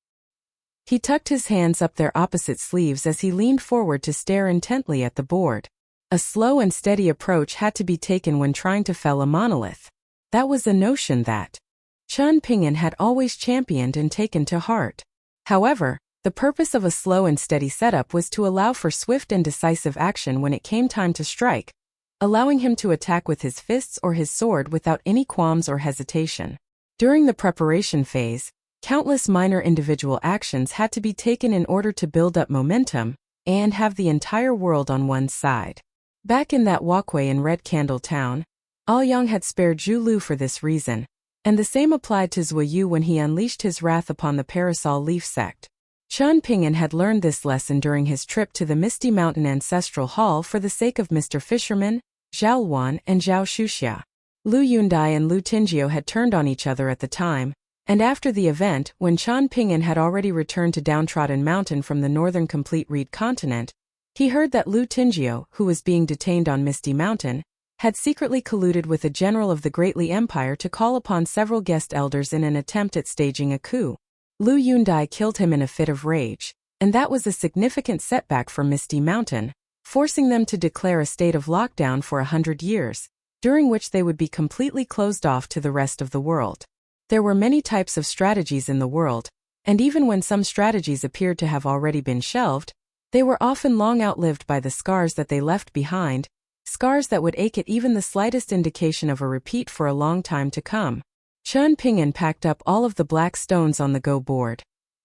He tucked his hands up their opposite sleeves as he leaned forward to stare intently at the board. A slow and steady approach had to be taken when trying to fell a monolith. That was a notion that Chen Pingan had always championed and taken to heart. However, the purpose of a slow and steady setup was to allow for swift and decisive action when it came time to strike, allowing him to attack with his fists or his sword without any qualms or hesitation. During the preparation phase, countless minor individual actions had to be taken in order to build up momentum and have the entire world on one's side. Back in that walkway in Red Candle Town, Aoyang had spared Zhu Lu for this reason, and the same applied to Zui Yu when he unleashed his wrath upon the Parasol Leaf sect. Chen Pingan had learned this lesson during his trip to the Misty Mountain Ancestral Hall for the sake of Mr. Fisherman, Zhao Luan and Zhao Shuxia. Lu Yundai and Lu Tingio had turned on each other at the time, and after the event, when Chen Pingan had already returned to Downtrodden Mountain from the northern Complete Reed continent, he heard that Lu Tingio, who was being detained on Misty Mountain, had secretly colluded with a general of the Great Li Empire to call upon several guest elders in an attempt at staging a coup. Lu Yundai killed him in a fit of rage, and that was a significant setback for Misty Mountain, forcing them to declare a state of lockdown for 100 years, during which they would be completely closed off to the rest of the world. There were many types of strategies in the world, and even when some strategies appeared to have already been shelved, they were often long outlived by the scars that they left behind, scars that would ache at even the slightest indication of a repeat for a long time to come. Chen Pingan packed up all of the black stones on the Go board,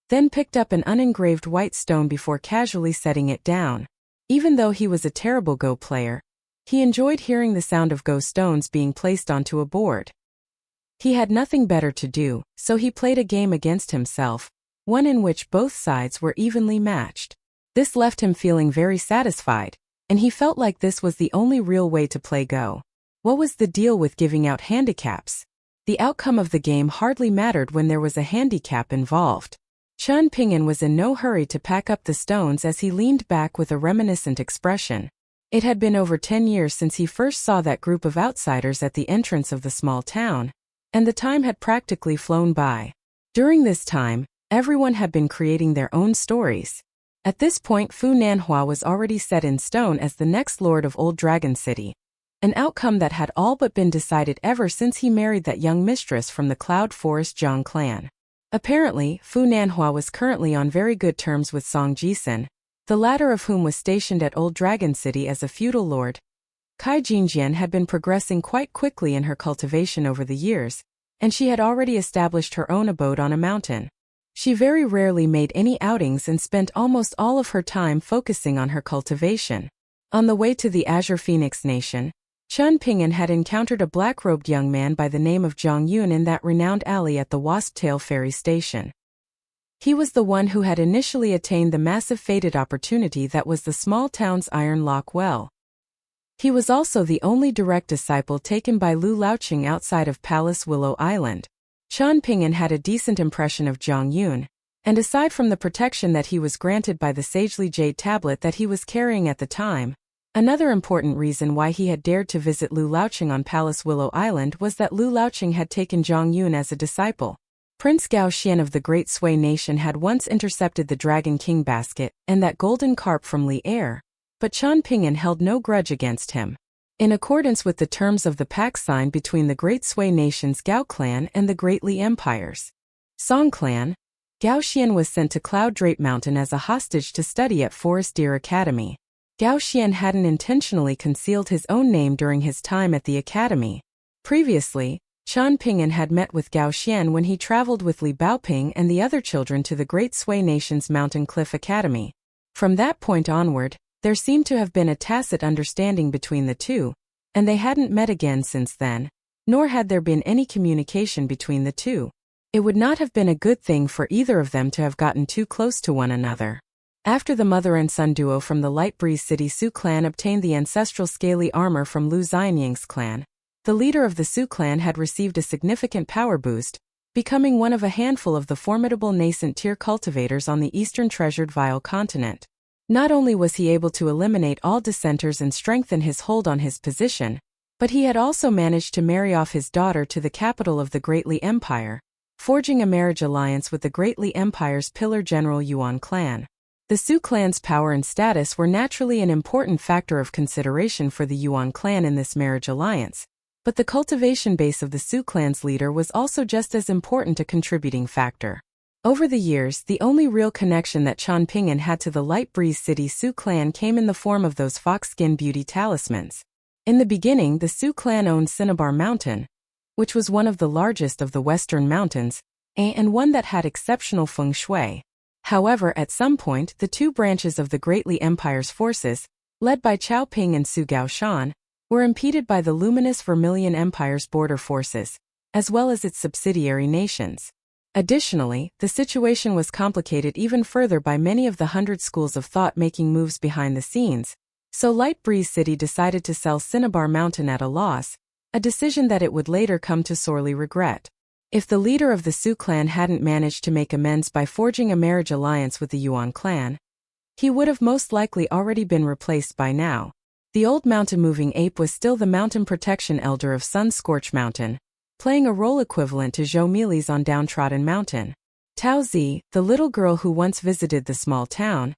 then picked up an unengraved white stone before casually setting it down. Even though he was a terrible Go player, he enjoyed hearing the sound of Go stones being placed onto a board. He had nothing better to do, so he played a game against himself, one in which both sides were evenly matched. This left him feeling very satisfied, and he felt like this was the only real way to play Go. What was the deal with giving out handicaps? The outcome of the game hardly mattered when there was a handicap involved. Chen Pingan was in no hurry to pack up the stones as he leaned back with a reminiscent expression. It had been over 10 years since he first saw that group of outsiders at the entrance of the small town, and the time had practically flown by. During this time, everyone had been creating their own stories. At this point, Fu Nanhua was already set in stone as the next lord of Old Dragon City, an outcome that had all but been decided ever since he married that young mistress from the Cloud Forest Zhang clan. Apparently, Fu Nanhua was currently on very good terms with Song Jisun, the latter of whom was stationed at Old Dragon City as a feudal lord. Kai Jinjian had been progressing quite quickly in her cultivation over the years, and she had already established her own abode on a mountain. She very rarely made any outings and spent almost all of her time focusing on her cultivation. On the way to the Azure Phoenix Nation, Chen Pingan had encountered a black-robed young man by the name of Zhang Yun in that renowned alley at the Wasptail Ferry Station. He was the one who had initially attained the massive fated opportunity that was the small town's Iron Lock Well. He was also the only direct disciple taken by Lu Laoqing outside of Palace Willow Island. Chen Pingan had a decent impression of Zhang Yun, and aside from the protection that he was granted by the Sagely Jade tablet that he was carrying at the time, another important reason why he had dared to visit Lu Laoqing on Palace Willow Island was that Lu Laoqing had taken Zhang Yun as a disciple. Prince Gao Xian of the Great Sui Nation had once intercepted the Dragon King basket and that golden carp from Li Air, but Chen Pingan held no grudge against him. in accordance with the terms of the pact signed between the Great Sui nations Gao clan and the Great Li empires. Song clan, Gao Xian was sent to Cloud Drape Mountain as a hostage to study at Forest Deer Academy. Gao Xian hadn't intentionally concealed his own name during his time at the academy. Previously, Chen Pingan had met with Gao Xian when he traveled with Li Baoping and the other children to the Great Sui Nation's Mountain Cliff Academy. From that point onward, there seemed to have been a tacit understanding between the two, and they hadn't met again since then, nor had there been any communication between the two. It would not have been a good thing for either of them to have gotten too close to one another. After the mother and son duo from the Light Breeze City Su clan obtained the ancestral scaly armor from Lu Xianyang's clan, the leader of the Su clan had received a significant power boost, becoming one of a handful of the formidable nascent tier cultivators on the eastern treasured Vile continent. Not only was he able to eliminate all dissenters and strengthen his hold on his position, but he had also managed to marry off his daughter to the capital of the Great Li Empire, forging a marriage alliance with the Great Li Empire's pillar general Yuan clan. The Su clan's power and status were naturally an important factor of consideration for the Yuan clan in this marriage alliance, but the cultivation base of the Su clan's leader was also just as important a contributing factor. Over the years, the only real connection that Chen Pingan had to the Light Breeze City Su clan came in the form of those foxskin beauty talismans. In the beginning, the Su clan owned Cinnabar Mountain, which was one of the largest of the western mountains, and one that had exceptional feng shui. However, at some point, the two branches of the Great Li Empire's forces, led by Chao Ping and Su Gaoshan, were impeded by the luminous Vermilion Empire's border forces, as well as its subsidiary nations. Additionally, the situation was complicated even further by many of the 100 schools of thought making moves behind the scenes, so Light Breeze City decided to sell Cinnabar Mountain at a loss, a decision that it would later come to sorely regret. If the leader of the Su clan hadn't managed to make amends by forging a marriage alliance with the Yuan clan, he would have most likely already been replaced by now. The old mountain-moving ape was still the mountain protection elder of Sun-Scorched Mountain, playing a role equivalent to Zhou Mili's on Downtrodden Mountain. Tao Zi, the little girl who once visited the small town,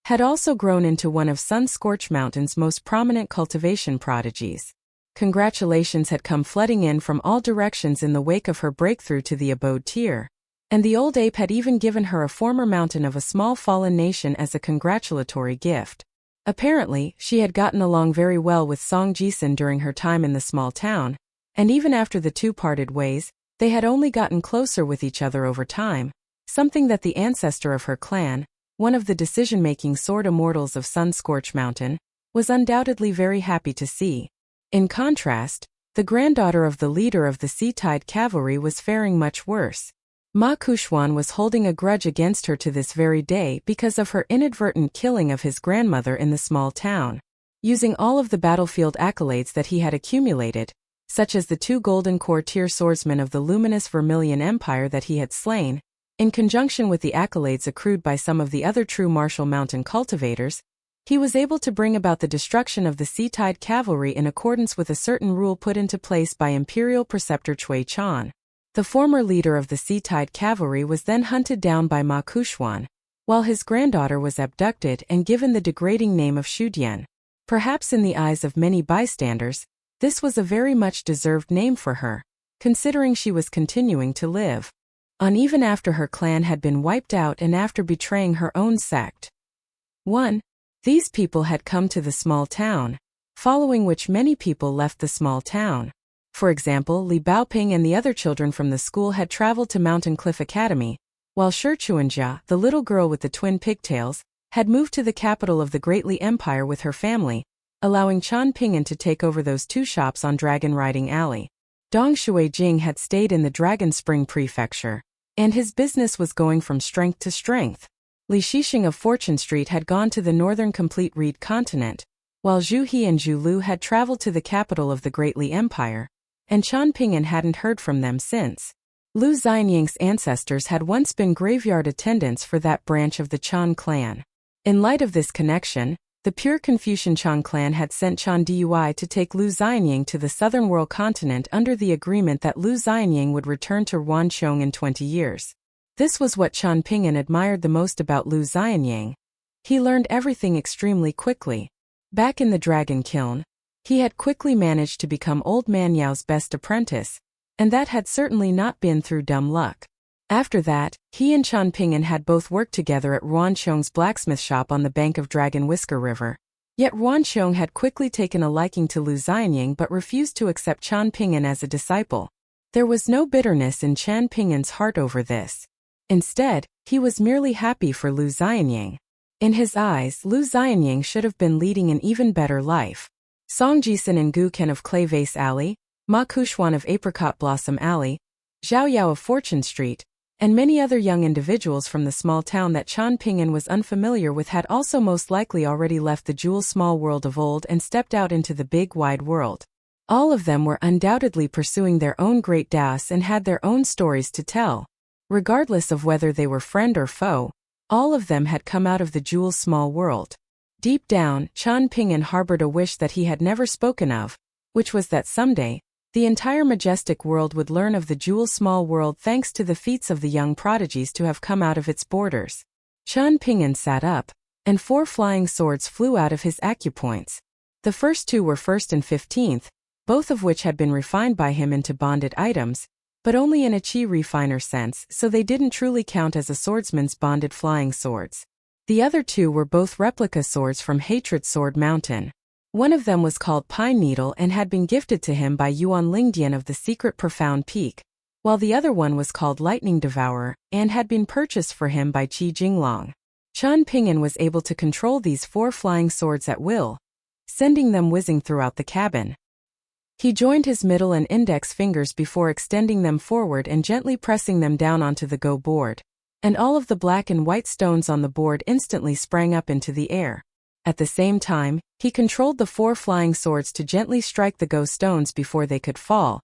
had also grown into one of Sun-Scorched Mountain's most prominent cultivation prodigies. Congratulations had come flooding in from all directions in the wake of her breakthrough to the abode tier, and the old ape had even given her a former mountain of a small fallen nation as a congratulatory gift. Apparently, she had gotten along very well with Song Jisun during her time in the small town, and even after the two parted ways, they had only gotten closer with each other over time, something that the ancestor of her clan, one of the decision-making sword immortals of Sun-Scorched Mountain, was undoubtedly very happy to see. In contrast, the granddaughter of the leader of the Sea-Tide Cavalry was faring much worse. Ma Kuxuan was holding a grudge against her to this very day because of her inadvertent killing of his grandmother in the small town. Using all of the battlefield accolades that he had accumulated, such as the 2 golden core tier swordsmen of the luminous Vermilion Empire that he had slain, in conjunction with the accolades accrued by some of the other true martial mountain cultivators, he was able to bring about the destruction of the Sea-Tide Cavalry in accordance with a certain rule put into place by Imperial Preceptor Cui Chan. The former leader of the Sea-Tide Cavalry was then hunted down by Ma Kuxuan, while his granddaughter was abducted and given the degrading name of Shudian. Perhaps in the eyes of many bystanders, this was a very much deserved name for her, considering she was continuing to live on even after her clan had been wiped out and after betraying her own sect. 1. These people had come to the small town, following which many people left the small town. For example, Li Baoping and the other children from the school had traveled to Mountain Cliff Academy, while Shi Chuanjia, the little girl with the twin pigtails, had moved to the capital of the Great Li Empire with her family, allowing Chen Pingan to take over those 2 shops on Dragon Riding Alley. Dong Shuijing had stayed in the Dragon Spring Prefecture, and his business was going from strength to strength. Li Shixing of Fortune Street had gone to the northern complete reed continent, while Zhu He and Zhu Lu had traveled to the capital of the Great Li Empire, and Chen Pingan hadn't heard from them since. Lu Xianyang's ancestors had once been graveyard attendants for that branch of the Chen clan. In light of this connection, the pure Confucian Chen clan had sent Chen Dui to take Lu Xianyang to the southern world continent under the agreement that Lu Xianyang would return to Wanqiong in 20 years. This was what Chen Pingan admired the most about Lu Xianyang. He learned everything extremely quickly. Back in the Dragon Kiln, He had quickly managed to become Old Man Yao's best apprentice, and that had certainly not been through dumb luck. After that, he and Chen Pingan had both worked together at Ruanqiong's blacksmith shop on the bank of Dragon Whisker River. Yet Ruanqiong had quickly taken a liking to Lu Xianying but refused to accept Chen Pingan as a disciple. There was no bitterness in Chen Pingan's heart over this. Instead, he was merely happy for Lu Xianying. In his eyes, Lu Xianying should have been leading an even better life. Song Jisan and Gu Ken of Clay Vase Alley, Ma Kuxuan of Apricot Blossom Alley, Zhao Yao of Fortune Street, and many other young individuals from the small town that Chen Pingan was unfamiliar with had also most likely already left the jewel small world of old and stepped out into the big wide world. All of them were undoubtedly pursuing their own great Daos and had their own stories to tell. Regardless of whether they were friend or foe, all of them had come out of the jewel small world. Deep down, Chen Pingan harbored a wish that he had never spoken of, which was that someday, the entire majestic world would learn of the jewel small world thanks to the feats of the young prodigies to have come out of its borders. Chen Pingan sat up, and 4 flying swords flew out of his acupoints. The first 2 were 1st and 15th, both of which had been refined by him into bonded items, but only in a chi refiner sense, so they didn't truly count as a swordsman's bonded flying swords. The other 2 were both replica swords from Hatred Sword Mountain. One of them was called Pine Needle and had been gifted to him by Yuan Lingdian of the Secret Profound Peak, while the other one was called Lightning Devourer and had been purchased for him by Qi Jinglong. Chen Pingan was able to control these 4 flying swords at will, sending them whizzing throughout the cabin. He joined his middle and index fingers before extending them forward and gently pressing them down onto the Go board, and all of the black and white stones on the board instantly sprang up into the air. At the same time, he controlled the 4 flying swords to gently strike the Go stones before they could fall,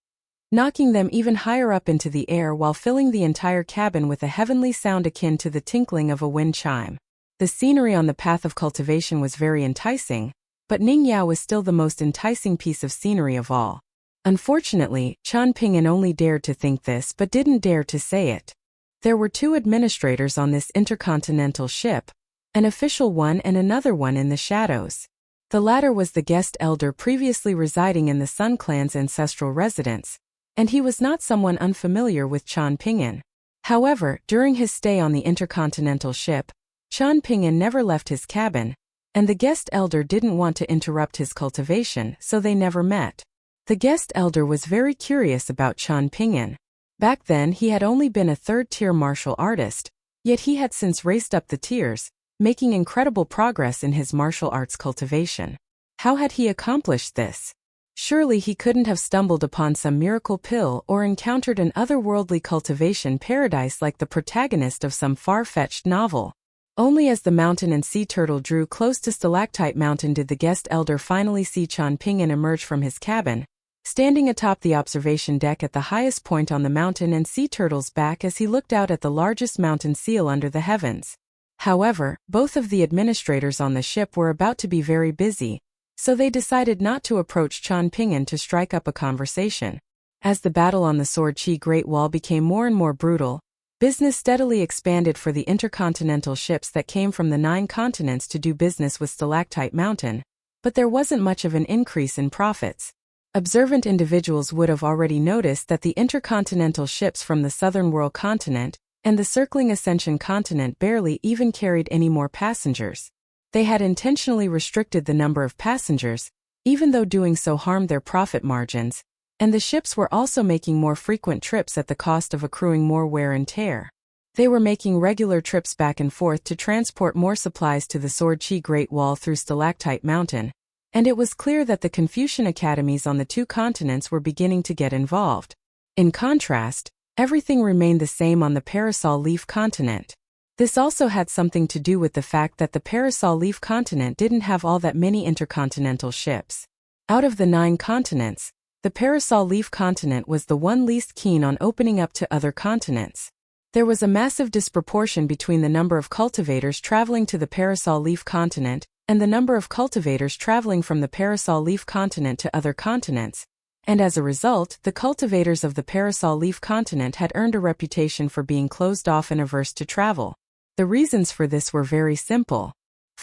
knocking them even higher up into the air while filling the entire cabin with a heavenly sound akin to the tinkling of a wind chime. The scenery on the path of cultivation was very enticing, but Ningyao was still the most enticing piece of scenery of all. Unfortunately, Chen Pingan only dared to think this but didn't dare to say it. There were 2 administrators on this intercontinental ship, an official one and another one in the shadows. The latter was the guest elder previously residing in the Sun Clan's ancestral residence, and he was not someone unfamiliar with Chen Pingan. However, during his stay on the intercontinental ship, Chen Pingan never left his cabin, and the guest elder didn't want to interrupt his cultivation, so they never met. The guest elder was very curious about Chen Pingan. Back then he had only been a 3rd-tier martial artist, yet he had since raced up the tiers, making incredible progress in his martial arts cultivation. How had he accomplished this? Surely he couldn't have stumbled upon some miracle pill or encountered an otherworldly cultivation paradise like the protagonist of some far-fetched novel. Only as the mountain and sea turtle drew close to Stalactite Mountain did the guest elder finally see Chen Pingan emerge from his cabin, standing atop the observation deck at the highest point on the mountain and sea turtle's back as he looked out at the largest mountain seal under the heavens. However, both of the administrators on the ship were about to be very busy, so they decided not to approach Chen Pingan to strike up a conversation. As the battle on the Sword Chi Great Wall became more and more brutal, business steadily expanded for the intercontinental ships that came from the 9 continents to do business with Stalactite Mountain, but there wasn't much of an increase in profits. Observant individuals would have already noticed that the intercontinental ships from the southern world continent and the circling Ascension continent barely even carried any more passengers. They had intentionally restricted the number of passengers, even though doing so harmed their profit margins, and the ships were also making more frequent trips at the cost of accruing more wear and tear. They were making regular trips back and forth to transport more supplies to the Sword Chi Great Wall through Stalactite Mountain, and it was clear that the Confucian academies on the 2 continents were beginning to get involved. In contrast, everything remained the same on the Parasol Leaf continent. This also had something to do with the fact that the Parasol Leaf continent didn't have all that many intercontinental ships. Out of the 9 continents, the Parasol Leaf continent was the one least keen on opening up to other continents. There was a massive disproportion between the number of cultivators traveling to the Parasol Leaf continent and the number of cultivators traveling from the Parasol Leaf continent to other continents, and as a result, the cultivators of the Parasol Leaf continent had earned a reputation for being closed off and averse to travel. The reasons for this were very simple.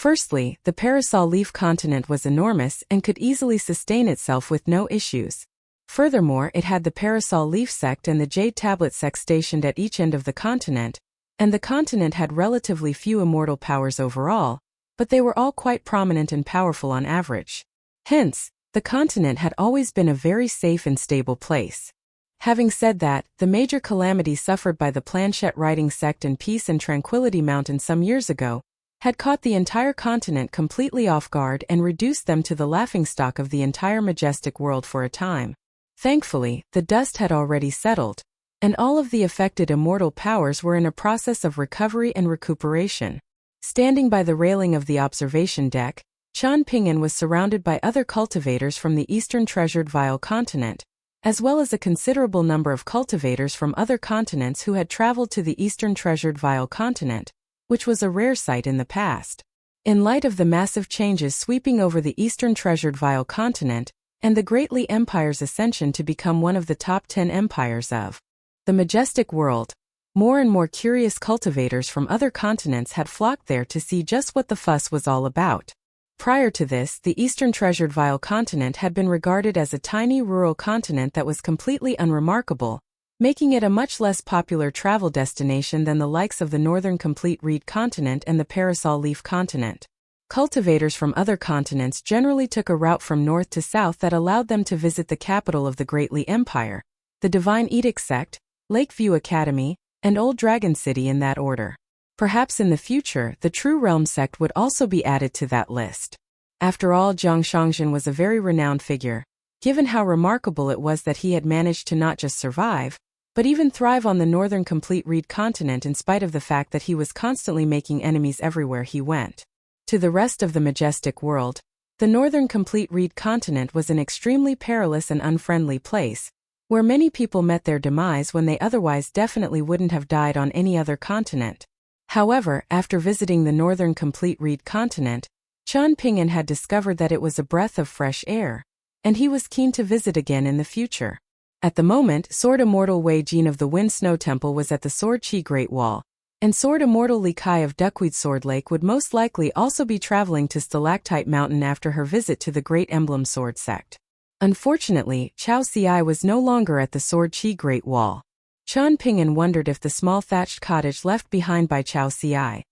Firstly, the parasol leaf continent was enormous and could easily sustain itself with no issues. Furthermore, it had the parasol leaf sect and the jade tablet sect stationed at each end of the continent, and the continent had relatively few immortal powers overall, but they were all quite prominent and powerful on average. Hence, the continent had always been a very safe and stable place. Having said that, the major calamity suffered by the planchette writing sect in Peace and Tranquility Mountain some years ago had caught the entire continent completely off guard and reduced them to the laughingstock of the entire majestic world for a time. Thankfully, the dust had already settled, and all of the affected immortal powers were in a process of recovery and recuperation. Standing by the railing of the observation deck, Chen Pingan was surrounded by other cultivators from the Eastern Treasured Vial continent, as well as a considerable number of cultivators from other continents who had traveled to the Eastern Treasured Vial continent, which was a rare sight in the past. In light of the massive changes sweeping over the Eastern Treasured Vial continent, and the Great Li Empire's ascension to become one of the top 10 empires of the majestic world, more and more curious cultivators from other continents had flocked there to see just what the fuss was all about. Prior to this, the Eastern Treasured Vial continent had been regarded as a tiny rural continent that was completely unremarkable, making it a much less popular travel destination than the likes of the Northern Complete Reed continent and the Parasol Leaf continent. Cultivators from other continents generally took a route from north to south that allowed them to visit the capital of the Great Li Empire, the Divine Edict sect, Lakeview Academy, and Old Dragon City in that order. Perhaps in the future, the True Realm sect would also be added to that list. After all, Jiang Shangzhen was a very renowned figure, given how remarkable it was that he had managed to not just survive, but even thrive on the Northern Complete Reed continent in spite of the fact that he was constantly making enemies everywhere he went. To the rest of the majestic world, the Northern Complete Reed continent was an extremely perilous and unfriendly place, where many people met their demise when they otherwise definitely wouldn't have died on any other continent. However, after visiting the Northern Complete Reed continent, Chen Pingan had discovered that it was a breath of fresh air, and he was keen to visit again in the future. At the moment, Sword Immortal Wei Jin of the Wind Snow Temple was at the Sword Chi Great Wall, and Sword Immortal Li Kai of Duckweed Sword Lake would most likely also be traveling to Stalactite Mountain after her visit to the Great Emblem Sword sect. Unfortunately, Chao Xiai was no longer at the Sword Chi Great Wall. Chen Pingan wondered if the small thatched cottage left behind by Chao Xiai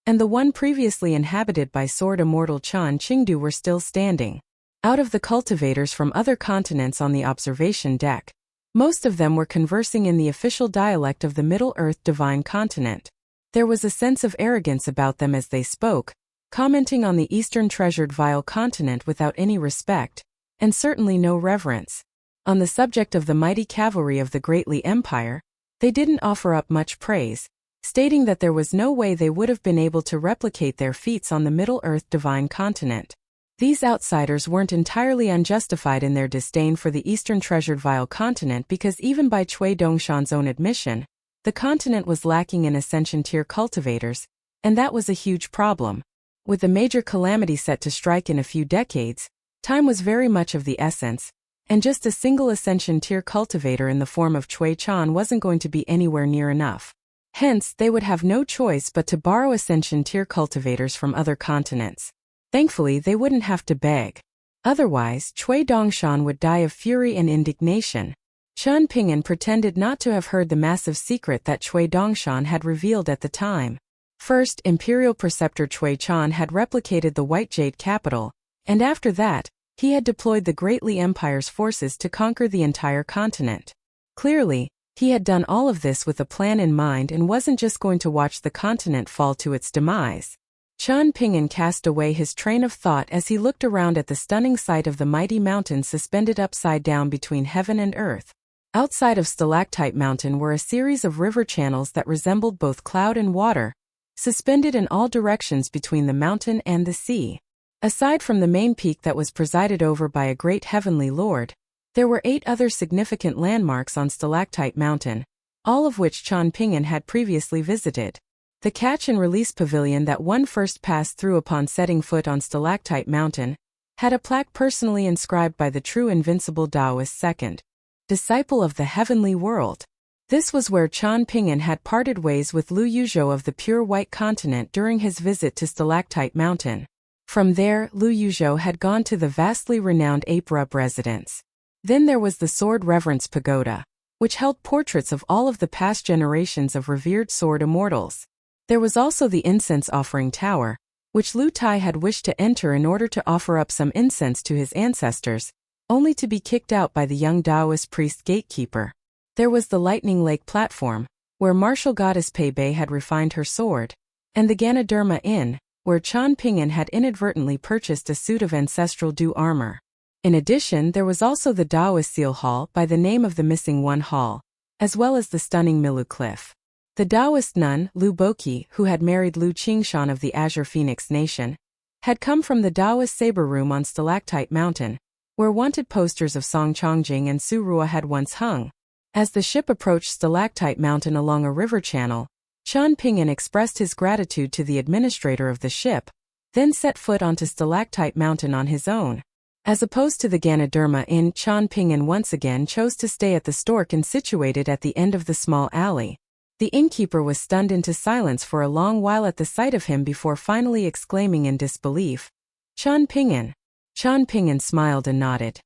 and the one previously inhabited by Sword Immortal Chen Qingdu were still standing. Out of the cultivators from other continents on the observation deck, most of them were conversing in the official dialect of the Middle-earth Divine Continent. There was a sense of arrogance about them as they spoke, commenting on the Eastern Treasured Vial continent without any respect, and certainly no reverence. On the subject of the mighty cavalry of the Great Li Empire, they didn't offer up much praise, stating that there was no way they would have been able to replicate their feats on the Middle-earth Divine Continent. These outsiders weren't entirely unjustified in their disdain for the Eastern Treasured Vial continent because even by Cui Dongshan's own admission, the continent was lacking in Ascension-tier cultivators, and that was a huge problem. With the major calamity set to strike in a few decades, time was very much of the essence, and just a single Ascension-tier cultivator in the form of Cui Chan wasn't going to be anywhere near enough. Hence, they would have no choice but to borrow Ascension-tier cultivators from other continents. Thankfully, they wouldn't have to beg. Otherwise, Cui Dongshan would die of fury and indignation. Chen Pingan pretended not to have heard the massive secret that Cui Dongshan had revealed at the time. First, Imperial Preceptor Cui Chan had replicated the White Jade capital, and after that, he had deployed the Great Li Empire's forces to conquer the entire continent. Clearly, he had done all of this with a plan in mind and wasn't just going to watch the continent fall to its demise. Chen Pingan cast away his train of thought as he looked around at the stunning sight of the mighty mountain suspended upside down between heaven and earth. Outside of Stalactite Mountain were a series of river channels that resembled both cloud and water, suspended in all directions between the mountain and the sea. Aside from the main peak that was presided over by a great heavenly lord, there were 8 other significant landmarks on Stalactite Mountain, all of which Chen Pingan had previously visited. The catch and release pavilion that one first passed through upon setting foot on Stalactite Mountain had a plaque personally inscribed by the true invincible Taoist second disciple of the heavenly world. This was where Chen Pingan had parted ways with Lu Yuzhou of the Pure White Continent during his visit to Stalactite Mountain. From there, Lu Yuzhou had gone to the vastly renowned Ape Rub residence. Then there was the Sword Reverence Pagoda, which held portraits of all of the past generations of revered sword immortals. There was also the Incense Offering Tower, which Lu Tai had wished to enter in order to offer up some incense to his ancestors, only to be kicked out by the young Taoist priest gatekeeper. There was the Lightning Lake platform, where martial goddess Pei Bei had refined her sword, and the Ganoderma Inn, where Chen Pingan had inadvertently purchased a suit of ancestral dew armor. In addition, there was also the Taoist Seal Hall by the name of the Missing One Hall, as well as the stunning Milu Cliff. The Taoist nun, Lu Boqi, who had married Lu Qingshan of the Azure Phoenix Nation, had come from the Taoist Saber Room on Stalactite Mountain, where wanted posters of Song Chongjing and Su Rua had once hung. As the ship approached Stalactite Mountain along a river channel, Chen Pingan expressed his gratitude to the administrator of the ship, then set foot onto Stalactite Mountain on his own. As opposed to the Ganoderma Inn, Chen Pingan once again chose to stay at the Stork Inn situated at the end of the small alley. The innkeeper was stunned into silence for a long while at the sight of him before finally exclaiming in disbelief, "Chen Pingan." Chen Pingan smiled and nodded.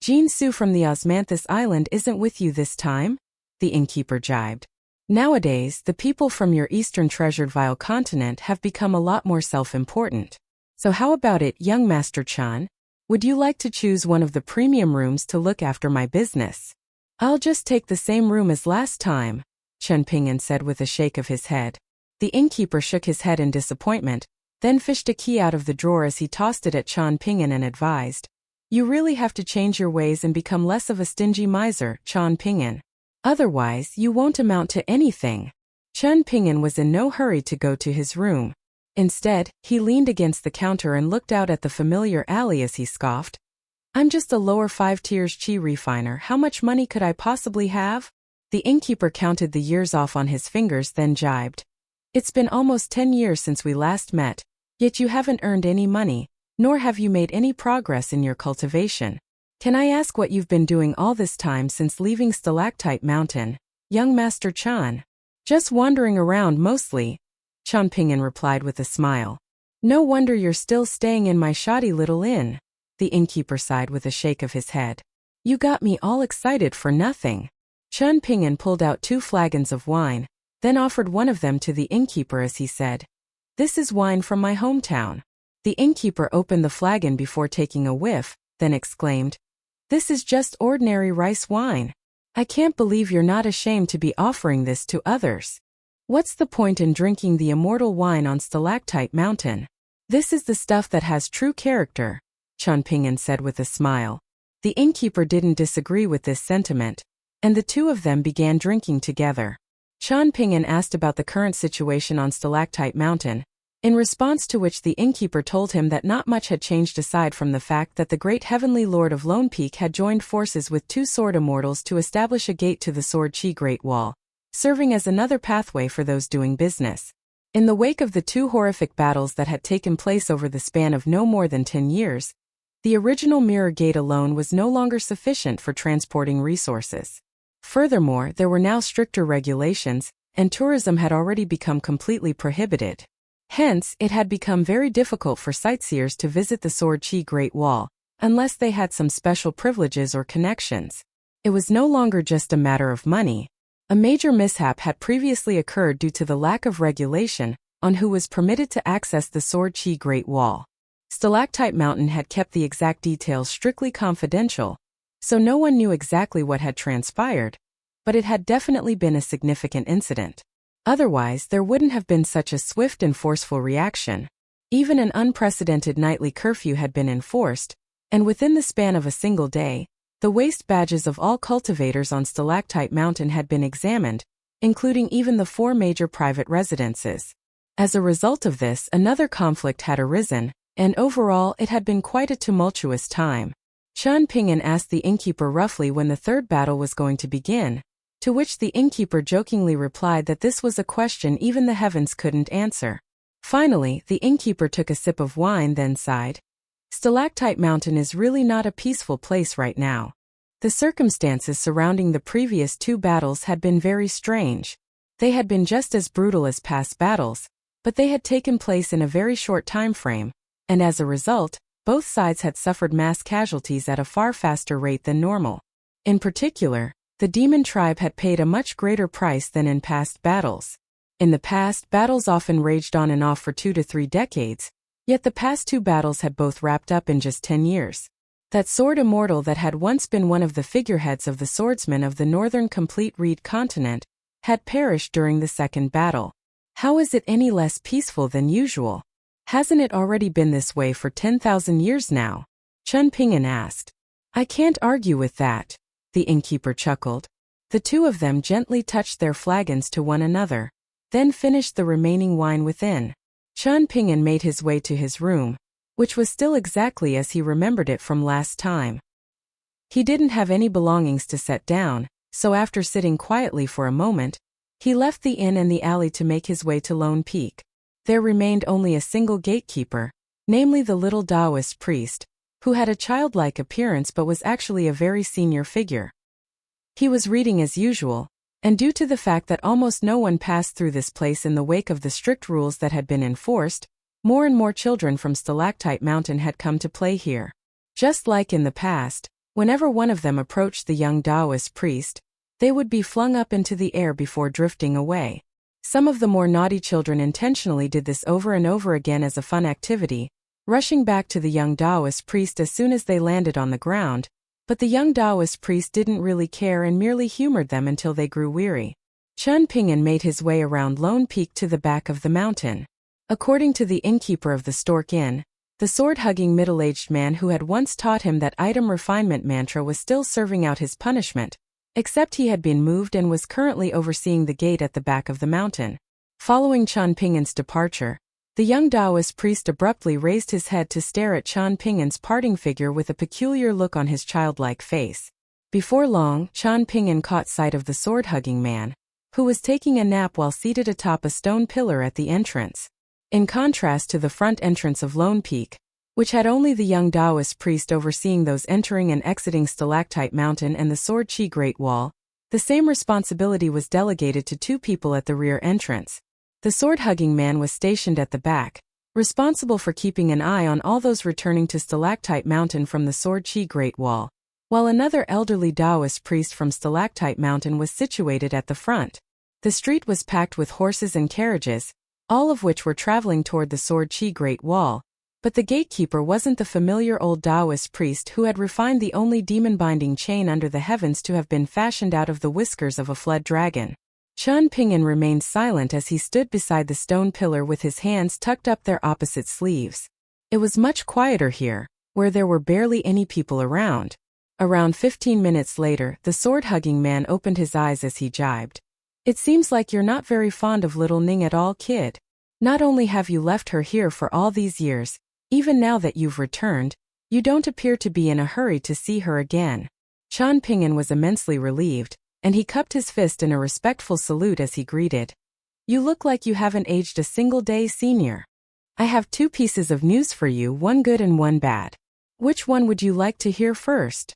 "Jean Su from the Osmanthus Island isn't with you this time?" the innkeeper jibed. "Nowadays, the people from your eastern treasured vile continent have become a lot more self-important. So how about it, young Master Chen? Would you like to choose one of the premium rooms to look after my business?" "I'll just take the same room as last time," Chen Pingan said with a shake of his head. The innkeeper shook his head in disappointment, then fished a key out of the drawer as he tossed it at Chen Pingan and advised, "You really have to change your ways and become less of a stingy miser, Chen Pingan. Otherwise, you won't amount to anything." Chen Pingan was in no hurry to go to his room. Instead, he leaned against the counter and looked out at the familiar alley as he scoffed. "I'm just a lower 5 tiers chi refiner. How much money could I possibly have?" The innkeeper counted the years off on his fingers, then jibed. "It's been almost 10 years since we last met, yet you haven't earned any money, nor have you made any progress in your cultivation. Can I ask what you've been doing all this time since leaving Stalactite Mountain, young Master Chen?" "Just wandering around mostly," Chen Pingan replied with a smile. "No wonder you're still staying in my shoddy little inn," the innkeeper sighed with a shake of his head. "You got me all excited for nothing." Chen Pingan pulled out 2 flagons of wine, then offered one of them to the innkeeper as he said, "This is wine from my hometown." The innkeeper opened the flagon before taking a whiff, then exclaimed, "This is just ordinary rice wine. I can't believe you're not ashamed to be offering this to others. What's the point in drinking the immortal wine on Stalactite Mountain? This is the stuff that has true character," Chen Pingan said with a smile. The innkeeper didn't disagree with this sentiment, and the two of them began drinking together. Chen Pingan asked about the current situation on Stalactite Mountain, in response to which the innkeeper told him that not much had changed aside from the fact that the great heavenly lord of Lone Peak had joined forces with 2 sword immortals to establish a gate to the Sword Chi Great Wall, serving as another pathway for those doing business. In the wake of the 2 horrific battles that had taken place over the span of no more than 10 years, the original Mirror Gate alone was no longer sufficient for transporting resources. Furthermore, there were now stricter regulations, and tourism had already become completely prohibited. Hence, it had become very difficult for sightseers to visit the Sword Chi Great Wall, unless they had some special privileges or connections. It was no longer just a matter of money. A major mishap had previously occurred due to the lack of regulation on who was permitted to access the Sword Chi Great Wall. Stalactite Mountain had kept the exact details strictly confidential, so no one knew exactly what had transpired, but it had definitely been a significant incident. Otherwise, there wouldn't have been such a swift and forceful reaction. Even an unprecedented nightly curfew had been enforced, and within the span of a single day, the waste badges of all cultivators on Stalactite Mountain had been examined, including even the 4 major private residences. As a result of this, another conflict had arisen, and overall it had been quite a tumultuous time. Chen Pingan asked the innkeeper roughly when the 3rd battle was going to begin, to which the innkeeper jokingly replied that this was a question even the heavens couldn't answer. Finally, the innkeeper took a sip of wine then sighed. "Stalactite Mountain is really not a peaceful place right now. The circumstances surrounding the previous 2 battles had been very strange. They had been just as brutal as past battles, but they had taken place in a very short time frame, and as a result, both sides had suffered mass casualties at a far faster rate than normal. In particular, the demon tribe had paid a much greater price than in past battles. In the past, battles often raged on and off for 2 to 3 decades, yet the past 2 battles had both wrapped up in just 10 years. That sword immortal that had once been one of the figureheads of the swordsmen of the northern complete reed continent had perished during the second battle. How is it any less peaceful than usual? Hasn't it already been this way for 10,000 years now? Chen Pingan asked. I can't argue with that, the innkeeper chuckled. The 2 of them gently touched their flagons to one another, then finished the remaining wine within. Chen Pingan made his way to his room, which was still exactly as he remembered it from last time. He didn't have any belongings to set down, so after sitting quietly for a moment, he left the inn and the alley to make his way to Lone Peak. There remained only a single gatekeeper, namely the little Taoist priest, who had a childlike appearance but was actually a very senior figure. He was reading as usual, and due to the fact that almost no one passed through this place in the wake of the strict rules that had been enforced, more and more children from Stalactite Mountain had come to play here. Just like in the past, whenever one of them approached the young Taoist priest, they would be flung up into the air before drifting away. Some of the more naughty children intentionally did this over and over again as a fun activity, rushing back to the young Taoist priest as soon as they landed on the ground, but the young Taoist priest didn't really care and merely humored them until they grew weary. Chen Pingan made his way around Lone Peak to the back of the mountain. According to the innkeeper of the Stork Inn, the sword-hugging middle-aged man who had once taught him that item refinement mantra was still serving out his punishment, except he had been moved and was currently overseeing the gate at the back of the mountain. Following Chen Pingan's departure, the young Taoist priest abruptly raised his head to stare at Chen Pingan's parting figure with a peculiar look on his childlike face. Before long, Chen Pingan caught sight of the sword-hugging man, who was taking a nap while seated atop a stone pillar at the entrance. In contrast to the front entrance of Lone Peak, which had only the young Taoist priest overseeing those entering and exiting Stalactite Mountain and the Sword Chi Great Wall, the same responsibility was delegated to 2 people at the rear entrance. The sword-hugging man was stationed at the back, responsible for keeping an eye on all those returning to Stalactite Mountain from the Sword Chi Great Wall, while another elderly Taoist priest from Stalactite Mountain was situated at the front. The street was packed with horses and carriages, all of which were traveling toward the Sword Chi Great Wall, but the gatekeeper wasn't the familiar old Taoist priest who had refined the only demon-binding chain under the heavens to have been fashioned out of the whiskers of a fled dragon. Chen Pingan remained silent as he stood beside the stone pillar with his hands tucked up their opposite sleeves. It was much quieter here, where there were barely any people around. Around 15 minutes later, the sword-hugging man opened his eyes as he jibed. It seems like you're not very fond of little Ning at all, kid. Not only have you left her here for all these years, even now that you've returned, you don't appear to be in a hurry to see her again. Chen Pingan was immensely relieved, and he cupped his fist in a respectful salute as he greeted. You look like you haven't aged a single day, senior. I have 2 pieces of news for you, one good and one bad. Which one would you like to hear first?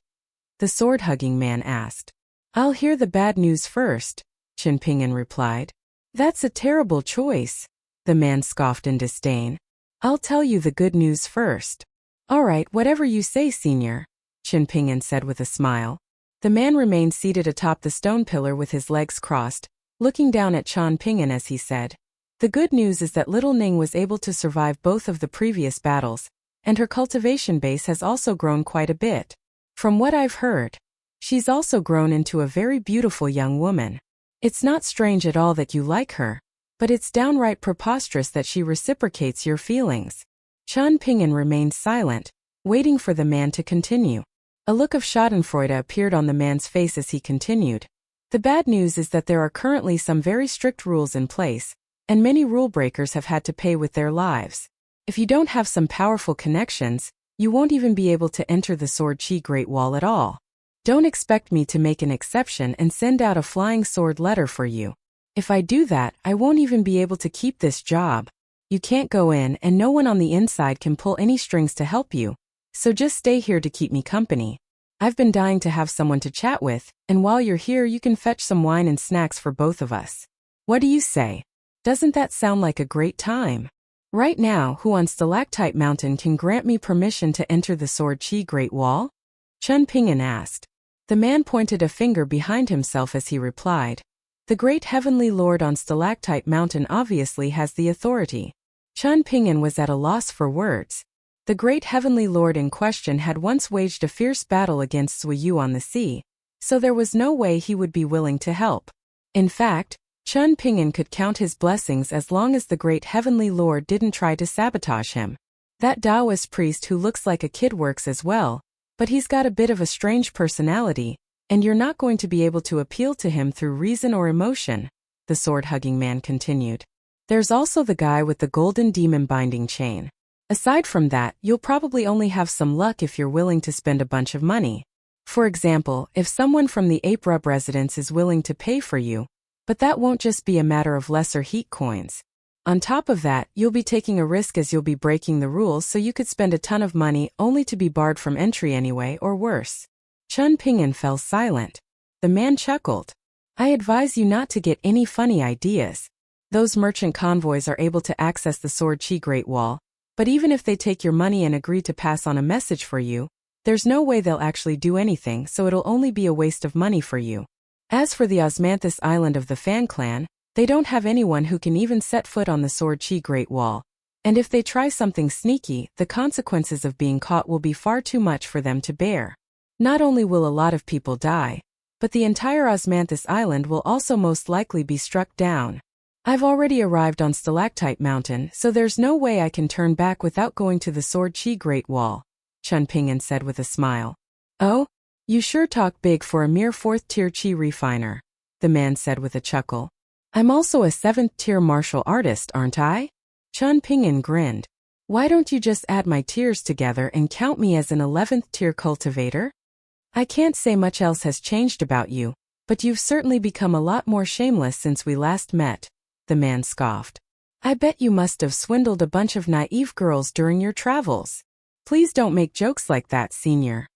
The sword-hugging man asked. I'll hear the bad news first, Chen Pingan replied. That's a terrible choice, the man scoffed in disdain. I'll tell you the good news first. All right, whatever you say, senior, Chen Pingan said with a smile. The man remained seated atop the stone pillar with his legs crossed, looking down at Chen Pingan as he said. The good news is that little Ning was able to survive both of the previous battles, and her cultivation base has also grown quite a bit. From what I've heard, she's also grown into a very beautiful young woman. It's not strange at all that you like her, but it's downright preposterous that she reciprocates your feelings. Chen Pingan remained silent, waiting for the man to continue. A look of schadenfreude appeared on the man's face as he continued. The bad news is that there are currently some very strict rules in place, and many rule breakers have had to pay with their lives. If you don't have some powerful connections, you won't even be able to enter the Sword Chi Great Wall at all. Don't expect me to make an exception and send out a flying sword letter for you. If I do that, I won't even be able to keep this job. You can't go in and no one on the inside can pull any strings to help you, so just stay here to keep me company. I've been dying to have someone to chat with, and while you're here you can fetch some wine and snacks for both of us. What do you say? Doesn't that sound like a great time? Right now, who on Stalactite Mountain can grant me permission to enter the Sword Chi Great Wall? Chen Pingan asked. The man pointed a finger behind himself as he replied. The great heavenly lord on Stalactite Mountain obviously has the authority. Chen Pingan was at a loss for words. The great heavenly lord in question had once waged a fierce battle against Suiyu on the sea, so there was no way he would be willing to help. In fact, Chen Pingan could count his blessings as long as the great heavenly lord didn't try to sabotage him. That Taoist priest who looks like a kid works as well, but he's got a bit of a strange personality, and you're not going to be able to appeal to him through reason or emotion, the sword-hugging man continued. There's also the guy with the golden demon binding chain. Aside from that, you'll probably only have some luck if you're willing to spend a bunch of money. For example, if someone from the Ape Rub residence is willing to pay for you, but that won't just be a matter of lesser heat coins. On top of that, you'll be taking a risk as you'll be breaking the rules, so you could spend a ton of money only to be barred from entry anyway, or worse. Chen Pingan fell silent. The man chuckled. I advise you not to get any funny ideas. Those merchant convoys are able to access the Sword Chi Great Wall, but even if they take your money and agree to pass on a message for you, there's no way they'll actually do anything, so it'll only be a waste of money for you. As for the Osmanthus Island of the Fan clan, they don't have anyone who can even set foot on the Sword Chi Great Wall, and if they try something sneaky, the consequences of being caught will be far too much for them to bear. Not only will a lot of people die, but the entire Osmanthus Island will also most likely be struck down. I've already arrived on Stalactite Mountain, so there's no way I can turn back without going to the Sword Chi Great Wall, Chen Pingan said with a smile. Oh? You sure talk big for a mere 4th-tier chi refiner, the man said with a chuckle. I'm also a 7th-tier martial artist, aren't I? Chen Pingan grinned. Why don't you just add my tiers together and count me as an 11th-tier cultivator? I can't say much else has changed about you, but you've certainly become a lot more shameless since we last met, the man scoffed. I bet you must have swindled a bunch of naive girls during your travels. Please don't make jokes like that, senior.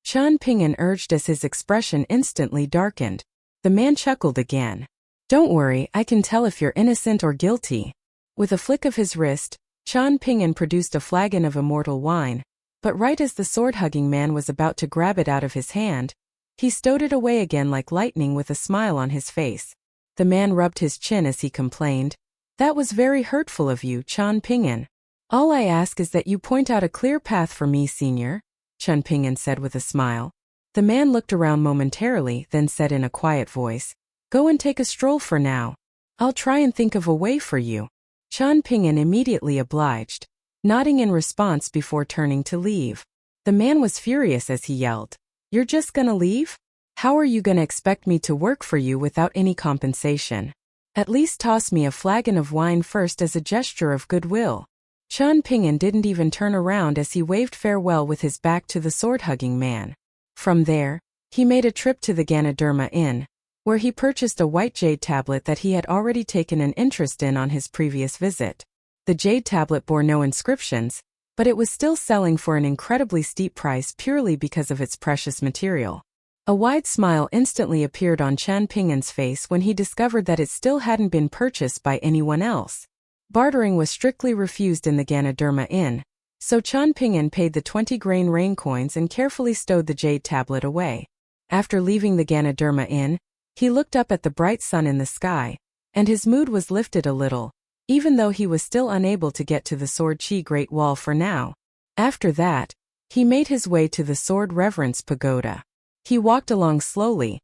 Chen Pingan urged as his expression instantly darkened. The man chuckled again. Don't worry, I can tell if you're innocent or guilty. With a flick of his wrist, Chen Pingan produced a flagon of immortal wine, but right as the sword-hugging man was about to grab it out of his hand, he stowed it away again like lightning with a smile on his face. The man rubbed his chin as he complained. That was very hurtful of you, Chen Pingan. All I ask is that you point out a clear path for me, senior, Chen Pingan said with a smile. The man looked around momentarily, then said in a quiet voice, Go and take a stroll for now. I'll try and think of a way for you. Chen Pingan immediately obliged, nodding in response before turning to leave. The man was furious as he yelled, You're just gonna leave? How are you gonna expect me to work for you without any compensation? At least toss me a flagon of wine first as a gesture of goodwill. Chen Pingan didn't even turn around as he waved farewell with his back to the sword-hugging man. From there, he made a trip to the Ganoderma Inn, where he purchased a white jade tablet that he had already taken an interest in on his previous visit. The jade tablet bore no inscriptions, but it was still selling for an incredibly steep price purely because of its precious material. A wide smile instantly appeared on Chen Pingan's face when he discovered that it still hadn't been purchased by anyone else. Bartering was strictly refused in the Ganoderma Inn, so Chen Pingan paid the 20-grain rain coins and carefully stowed the jade tablet away. After leaving the Ganoderma Inn, he looked up at the bright sun in the sky, and his mood was lifted a little, even though he was still unable to get to the Sword Chi Great Wall for now. After that, he made his way to the Sword Reverence Pagoda. He walked along slowly,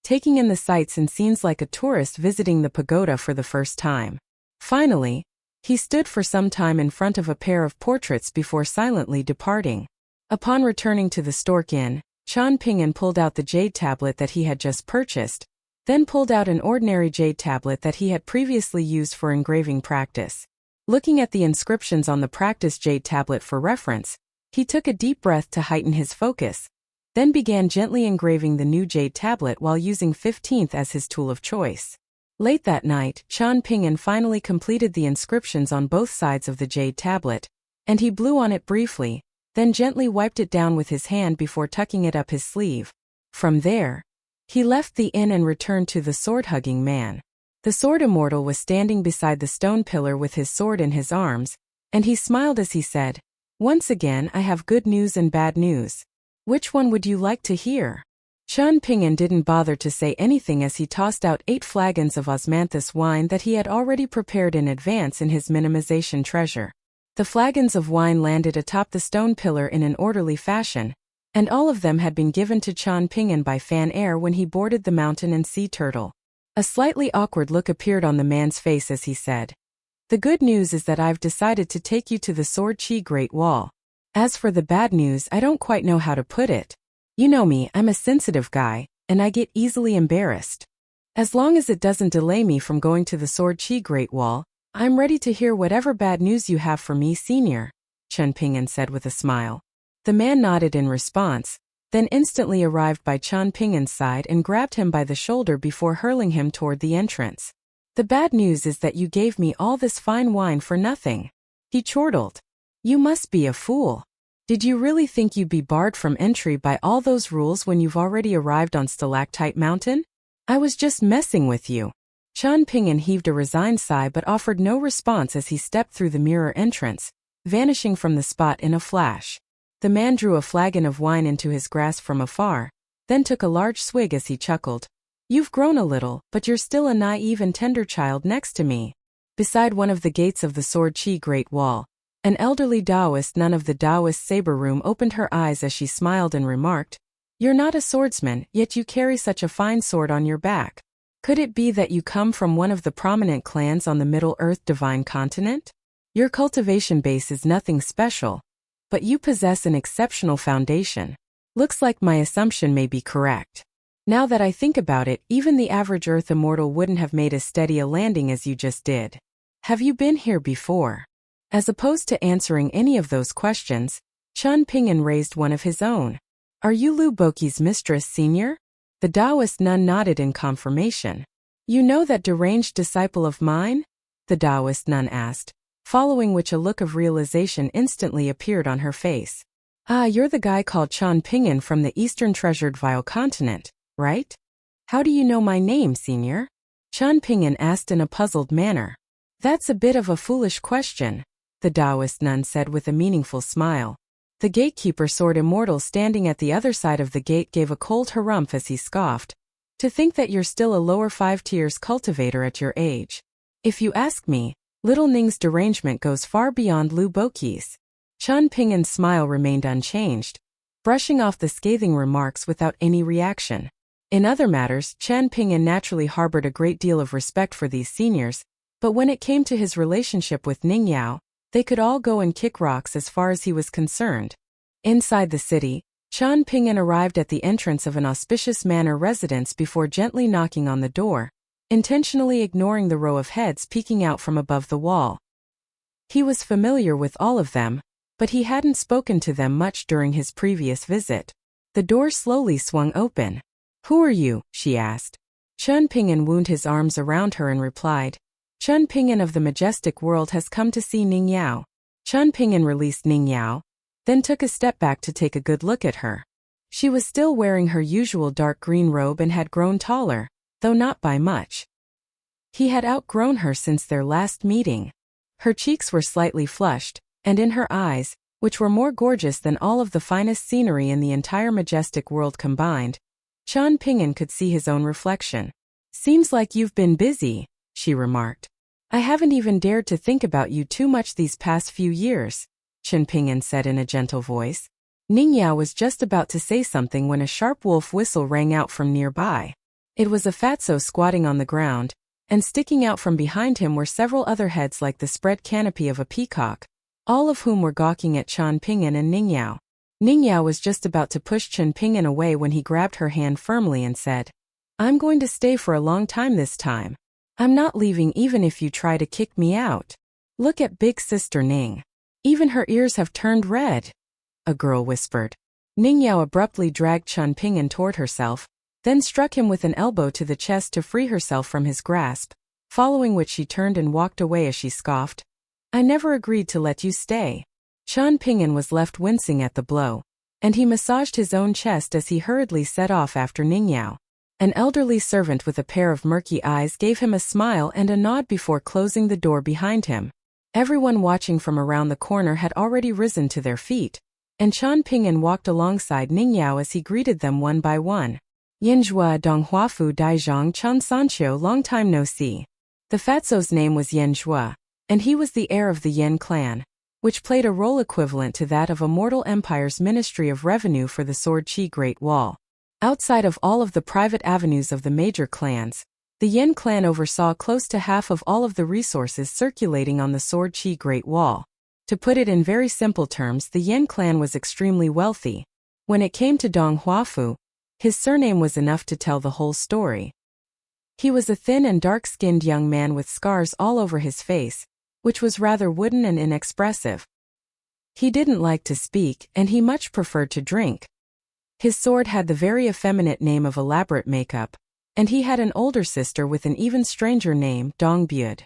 taking in the sights and scenes like a tourist visiting the pagoda for the first time. Finally, he stood for some time in front of a pair of portraits before silently departing. Upon returning to the Stork Inn, Chen Pingan pulled out the jade tablet that he had just purchased, then pulled out an ordinary jade tablet that he had previously used for engraving practice. Looking at the inscriptions on the practice jade tablet for reference, he took a deep breath to heighten his focus, then began gently engraving the new jade tablet while using 15th as his tool of choice. Late that night, Chen Pingan finally completed the inscriptions on both sides of the jade tablet, and he blew on it briefly, then gently wiped it down with his hand before tucking it up his sleeve. From there, he left the inn and returned to the sword-hugging man. The sword immortal was standing beside the stone pillar with his sword in his arms, and he smiled as he said, "Once again I have good news and bad news. Which one would you like to hear?" Chen Pingan didn't bother to say anything as he tossed out 8 flagons of osmanthus wine that he had already prepared in advance in his minimization treasure. The flagons of wine landed atop the stone pillar in an orderly fashion, and all of them had been given to Chen Pingan by Fan Air when he boarded the mountain and sea turtle. A slightly awkward look appeared on the man's face as he said, "The good news is that I've decided to take you to the Sword Chi Great Wall. As for the bad news, I don't quite know how to put it. You know me, I'm a sensitive guy, and I get easily embarrassed. As long as it doesn't delay me from going to the Sword Chi Great Wall, I'm ready to hear whatever bad news you have for me, senior," Chen Pingan said with a smile. The man nodded in response, then instantly arrived by Chen Pingan's side and grabbed him by the shoulder before hurling him toward the entrance. "The bad news is that you gave me all this fine wine for nothing," he chortled. "You must be a fool. Did you really think you'd be barred from entry by all those rules when you've already arrived on Stalactite Mountain? I was just messing with you." Chen Pingan heaved a resigned sigh but offered no response as he stepped through the mirror entrance, vanishing from the spot in a flash. The man drew a flagon of wine into his grasp from afar, then took a large swig as he chuckled. "You've grown a little, but you're still a naive and tender child next to me." Beside one of the gates of the Sword Chi Great Wall, an elderly Taoist nun of the Taoist saber room opened her eyes as she smiled and remarked, "You're not a swordsman, yet you carry such a fine sword on your back. Could it be that you come from one of the prominent clans on the Middle-earth Divine Continent? Your cultivation base is nothing special, but you possess an exceptional foundation. Looks like my assumption may be correct. Now that I think about it, even the average Earth immortal wouldn't have made as steady a landing as you just did. Have you been here before?" As opposed to answering any of those questions, Chen Pingan raised one of his own. "Are you Lu Boqi's mistress, senior?" The Taoist nun nodded in confirmation. "You know that deranged disciple of mine?" the Taoist nun asked, following which a look of realization instantly appeared on her face. "Ah, you're the guy called Chen Pingan from the Eastern Treasured Vile Continent, right? How do you know my name, senior?" Chen Pingan asked in a puzzled manner. "That's a bit of a foolish question," the Taoist nun said with a meaningful smile. The gatekeeper sword immortal standing at the other side of the gate gave a cold harumph as he scoffed. "To think that you're still a lower 5 tiers cultivator at your age. If you ask me, Little Ning's derangement goes far beyond Lu Boqi's." Chen Pingan's smile remained unchanged, brushing off the scathing remarks without any reaction. In other matters, Chen Pingan naturally harbored a great deal of respect for these seniors, but when it came to his relationship with Ning Yao, they could all go and kick rocks as far as he was concerned. Inside the city, Chen Pingan arrived at the entrance of an auspicious manor residence before gently knocking on the door, intentionally ignoring the row of heads peeking out from above the wall. He was familiar with all of them, but he hadn't spoken to them much during his previous visit. The door slowly swung open. "Who are you?" she asked. Chen Pingan wound his arms around her and replied, "Chen Pingan of the Majestic World has come to see Ning Yao." Chen Pingan released Ning Yao, then took a step back to take a good look at her. She was still wearing her usual dark green robe and had grown taller, though not by much. He had outgrown her since their last meeting. Her cheeks were slightly flushed, and in her eyes, which were more gorgeous than all of the finest scenery in the entire Majestic World combined, Chen Pingan could see his own reflection. "Seems like you've been busy," she remarked. "I haven't even dared to think about you too much these past few years," Chen Pingan said in a gentle voice. Ning Yao was just about to say something when a sharp wolf whistle rang out from nearby. It was a fatso squatting on the ground, and sticking out from behind him were several other heads like the spread canopy of a peacock, all of whom were gawking at Chen Pingan and Ning Yao. Ning Yao was just about to push Chen Pingan away when he grabbed her hand firmly and said, "I'm going to stay for a long time this time. I'm not leaving even if you try to kick me out. Look at big sister Ning. Even her ears have turned red," a girl whispered. Ning Yao abruptly dragged Chen Pingan toward herself, then struck him with an elbow to the chest to free herself from his grasp, following which she turned and walked away as she scoffed, "I never agreed to let you stay." Chen Pingan was left wincing at the blow, and he massaged his own chest as he hurriedly set off after Ningyao. An elderly servant with a pair of murky eyes gave him a smile and a nod before closing the door behind him. Everyone watching from around the corner had already risen to their feet, and Chen Pingan walked alongside Ningyao as he greeted them one by one. Yanzhua Donghuafu Daizhang Chen Sanqiu, long time no see. The fatso's name was Yanzhua, and he was the heir of the Yan clan, which played a role equivalent to that of a mortal empire's Ministry of Revenue for the Sword Qi Great Wall. Outside of all of the private avenues of the major clans, the Yan clan oversaw close to half of all of the resources circulating on the Sword Qi Great Wall. To put it in very simple terms, the Yan clan was extremely wealthy. When it came to Dong Huafu, his surname was enough to tell the whole story. He was a thin and dark-skinned young man with scars all over his face, which was rather wooden and inexpressive. He didn't like to speak, and he much preferred to drink. His sword had the very effeminate name of elaborate makeup, and he had an older sister with an even stranger name, Dong Byud.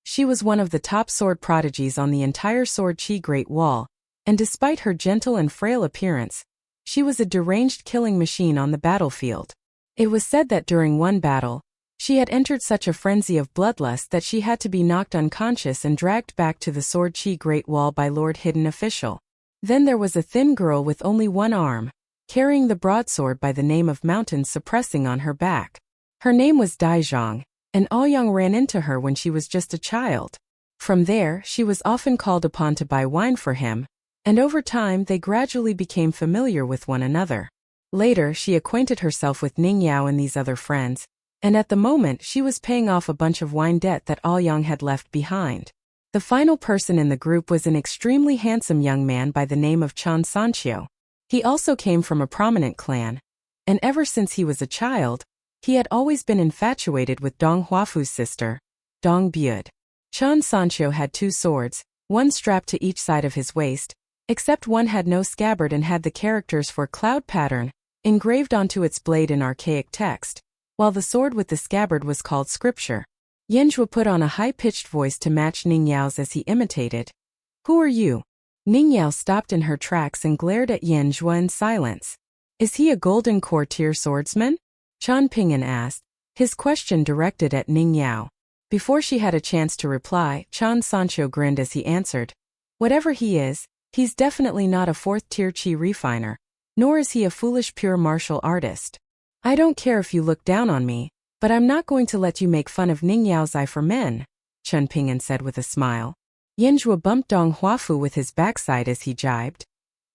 She was one of the top sword prodigies on the entire Sword Qi Great Wall, and despite her gentle and frail appearance, she was a deranged killing machine on the battlefield. It was said that during one battle, she had entered such a frenzy of bloodlust that she had to be knocked unconscious and dragged back to the Sword Qi Great Wall by Lord Hidden Official. Then there was a thin girl with only one arm, carrying the broadsword by the name of Mountain suppressing on her back. Her name was Daizhang, and Aoyang ran into her when she was just a child. From there, she was often called upon to buy wine for him, and over time they gradually became familiar with one another. Later, she acquainted herself with Ningyao and these other friends, and at the moment she was paying off a bunch of wine debt that Aoyang had left behind. The final person in the group was an extremely handsome young man by the name of Chen Sanqiu. He also came from a prominent clan, and ever since he was a child, he had always been infatuated with Dong Huafu's sister, Dong Byud. Chen Sanqiu had two swords, one strapped to each side of his waist, except one had no scabbard and had the characters for cloud pattern engraved onto its blade in archaic text, while the sword with the scabbard was called scripture. Yanzhua put on a high-pitched voice to match Ningyao's as he imitated. "Who are you?" Ningyao stopped in her tracks and glared at Yanzhua in silence. "Is he a golden courtier swordsman?" Chen Pingan asked, his question directed at Ningyao. Before she had a chance to reply, Chen Sanqiu grinned as he answered. "Whatever he is, he's definitely not a fourth-tier qi refiner, nor is he a foolish pure martial artist. I don't care if you look down on me, but I'm not going to let you make fun of Ningyao's eye for men," Chen Pingan said with a smile. Yanzhua bumped Dong Huafu with his backside as he jibed.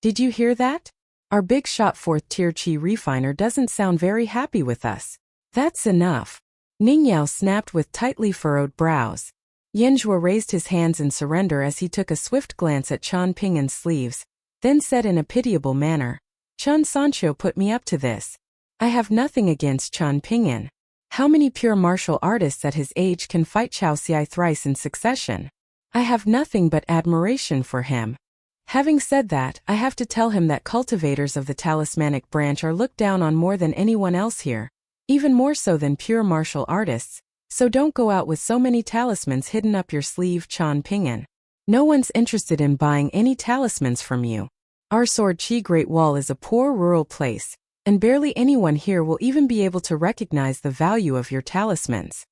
"Did you hear that? Our big-shot fourth-tier qi refiner doesn't sound very happy with us." "That's enough." Ningyao snapped with tightly furrowed brows. Yanzhua raised his hands in surrender as he took a swift glance at Chen Pingan's sleeves, then said in a pitiable manner, "Chen Sanqiu put me up to this. I have nothing against Chen Pingan. How many pure martial artists at his age can fight Chao Xiai thrice in succession? I have nothing but admiration for him. Having said that, I have to tell him that cultivators of the talismanic branch are looked down on more than anyone else here, even more so than pure martial artists, so don't go out with so many talismans hidden up your sleeve, Chen Pingan. No one's interested in buying any talismans from you. Our Sword Qi Great Wall is a poor rural place, and barely anyone here will even be able to recognize the value of your talismans."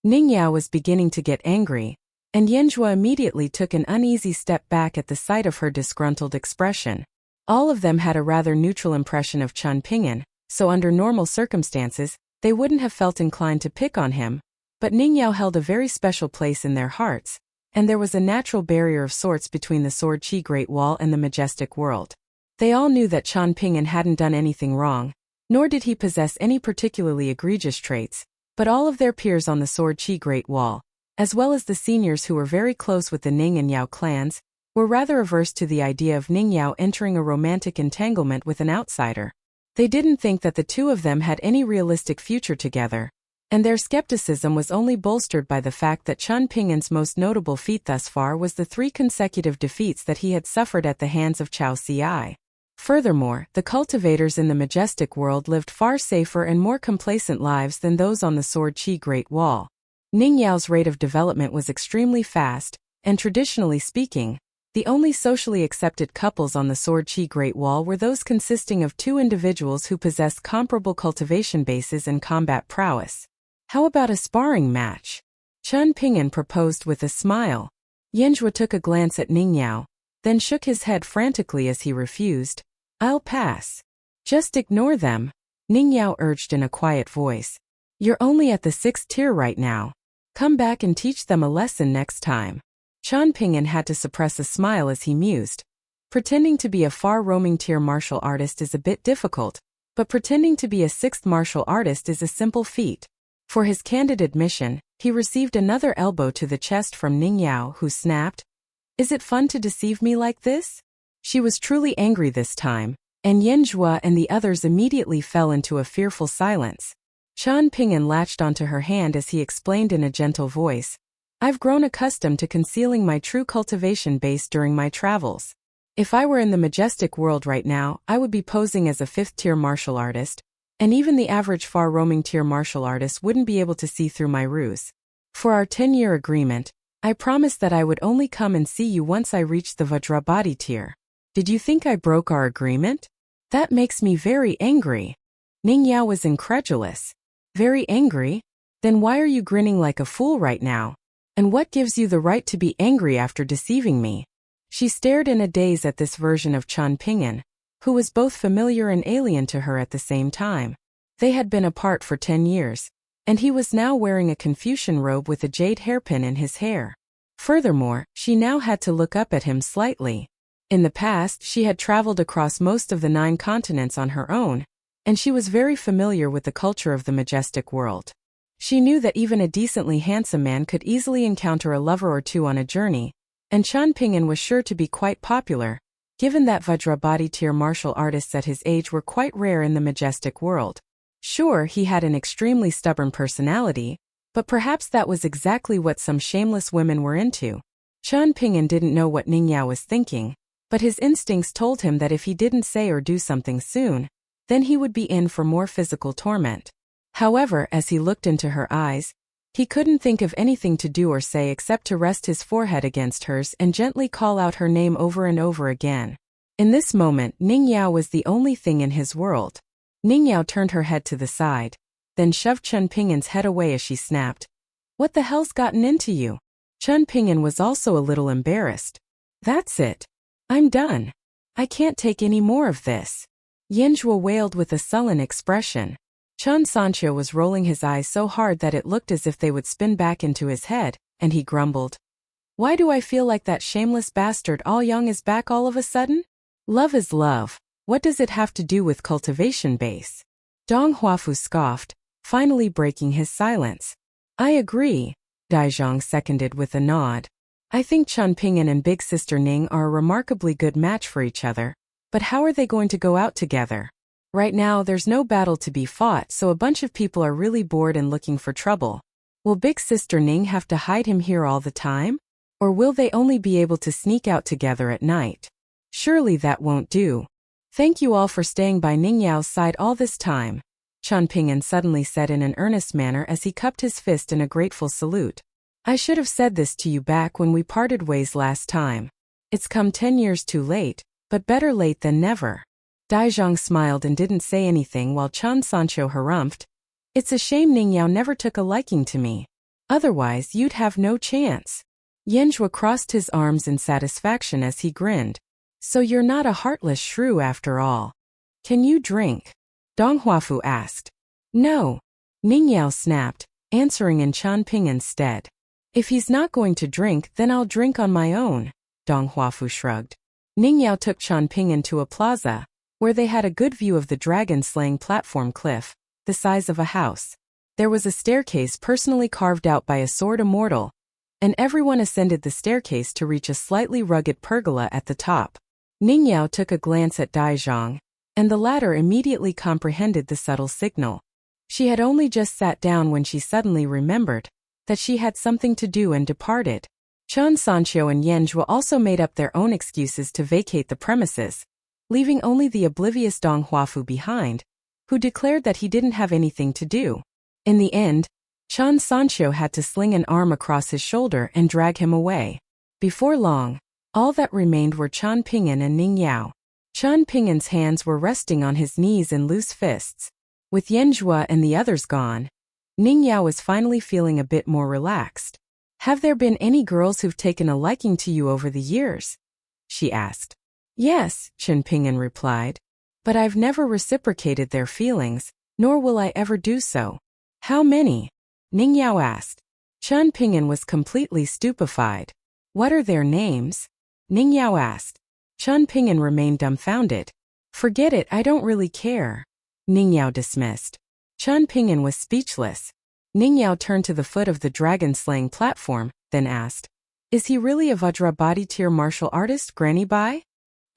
Ningyao was beginning to get angry, and Yanzhua immediately took an uneasy step back at the sight of her disgruntled expression. All of them had a rather neutral impression of Chen Pingan, so under normal circumstances, they wouldn't have felt inclined to pick on him, but Ningyao held a very special place in their hearts, and there was a natural barrier of sorts between the Sword Qi Great Wall and the majestic world. They all knew that Chen Pingan hadn't done anything wrong, nor did he possess any particularly egregious traits, but all of their peers on the Sword Qi Great Wall, as well as the seniors who were very close with the Ning and Yao clans, were rather averse to the idea of Ningyao entering a romantic entanglement with an outsider. They didn't think that the two of them had any realistic future together, and their skepticism was only bolstered by the fact that Chen Pingan's most notable feat thus far was the 3 consecutive defeats that he had suffered at the hands of Chao Xiai. Furthermore, the cultivators in the majestic world lived far safer and more complacent lives than those on the Sword Qi Great Wall. Ningyao's rate of development was extremely fast, and traditionally speaking, The only socially accepted couples on the Sword Chi Great Wall were those consisting of two individuals who possessed comparable cultivation bases and combat prowess. How about a sparring match? Chen Pingan proposed with a smile. Yanjue took a glance at Ningyao, then shook his head frantically as he refused. I'll pass. Just ignore them, Ningyao urged in a quiet voice. You're only at the 6th tier right now. Come back and teach them a lesson next time. Chen Pingan had to suppress a smile as he mused. Pretending to be a far-roaming tier martial artist is a bit difficult, but pretending to be a 6th martial artist is a simple feat. For his candid admission, he received another elbow to the chest from Ningyao, who snapped, Is it fun to deceive me like this? She was truly angry this time, and Yanjue and the others immediately fell into a fearful silence. Chen Pingan latched onto her hand as he explained in a gentle voice, I've grown accustomed to concealing my true cultivation base during my travels. If I were in the majestic world right now, I would be posing as a 5th-tier martial artist, and even the average far-roaming tier martial artist wouldn't be able to see through my ruse. For our 10-year agreement, I promised that I would only come and see you once I reached the Vajrabhati tier. Did you think I broke our agreement? That makes me very angry. Ningyao was incredulous. Very angry? Then why are you grinning like a fool right now? And what gives you the right to be angry after deceiving me? She stared in a daze at this version of Chen Pingan, who was both familiar and alien to her at the same time. They had been apart for 10 years, and he was now wearing a Confucian robe with a jade hairpin in his hair. Furthermore, she now had to look up at him slightly. In the past, she had traveled across most of the 9 continents on her own, and she was very familiar with the culture of the majestic world. She knew that even a decently handsome man could easily encounter a lover or two on a journey, and Chen Pingan was sure to be quite popular, given that Vajrabhati tier martial artists at his age were quite rare in the majestic world. Sure, he had an extremely stubborn personality, but perhaps that was exactly what some shameless women were into. Chen Pingan didn't know what Ningyao was thinking, but his instincts told him that if he didn't say or do something soon, then he would be in for more physical torment. However, as he looked into her eyes, he couldn't think of anything to do or say except to rest his forehead against hers and gently call out her name over and over again. In this moment, Ningyao was the only thing in his world. Ningyao turned her head to the side, then shoved Chen Pingan's head away as she snapped, What the hell's gotten into you? Chen Pingan was also a little embarrassed. That's it. I'm done. I can't take any more of this. Yanjue wailed with a sullen expression. Chen Sancho was rolling his eyes so hard that it looked as if they would spin back into his head, and he grumbled. Why do I feel like that shameless bastard All Young is back all of a sudden? Love is love. What does it have to do with cultivation base? Dong Huafu scoffed, finally breaking his silence. I agree, Daizhong seconded with a nod. I think Chen Pingan and Big Sister Ning are a remarkably good match for each other, but how are they going to go out together? Right now there's no battle to be fought, so a bunch of people are really bored and looking for trouble. Will Big Sister Ning have to hide him here all the time? Or will they only be able to sneak out together at night? Surely that won't do. Thank you all for staying by Ningyao's side all this time, Chen Pingan suddenly said in an earnest manner as he cupped his fist in a grateful salute. I should have said this to you back when we parted ways last time. It's come 10 years too late, but better late than never. Daizhong smiled and didn't say anything while Chen Sancho harumphed. It's a shame Ningyao never took a liking to me. Otherwise you'd have no chance. Yanjue crossed his arms in satisfaction as he grinned. So you're not a heartless shrew after all. Can you drink? Dong Huafu asked. No. Ningyao snapped, answering in Chen Pingan's stead. If he's not going to drink, then I'll drink on my own, Dong Huafu shrugged. Ningyao took Chen Pingan to a plaza, where they had a good view of the dragon-slaying platform cliff, the size of a house. There was a staircase personally carved out by a sword immortal, and everyone ascended the staircase to reach a slightly rugged pergola at the top. Ningyao took a glance at Daizhong, and the latter immediately comprehended the subtle signal. She had only just sat down when she suddenly remembered that she had something to do and departed. Chen Sancho and Yanjue also made up their own excuses to vacate the premises, leaving only the oblivious Dong Huafu behind, who declared that he didn't have anything to do. In the end, Chen Sancho had to sling an arm across his shoulder and drag him away. Before long, All that remained were Chen Pingan and Ning Yao. Chen Pingan's hands were resting on his knees in loose fists. With Yanjua and the others gone, Ning Yao was finally feeling a bit more relaxed. Have there been any girls who've taken a liking to you over the years? She asked. Yes, Chen Pingan replied. But I've never reciprocated their feelings, nor will I ever do so. How many? Ning Yao asked. Chen Pingan was completely stupefied. What are their names? Ning Yao asked. Chen Pingan remained dumbfounded. Forget it, I don't really care. Ning Yao dismissed. Chen Pingan was speechless. Ning Yao turned to the foot of the dragon-slaying platform, then asked, Is he really a Vajrabhati tier martial artist, Granny Bai?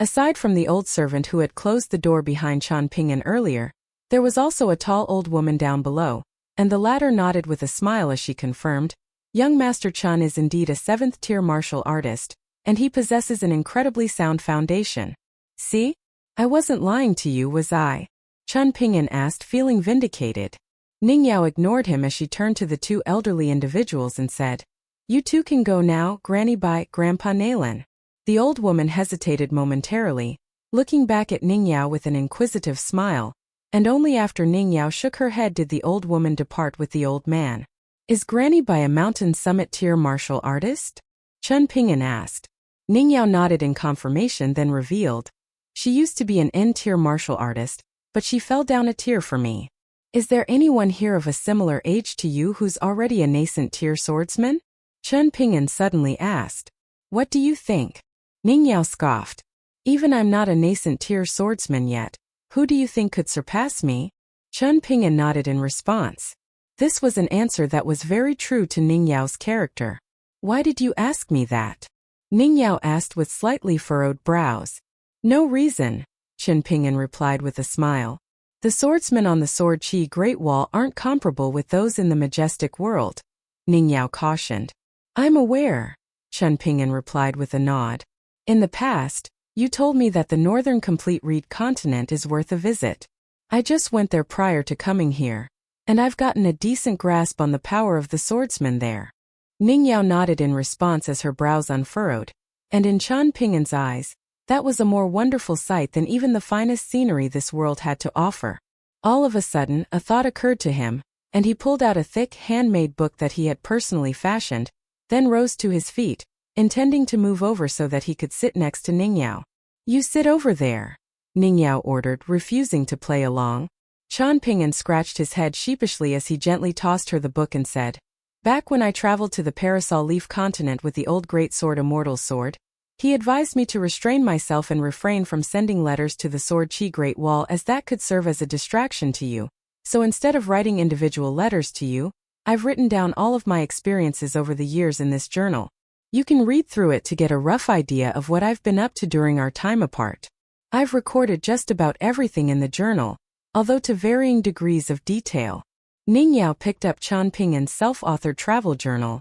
Aside from the old servant who had closed the door behind Chen Pingan earlier, there was also a tall old woman down below, and the latter nodded with a smile as she confirmed, Young Master Chen is indeed a 7th tier martial artist, and he possesses an incredibly sound foundation. See? I wasn't lying to you, was I? Chen Pingan asked, feeling vindicated. Ning Yao ignored him as she turned to the two elderly individuals and said, You two can go now, Granny Bai, Grandpa Nalan. The old woman hesitated momentarily, looking back at Ning Yao with an inquisitive smile, and only after Ning Yao shook her head did the old woman depart with the old man. Is Granny Bai a mountain summit tier martial artist? Chen Pingan asked. Ning Yao nodded in confirmation, then revealed, She used to be an N-tier martial artist, but she fell down a tier for me. Is there anyone here of a similar age to you who's already a nascent tier swordsman? Chen Pingan suddenly asked. What do you think? Ning Yao scoffed. Even I'm not a nascent tier swordsman yet. Who do you think could surpass me? Chen Pingan nodded in response. This was an answer that was very true to Ning Yao's character. Why did you ask me that? Ning Yao asked with slightly furrowed brows. No reason, Chen Pingan replied with a smile. The swordsmen on the Sword Qi Great Wall aren't comparable with those in the majestic world, Ning Yao cautioned. I'm aware, Chen Pingan replied with a nod. In the past, you told me that the Northern Complete Reed continent is worth a visit. I just went there prior to coming here, and I've gotten a decent grasp on the power of the swordsmen there. Ning Yao nodded in response as her brows unfurrowed, and in Chen Pingan's eyes, that was a more wonderful sight than even the finest scenery this world had to offer. All of a sudden, a thought occurred to him, and he pulled out a thick, handmade book that he had personally fashioned, then rose to his feet, intending to move over so that he could sit next to Ning Yao. You sit over there, Ning Yao ordered, refusing to play along. Chen Pingan scratched his head sheepishly as he gently tossed her the book and said, Back when I traveled to the Parasol Leaf continent with the old greatsword Immortals sword, he advised me to restrain myself and refrain from sending letters to the Sword Qi Great Wall as that could serve as a distraction to you. So instead of writing individual letters to you, I've written down all of my experiences over the years in this journal. You can read through it to get a rough idea of what I've been up to during our time apart. I've recorded just about everything in the journal, although to varying degrees of detail. Ning Yao picked up Chen Pingan's self-authored travel journal,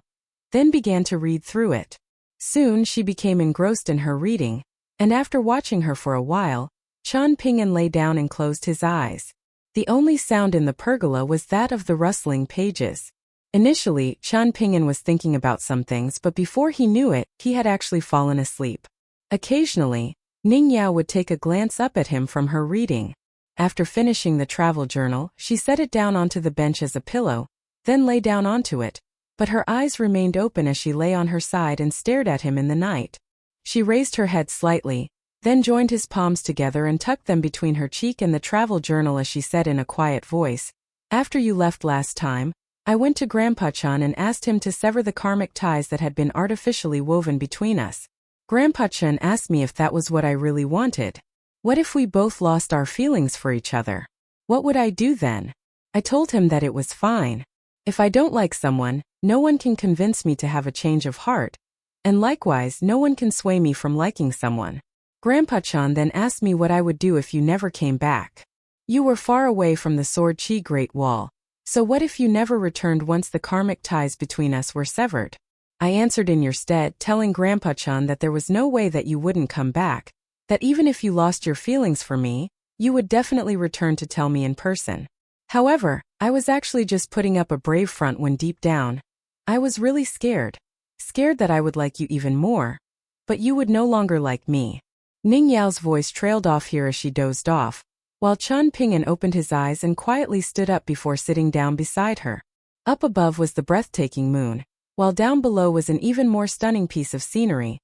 then began to read through it. Soon she became engrossed in her reading, and after watching her for a while, Chen Pingan lay down and closed his eyes. The only sound in the pergola was that of the rustling pages. Initially, Chen Pingan was thinking about some things, but before he knew it, he had actually fallen asleep. Occasionally, Ning Yao would take a glance up at him from her reading. After finishing the travel journal, she set it down onto the bench as a pillow, then lay down onto it, but her eyes remained open as she lay on her side and stared at him in the night. She raised her head slightly, then joined his palms together and tucked them between her cheek and the travel journal as she said in a quiet voice, After you left last time, I went to Grandpa Chen and asked him to sever the karmic ties that had been artificially woven between us. Grandpa Chen asked me if that was what I really wanted. What if we both lost our feelings for each other? What would I do then? I told him that it was fine. If I don't like someone, no one can convince me to have a change of heart, and likewise no one can sway me from liking someone. Grandpa Chen then asked me what I would do if you never came back. You were far away from the Sword Qi Great Wall, so what if you never returned once the karmic ties between us were severed? I answered in your stead, telling Grandpa Chen that there was no way that you wouldn't come back, that even if you lost your feelings for me, you would definitely return to tell me in person. However, I was actually just putting up a brave front when deep down, I was really scared. Scared that I would like you even more. but you would no longer like me. Ning Yao's voice trailed off here as she dozed off, while Chen Pingan opened his eyes and quietly stood up before sitting down beside her. Up above was the breathtaking moon, while down below was an even more stunning piece of scenery.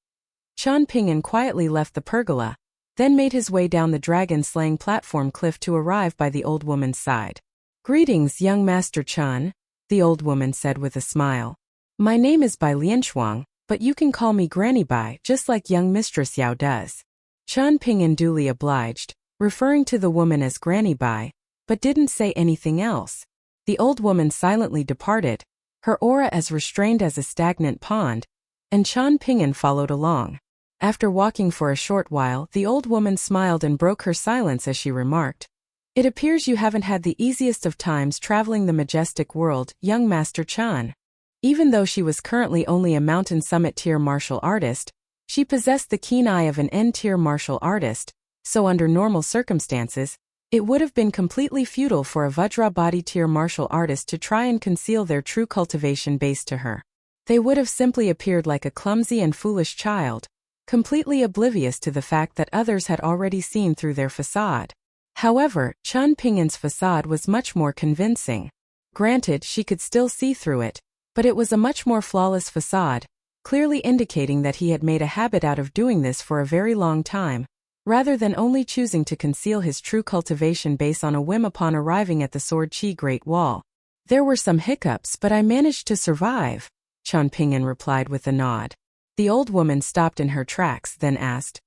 Chen Pingan quietly left the pergola, then made his way down the dragon-slaying platform cliff to arrive by the old woman's side. "Greetings, young Master Chen," the old woman said with a smile. "My name is Bai Lianshuang, but you can call me Granny Bai just like young Mistress Yao does." Chen Pingan duly obliged, referring to the woman as Granny Bai, but didn't say anything else. The old woman silently departed, her aura as restrained as a stagnant pond, and Chen Pingan followed along. After walking for a short while, the old woman smiled and broke her silence as she remarked, "It appears you haven't had the easiest of times traveling the majestic world, young Master Chen." Even though she was currently only a mountain summit tier martial artist, she possessed the keen eye of an N-tier martial artist, so under normal circumstances, it would have been completely futile for a Vajrabody tier martial artist to try and conceal their true cultivation base to her. They would have simply appeared like a clumsy and foolish child, completely oblivious to the fact that others had already seen through their facade. However, Chen Pingan's facade was much more convincing. Granted, she could still see through it, but it was a much more flawless facade, clearly indicating that he had made a habit out of doing this for a very long time, rather than only choosing to conceal his true cultivation base on a whim upon arriving at the Sword Chi Great Wall. "There were some hiccups, but I managed to survive," Chen Pingan replied with a nod. The old woman stopped in her tracks, then asked,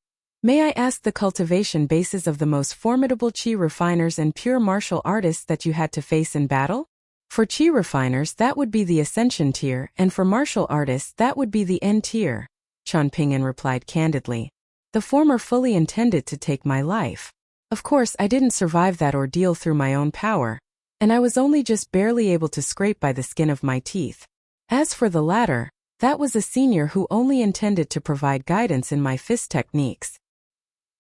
"May I ask the cultivation bases of the most formidable Chi refiners and pure martial artists that you had to face in battle?" "For Chi refiners that would be the Ascension tier, and for martial artists that would be the N tier," Chen Pingan replied candidly. "The former fully intended to take my life. Of course I didn't survive that ordeal through my own power, and I was only just barely able to scrape by the skin of my teeth. As for the latter, that was a senior who only intended to provide guidance in my fist techniques.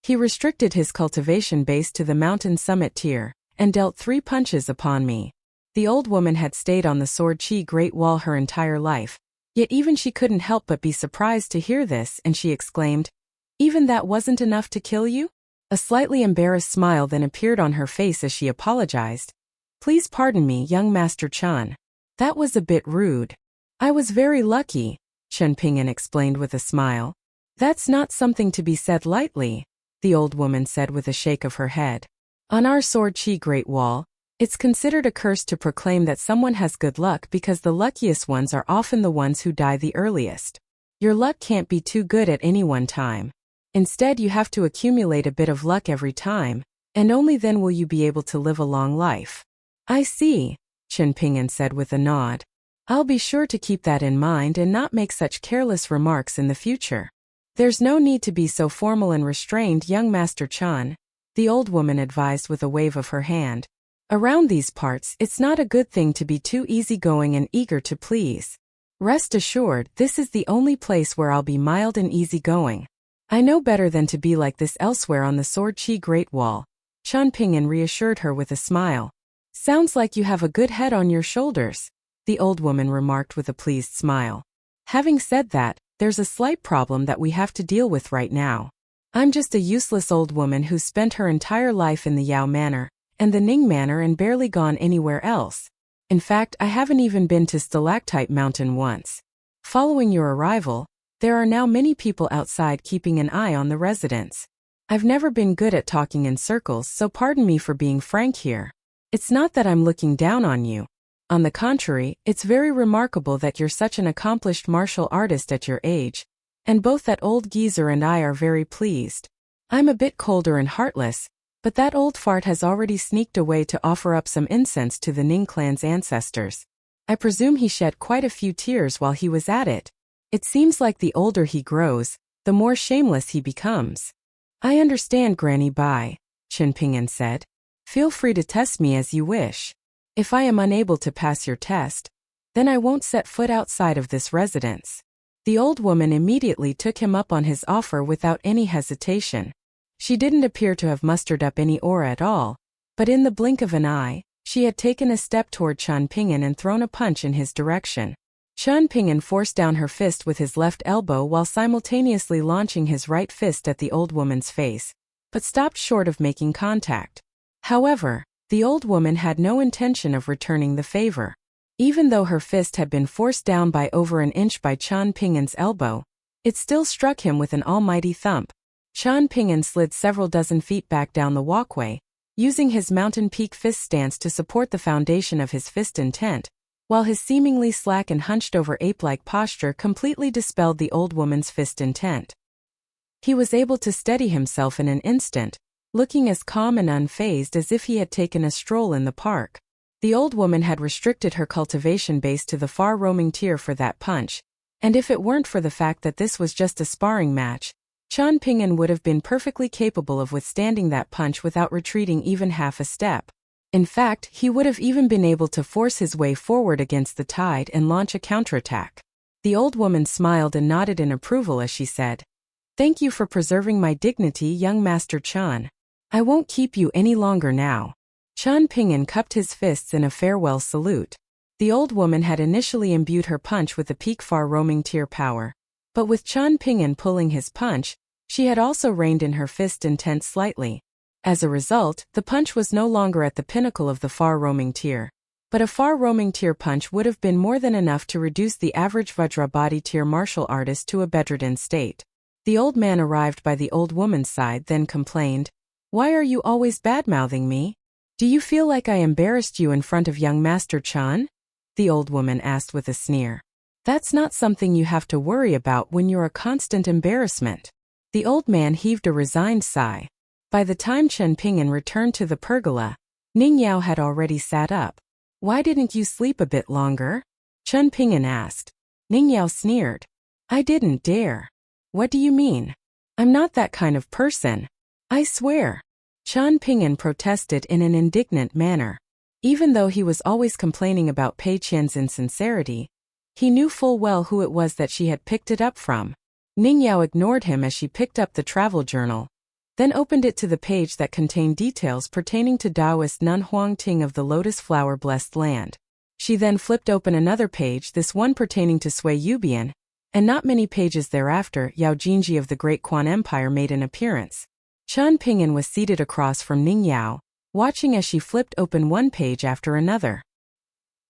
He restricted his cultivation base to the mountain summit tier, and dealt 3 punches upon me." The old woman had stayed on the Sword Chi Great Wall her entire life, yet even she couldn't help but be surprised to hear this, and she exclaimed, "Even that wasn't enough to kill you?" A slightly embarrassed smile then appeared on her face as she apologized. "Please pardon me, young Master Chen. That was a bit rude. I was very lucky," Chen Pingan explained with a smile. "That's not something to be said lightly," the old woman said with a shake of her head. "On our Sword Chi Great Wall, it's considered a curse to proclaim that someone has good luck because the luckiest ones are often the ones who die the earliest. Your luck can't be too good at any one time. Instead, you have to accumulate a bit of luck every time, and only then will you be able to live a long life." "I see," Chen Pingan said with a nod. "I'll be sure to keep that in mind and not make such careless remarks in the future." "There's no need to be so formal and restrained, young Master Chen," the old woman advised with a wave of her hand. "Around these parts, it's not a good thing to be too easygoing and eager to please. Rest assured, this is the only place where I'll be mild and easygoing. I know better than to be like this elsewhere on the Sword Chi Great Wall," Chen Pingan reassured her with a smile. "Sounds like you have a good head on your shoulders," the old woman remarked with a pleased smile. "Having said that, there's a slight problem that we have to deal with right now. I'm just a useless old woman who spent her entire life in the Yao Manor and the Ning Manor and barely gone anywhere else. In fact, I haven't even been to Stalactite Mountain once. Following your arrival, there are now many people outside keeping an eye on the residents. I've never been good at talking in circles, so pardon me for being frank here. It's not that I'm looking down on you. On the contrary, it's very remarkable that you're such an accomplished martial artist at your age, and both that old geezer and I are very pleased. I'm a bit colder and heartless, but that old fart has already sneaked away to offer up some incense to the Ning clan's ancestors. I presume he shed quite a few tears while he was at it. It seems like the older he grows, the more shameless he becomes." "I understand, Granny Bai," Chen Pingan said. "Feel free to test me as you wish. If I am unable to pass your test, then I won't set foot outside of this residence." The old woman immediately took him up on his offer without any hesitation. She didn't appear to have mustered up any aura at all, but in the blink of an eye, she had taken a step toward Chen Pingan and thrown a punch in his direction. Chen Pingan forced down her fist with his left elbow while simultaneously launching his right fist at the old woman's face, but stopped short of making contact. However, the old woman had no intention of returning the favor. Even though her fist had been forced down by over an inch by Chen Pingan's elbow, it still struck him with an almighty thump. Chen Pingan slid several dozen feet back down the walkway, using his mountain peak fist stance to support the foundation of his fist intent, while his seemingly slack and hunched-over ape-like posture completely dispelled the old woman's fist intent. He was able to steady himself in an instant, looking as calm and unfazed as if he had taken a stroll in the park. The old woman had restricted her cultivation base to the far-roaming tier for that punch, and if it weren't for the fact that this was just a sparring match, Chen Pingan would have been perfectly capable of withstanding that punch without retreating even half a step. In fact, he would have even been able to force his way forward against the tide and launch a counterattack. The old woman smiled and nodded in approval as she said, "Thank you for preserving my dignity, young Master Chen. I won't keep you any longer now." Chen Pingan cupped his fists in a farewell salute. The old woman had initially imbued her punch with the peak far-roaming tier power, but with Chen Pingan pulling his punch, she had also reined in her fist intent slightly. As a result, the punch was no longer at the pinnacle of the far-roaming tier. But a far-roaming tier punch would have been more than enough to reduce the average Vajra body tier martial artist to a bedridden state. The old man arrived by the old woman's side then complained, "Why are you always bad-mouthing me? Do you feel like I embarrassed you in front of young Master Chen?" The old woman asked with a sneer. "That's not something you have to worry about when you're a constant embarrassment." The old man heaved a resigned sigh. By the time Chen Pingan returned to the pergola, Ning Yao had already sat up. "Why didn't you sleep a bit longer?" Chen Pingan asked. Ning Yao sneered. "I didn't dare." "What do you mean? I'm not that kind of person. I swear." Chen Pingan protested in an indignant manner. Even though he was always complaining about Pei Qian's insincerity, he knew full well who it was that she had picked it up from. Ning Yao ignored him as she picked up the travel journal, then opened it to the page that contained details pertaining to Taoist nun Huang Ting of the Lotus Flower Blessed Land. She then flipped open another page, this one pertaining to Sui Yubian, and not many pages thereafter, Yao Jinji of the Great Quan Empire made an appearance. Chen Pingan was seated across from Ning Yao, watching as she flipped open one page after another.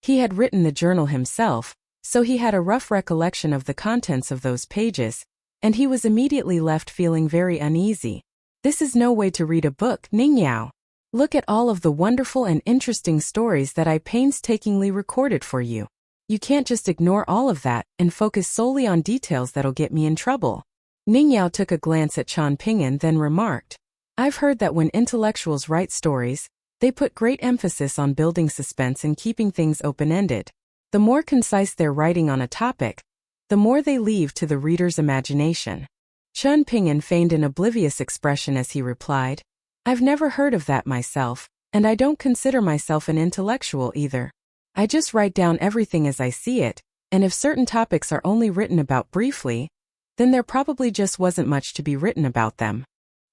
He had written the journal himself, so he had a rough recollection of the contents of those pages, and he was immediately left feeling very uneasy. "This is no way to read a book, Ning Yao. Look at all of the wonderful and interesting stories that I painstakingly recorded for you. You can't just ignore all of that and focus solely on details that'll get me in trouble." Ning Yao took a glance at Chen Pingan then remarked, "I've heard that when intellectuals write stories, they put great emphasis on building suspense and keeping things open-ended. The more concise their writing on a topic, the more they leave to the reader's imagination." Chen Pingan feigned an oblivious expression as he replied, "I've never heard of that myself, and I don't consider myself an intellectual either. I just write down everything as I see it, and if certain topics are only written about briefly, then there probably just wasn't much to be written about them."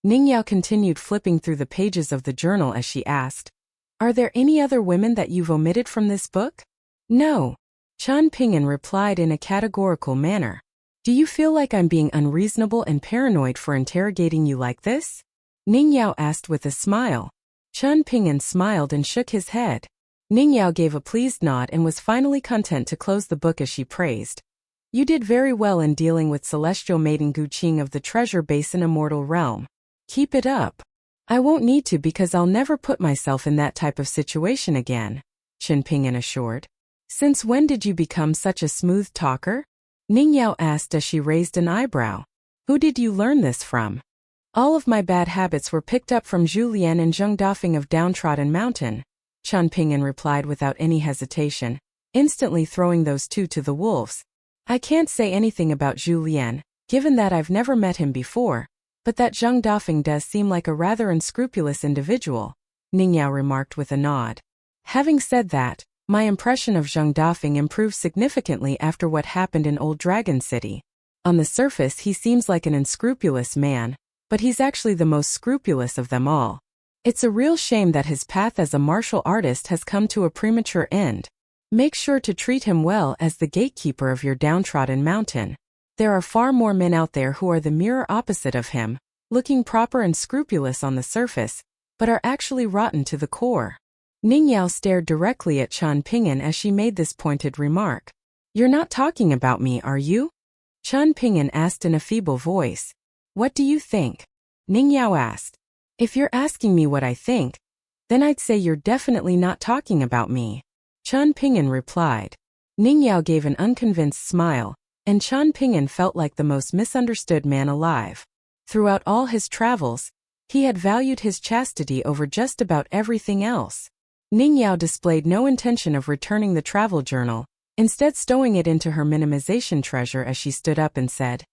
Ning Yao continued flipping through the pages of the journal as she asked, "Are there any other women that you've omitted from this book?" "No." Chen Pingan replied in a categorical manner. "Do you feel like I'm being unreasonable and paranoid for interrogating you like this?" Ning Yao asked with a smile. Chen Pingan smiled and shook his head. Ning Yao gave a pleased nod and was finally content to close the book as she praised, "You did very well in dealing with Celestial Maiden Gu Qing of the Treasure Basin Immortal Realm. Keep it up." "I won't need to because I'll never put myself in that type of situation again," Chen Pingan assured. "Since when did you become such a smooth talker?" Ning Yao asked as she raised an eyebrow. "Who did you learn this from?" "All of my bad habits were picked up from Zhu Lian and Zheng Dafeng of Downtrodden Mountain," Chen Pingan replied without any hesitation, instantly throwing those two to the wolves. "I can't say anything about Zhu Lian, given that I've never met him before, but that Zheng Dafeng does seem like a rather unscrupulous individual," Ning Yao remarked with a nod. "Having said that, my impression of Zheng Dafeng improved significantly after what happened in Old Dragon City. On the surface he seems like an unscrupulous man, but he's actually the most scrupulous of them all. It's a real shame that his path as a martial artist has come to a premature end. Make sure to treat him well as the gatekeeper of your downtrodden mountain. There are far more men out there who are the mirror opposite of him, looking proper and scrupulous on the surface, but are actually rotten to the core. Ningyao stared directly at Chen Pingan as she made this pointed remark. You're not talking about me, are you? Chen Pingan asked in a feeble voice. What do you think? Ningyao asked. If you're asking me what I think, then I'd say you're definitely not talking about me. Chen Pingan replied. Ningyao gave an unconvinced smile, and Chen Pingan felt like the most misunderstood man alive. Throughout all his travels, he had valued his chastity over just about everything else. Ningyao displayed no intention of returning the travel journal, instead stowing it into her minimization treasure as she stood up and said,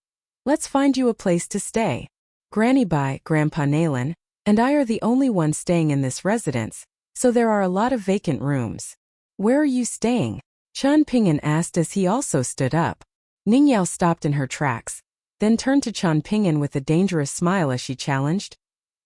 Let's find you a place to stay. Granny Bai, Grandpa Nalen, and I are the only ones staying in this residence, so there are a lot of vacant rooms. Where are you staying? Chen Pingan asked as he also stood up. Ningyao stopped in her tracks, then turned to Chen Pingan with a dangerous smile as she challenged.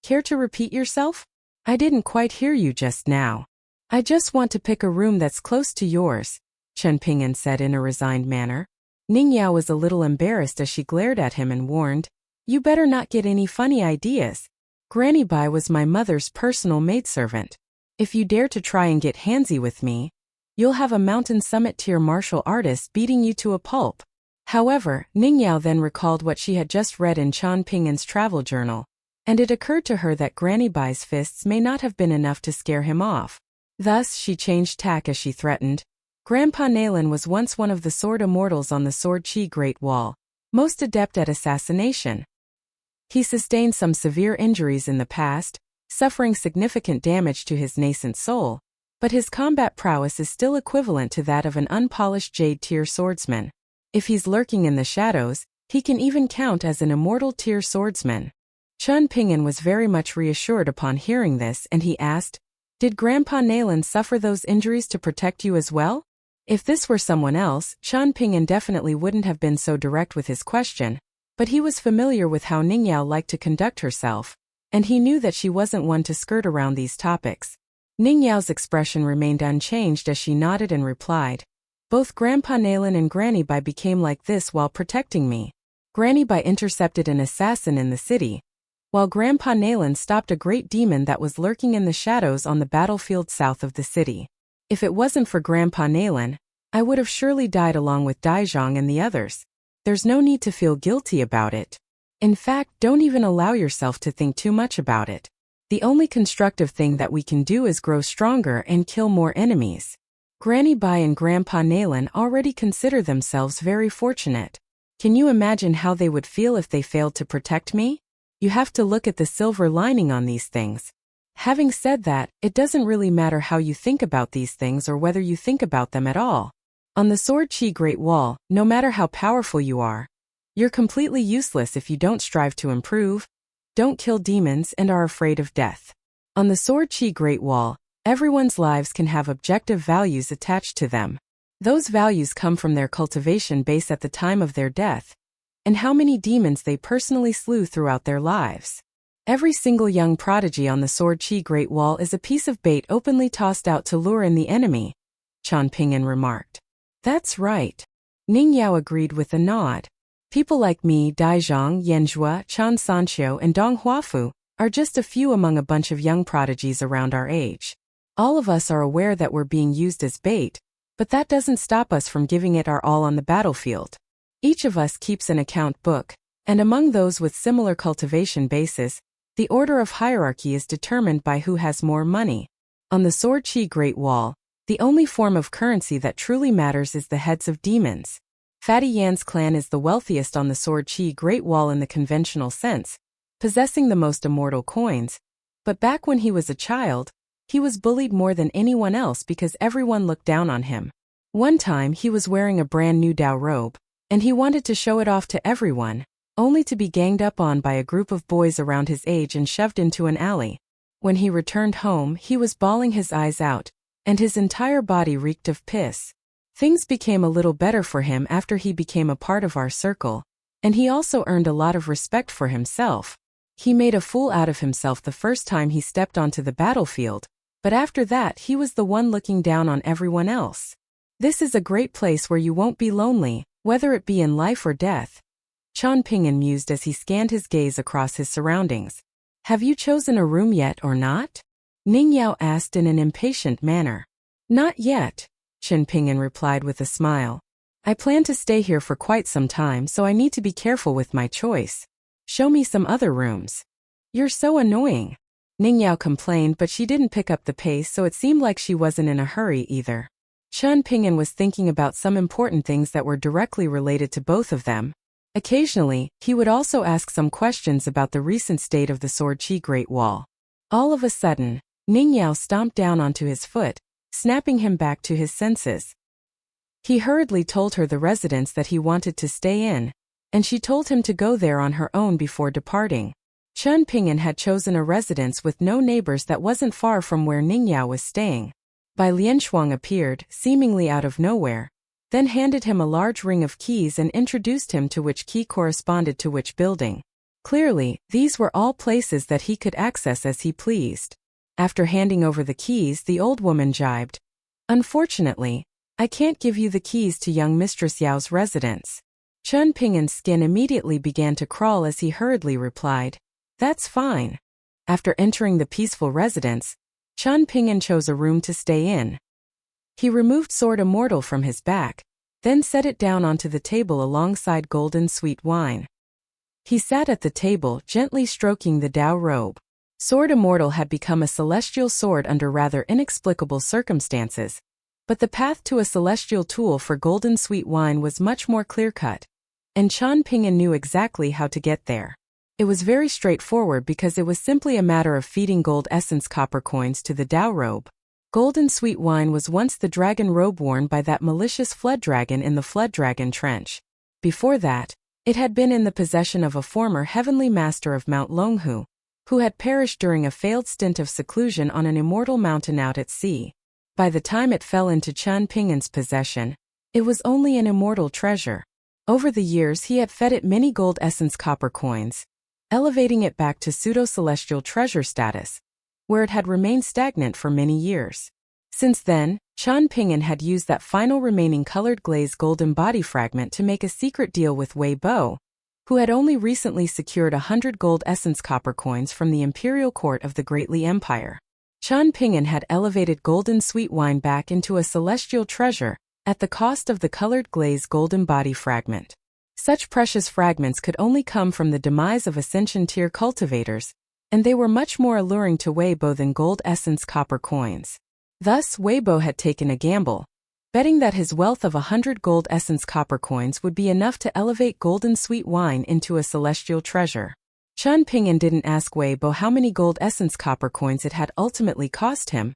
Care to repeat yourself? I didn't quite hear you just now. I just want to pick a room that's close to yours, Chen Pingan said in a resigned manner. Ningyao was a little embarrassed as she glared at him and warned, You better not get any funny ideas. Granny Bai was my mother's personal maidservant. If you dare to try and get handsy with me, you'll have a mountain summit tier martial artist beating you to a pulp. However, Ningyao then recalled what she had just read in Chen Pingan's travel journal, and it occurred to her that Granny Bai's fists may not have been enough to scare him off. Thus, she changed tack as she threatened. Grandpa Nalen was once one of the sword immortals on the Sword Chi Great Wall, most adept at assassination. He sustained some severe injuries in the past, suffering significant damage to his nascent soul, but his combat prowess is still equivalent to that of an unpolished jade-tier swordsman. If he's lurking in the shadows, he can even count as an immortal-tier swordsman. Chen Pingan was very much reassured upon hearing this, and he asked, Did Grandpa Nalen suffer those injuries to protect you as well? If this were someone else, Chen Pingan definitely wouldn't have been so direct with his question, but he was familiar with how Ningyao liked to conduct herself, and he knew that she wasn't one to skirt around these topics. Ningyao's expression remained unchanged as she nodded and replied, Both Grandpa Nalen and Granny Bai became like this while protecting me. Granny Bai intercepted an assassin in the city, while Grandpa Nalen stopped a great demon that was lurking in the shadows on the battlefield south of the city. If it wasn't for Grandpa Nalen, I would have surely died along with Daizhong and the others. There's no need to feel guilty about it. In fact, don't even allow yourself to think too much about it. The only constructive thing that we can do is grow stronger and kill more enemies. Granny Bai and Grandpa Nalen already consider themselves very fortunate. Can you imagine how they would feel if they failed to protect me? You have to look at the silver lining on these things. Having said that, it doesn't really matter how you think about these things or whether you think about them at all. On the Sword Chi Great Wall, no matter how powerful you are, you're completely useless if you don't strive to improve, don't kill demons, and are afraid of death. On the Sword Chi Great Wall, everyone's lives can have objective values attached to them. Those values come from their cultivation base at the time of their death, and how many demons they personally slew throughout their lives. Every single young prodigy on the Sword Chi Great Wall is a piece of bait openly tossed out to lure in the enemy, Chen Pingan remarked. That's right. Ningyao agreed with a nod. People like me, Daizhong, Yanzhua, Chan Sanqiu, and Dong Huafu are just a few among a bunch of young prodigies around our age. All of us are aware that we're being used as bait, but that doesn't stop us from giving it our all on the battlefield. Each of us keeps an account book, and among those with similar cultivation bases, the order of hierarchy is determined by who has more money. On the Sword Chi Great Wall, the only form of currency that truly matters is the heads of demons. Fatty Yan's clan is the wealthiest on the Sword Chi Great Wall in the conventional sense, possessing the most immortal coins, but back when he was a child, he was bullied more than anyone else because everyone looked down on him. One time he was wearing a brand new Dao robe, and he wanted to show it off to everyone, only to be ganged up on by a group of boys around his age and shoved into an alley. When he returned home, he was bawling his eyes out, and his entire body reeked of piss. Things became a little better for him after he became a part of our circle, and he also earned a lot of respect for himself. He made a fool out of himself the first time he stepped onto the battlefield, but after that he was the one looking down on everyone else. This is a great place where you won't be lonely, whether it be in life or death. Chen Pingan mused as he scanned his gaze across his surroundings. Have you chosen a room yet or not? Ning Yao asked in an impatient manner. Not yet, Chen Pingan replied with a smile. I plan to stay here for quite some time, so I need to be careful with my choice. Show me some other rooms. You're so annoying, Ning Yao complained, but she didn't pick up the pace, so it seemed like she wasn't in a hurry either. Chen Pingan was thinking about some important things that were directly related to both of them. Occasionally, he would also ask some questions about the recent state of the Sword Qi Great Wall. All of a sudden, Ning Yao stomped down onto his foot, snapping him back to his senses. He hurriedly told her the residence that he wanted to stay in, and she told him to go there on her own before departing. Chen Pingan had chosen a residence with no neighbors that wasn't far from where Ning Yao was staying. Bai Lianshuang appeared, seemingly out of nowhere, then handed him a large ring of keys and introduced him to which key corresponded to which building. Clearly, these were all places that he could access as he pleased. After handing over the keys, the old woman jibed. Unfortunately, I can't give you the keys to young Mistress Yao's residence. Chen Pingan's skin immediately began to crawl as he hurriedly replied, That's fine. After entering the peaceful residence, Chen Pingan chose a room to stay in. He removed Sword Immortal from his back, then set it down onto the table alongside golden sweet wine. He sat at the table, gently stroking the Dao robe. Sword Immortal had become a celestial sword under rather inexplicable circumstances, but the path to a celestial tool for golden sweet wine was much more clear-cut, and Chen Pingan knew exactly how to get there. It was very straightforward because it was simply a matter of feeding gold essence copper coins to the Dao robe. Golden sweet wine was once the dragon robe worn by that malicious flood dragon in the Flood Dragon Trench. Before that, it had been in the possession of a former heavenly master of Mount Longhu, who had perished during a failed stint of seclusion on an immortal mountain out at sea. By the time it fell into Chen Pingan's possession, it was only an immortal treasure. Over the years he had fed it many gold essence copper coins, elevating it back to pseudo-celestial treasure status, where it had remained stagnant for many years. Since then, Chen Pingan had used that final remaining colored glazed golden body fragment to make a secret deal with Wei Bo, who had only recently secured 100 gold essence copper coins from the imperial court of the Great Li Empire. Chen Pingan had elevated golden sweet wine back into a celestial treasure at the cost of the colored glazed golden body fragment. Such precious fragments could only come from the demise of Ascension tier cultivators, and they were much more alluring to Wei Bo than gold essence copper coins. Thus, Wei Bo had taken a gamble, betting that his wealth of 100 gold essence copper coins would be enough to elevate golden sweet wine into a celestial treasure. Chen Pingan didn't ask Wei Bo how many gold essence copper coins it had ultimately cost him,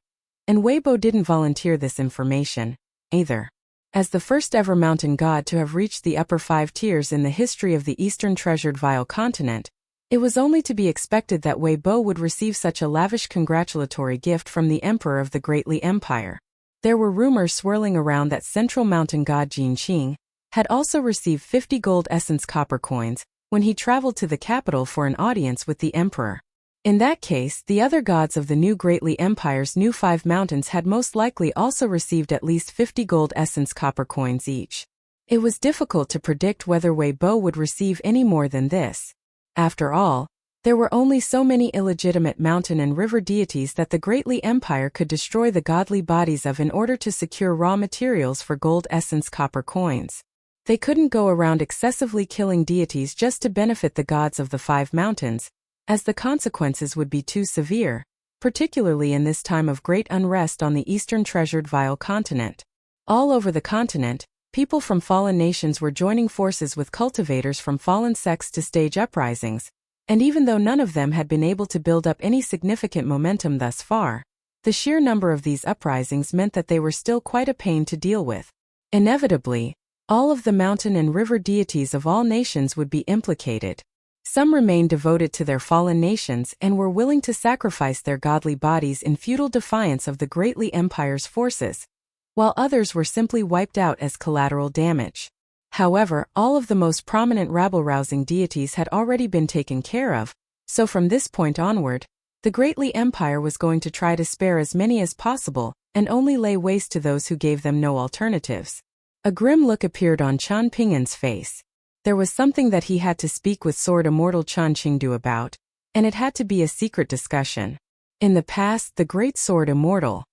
and Wei Bo didn't volunteer this information, either. As the first ever mountain god to have reached the upper 5 tiers in the history of the Eastern Treasured Vile Continent, it was only to be expected that Wei Bo would receive such a lavish congratulatory gift from the Emperor of the Great Li Empire. There were rumors swirling around that central mountain god Jin Qing had also received 50 gold essence copper coins when he traveled to the capital for an audience with the Emperor. In that case, the other gods of the new Great Li Empire's new 5 mountains had most likely also received at least 50 gold essence copper coins each. It was difficult to predict whether Wei Bo would receive any more than this. After all, there were only so many illegitimate mountain and river deities that the Great Li Empire could destroy the godly bodies of in order to secure raw materials for gold essence copper coins. They couldn't go around excessively killing deities just to benefit the gods of the 5 mountains, as the consequences would be too severe, particularly in this time of great unrest on the Eastern Treasured Vile Continent. All over the continent, people from fallen nations were joining forces with cultivators from fallen sects to stage uprisings, and even though none of them had been able to build up any significant momentum thus far, the sheer number of these uprisings meant that they were still quite a pain to deal with. Inevitably, all of the mountain and river deities of all nations would be implicated. Some remained devoted to their fallen nations and were willing to sacrifice their godly bodies in futile defiance of the Great Li Empire's forces, while others were simply wiped out as collateral damage. However, all of the most prominent rabble-rousing deities had already been taken care of, so from this point onward, the Great Li Empire was going to try to spare as many as possible, and only lay waste to those who gave them no alternatives. A grim look appeared on Chen Pingan's face. There was something that he had to speak with sword immortal Chen Qingdu about, and it had to be a secret discussion. In the past, the great sword immortal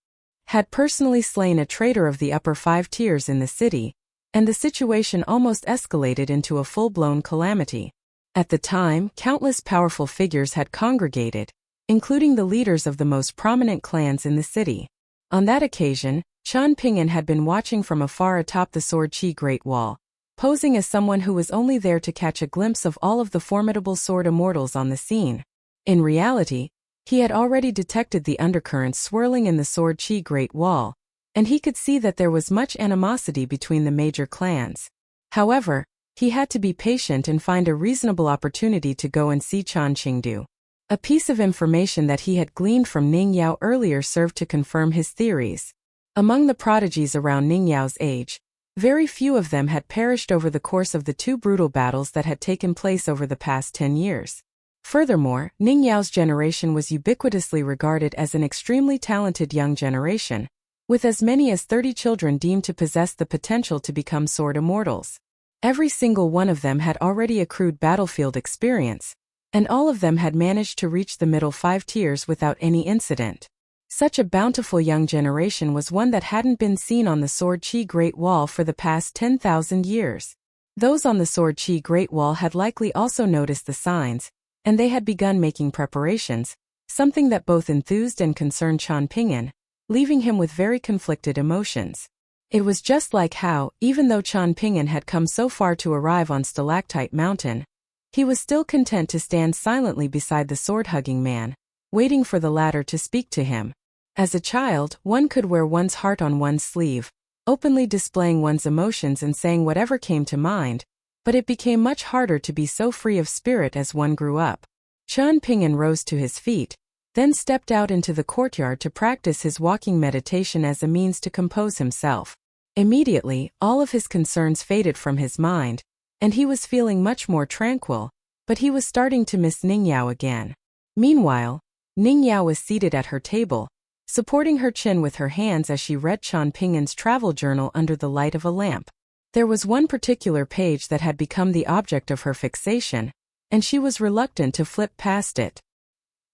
had personally slain a traitor of the upper 5 tiers in the city, and the situation almost escalated into a full-blown calamity. At the time, countless powerful figures had congregated, including the leaders of the most prominent clans in the city. On that occasion, Chen Pingan had been watching from afar atop the Sword Chi Great Wall, posing as someone who was only there to catch a glimpse of all of the formidable sword immortals on the scene. In reality, he had already detected the undercurrents swirling in the Sword Chi Great Wall, and he could see that there was much animosity between the major clans. However, he had to be patient and find a reasonable opportunity to go and see Chen Qingdu. A piece of information that he had gleaned from Ning Yao earlier served to confirm his theories. Among the prodigies around Ning Yao's age, very few of them had perished over the course of the 2 brutal battles that had taken place over the past 10 years. Furthermore, Ning Yao's generation was ubiquitously regarded as an extremely talented young generation, with as many as 30 children deemed to possess the potential to become sword immortals. Every single one of them had already accrued battlefield experience, and all of them had managed to reach the middle 5 tiers without any incident. Such a bountiful young generation was one that hadn't been seen on the Sword Chi Great Wall for the past 10,000 years. Those on the Sword Chi Great Wall had likely also noticed the signs, and they had begun making preparations, something that both enthused and concerned Chen Pingan, leaving him with very conflicted emotions. It was just like how, even though Chen Pingan had come so far to arrive on Stalactite Mountain, he was still content to stand silently beside the sword-hugging man, waiting for the latter to speak to him. As a child, one could wear one's heart on one's sleeve, openly displaying one's emotions and saying whatever came to mind, but it became much harder to be so free of spirit as one grew up. Chen Pingan rose to his feet, then stepped out into the courtyard to practice his walking meditation as a means to compose himself. Immediately, all of his concerns faded from his mind, and he was feeling much more tranquil, but he was starting to miss Ning Yao again. Meanwhile, Ning Yao was seated at her table, supporting her chin with her hands as she read Chen Pingan's travel journal under the light of a lamp. There was one particular page that had become the object of her fixation, and she was reluctant to flip past it.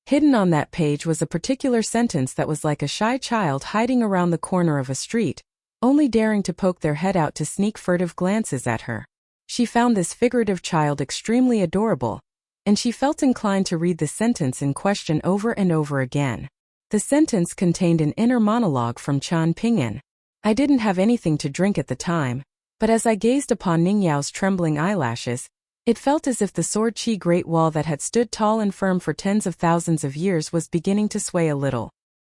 Hidden on that page was a particular sentence that was like a shy child hiding around the corner of a street, only daring to poke their head out to sneak furtive glances at her. She found this figurative child extremely adorable, and she felt inclined to read the sentence in question over and over again. The sentence contained an inner monologue from Chen Pingan. I didn't have anything to drink at the time, but as I gazed upon Ning Yao's trembling eyelashes, it felt as if the Sword Chi Great Wall that had stood tall and firm for tens of thousands of years was beginning to sway a little.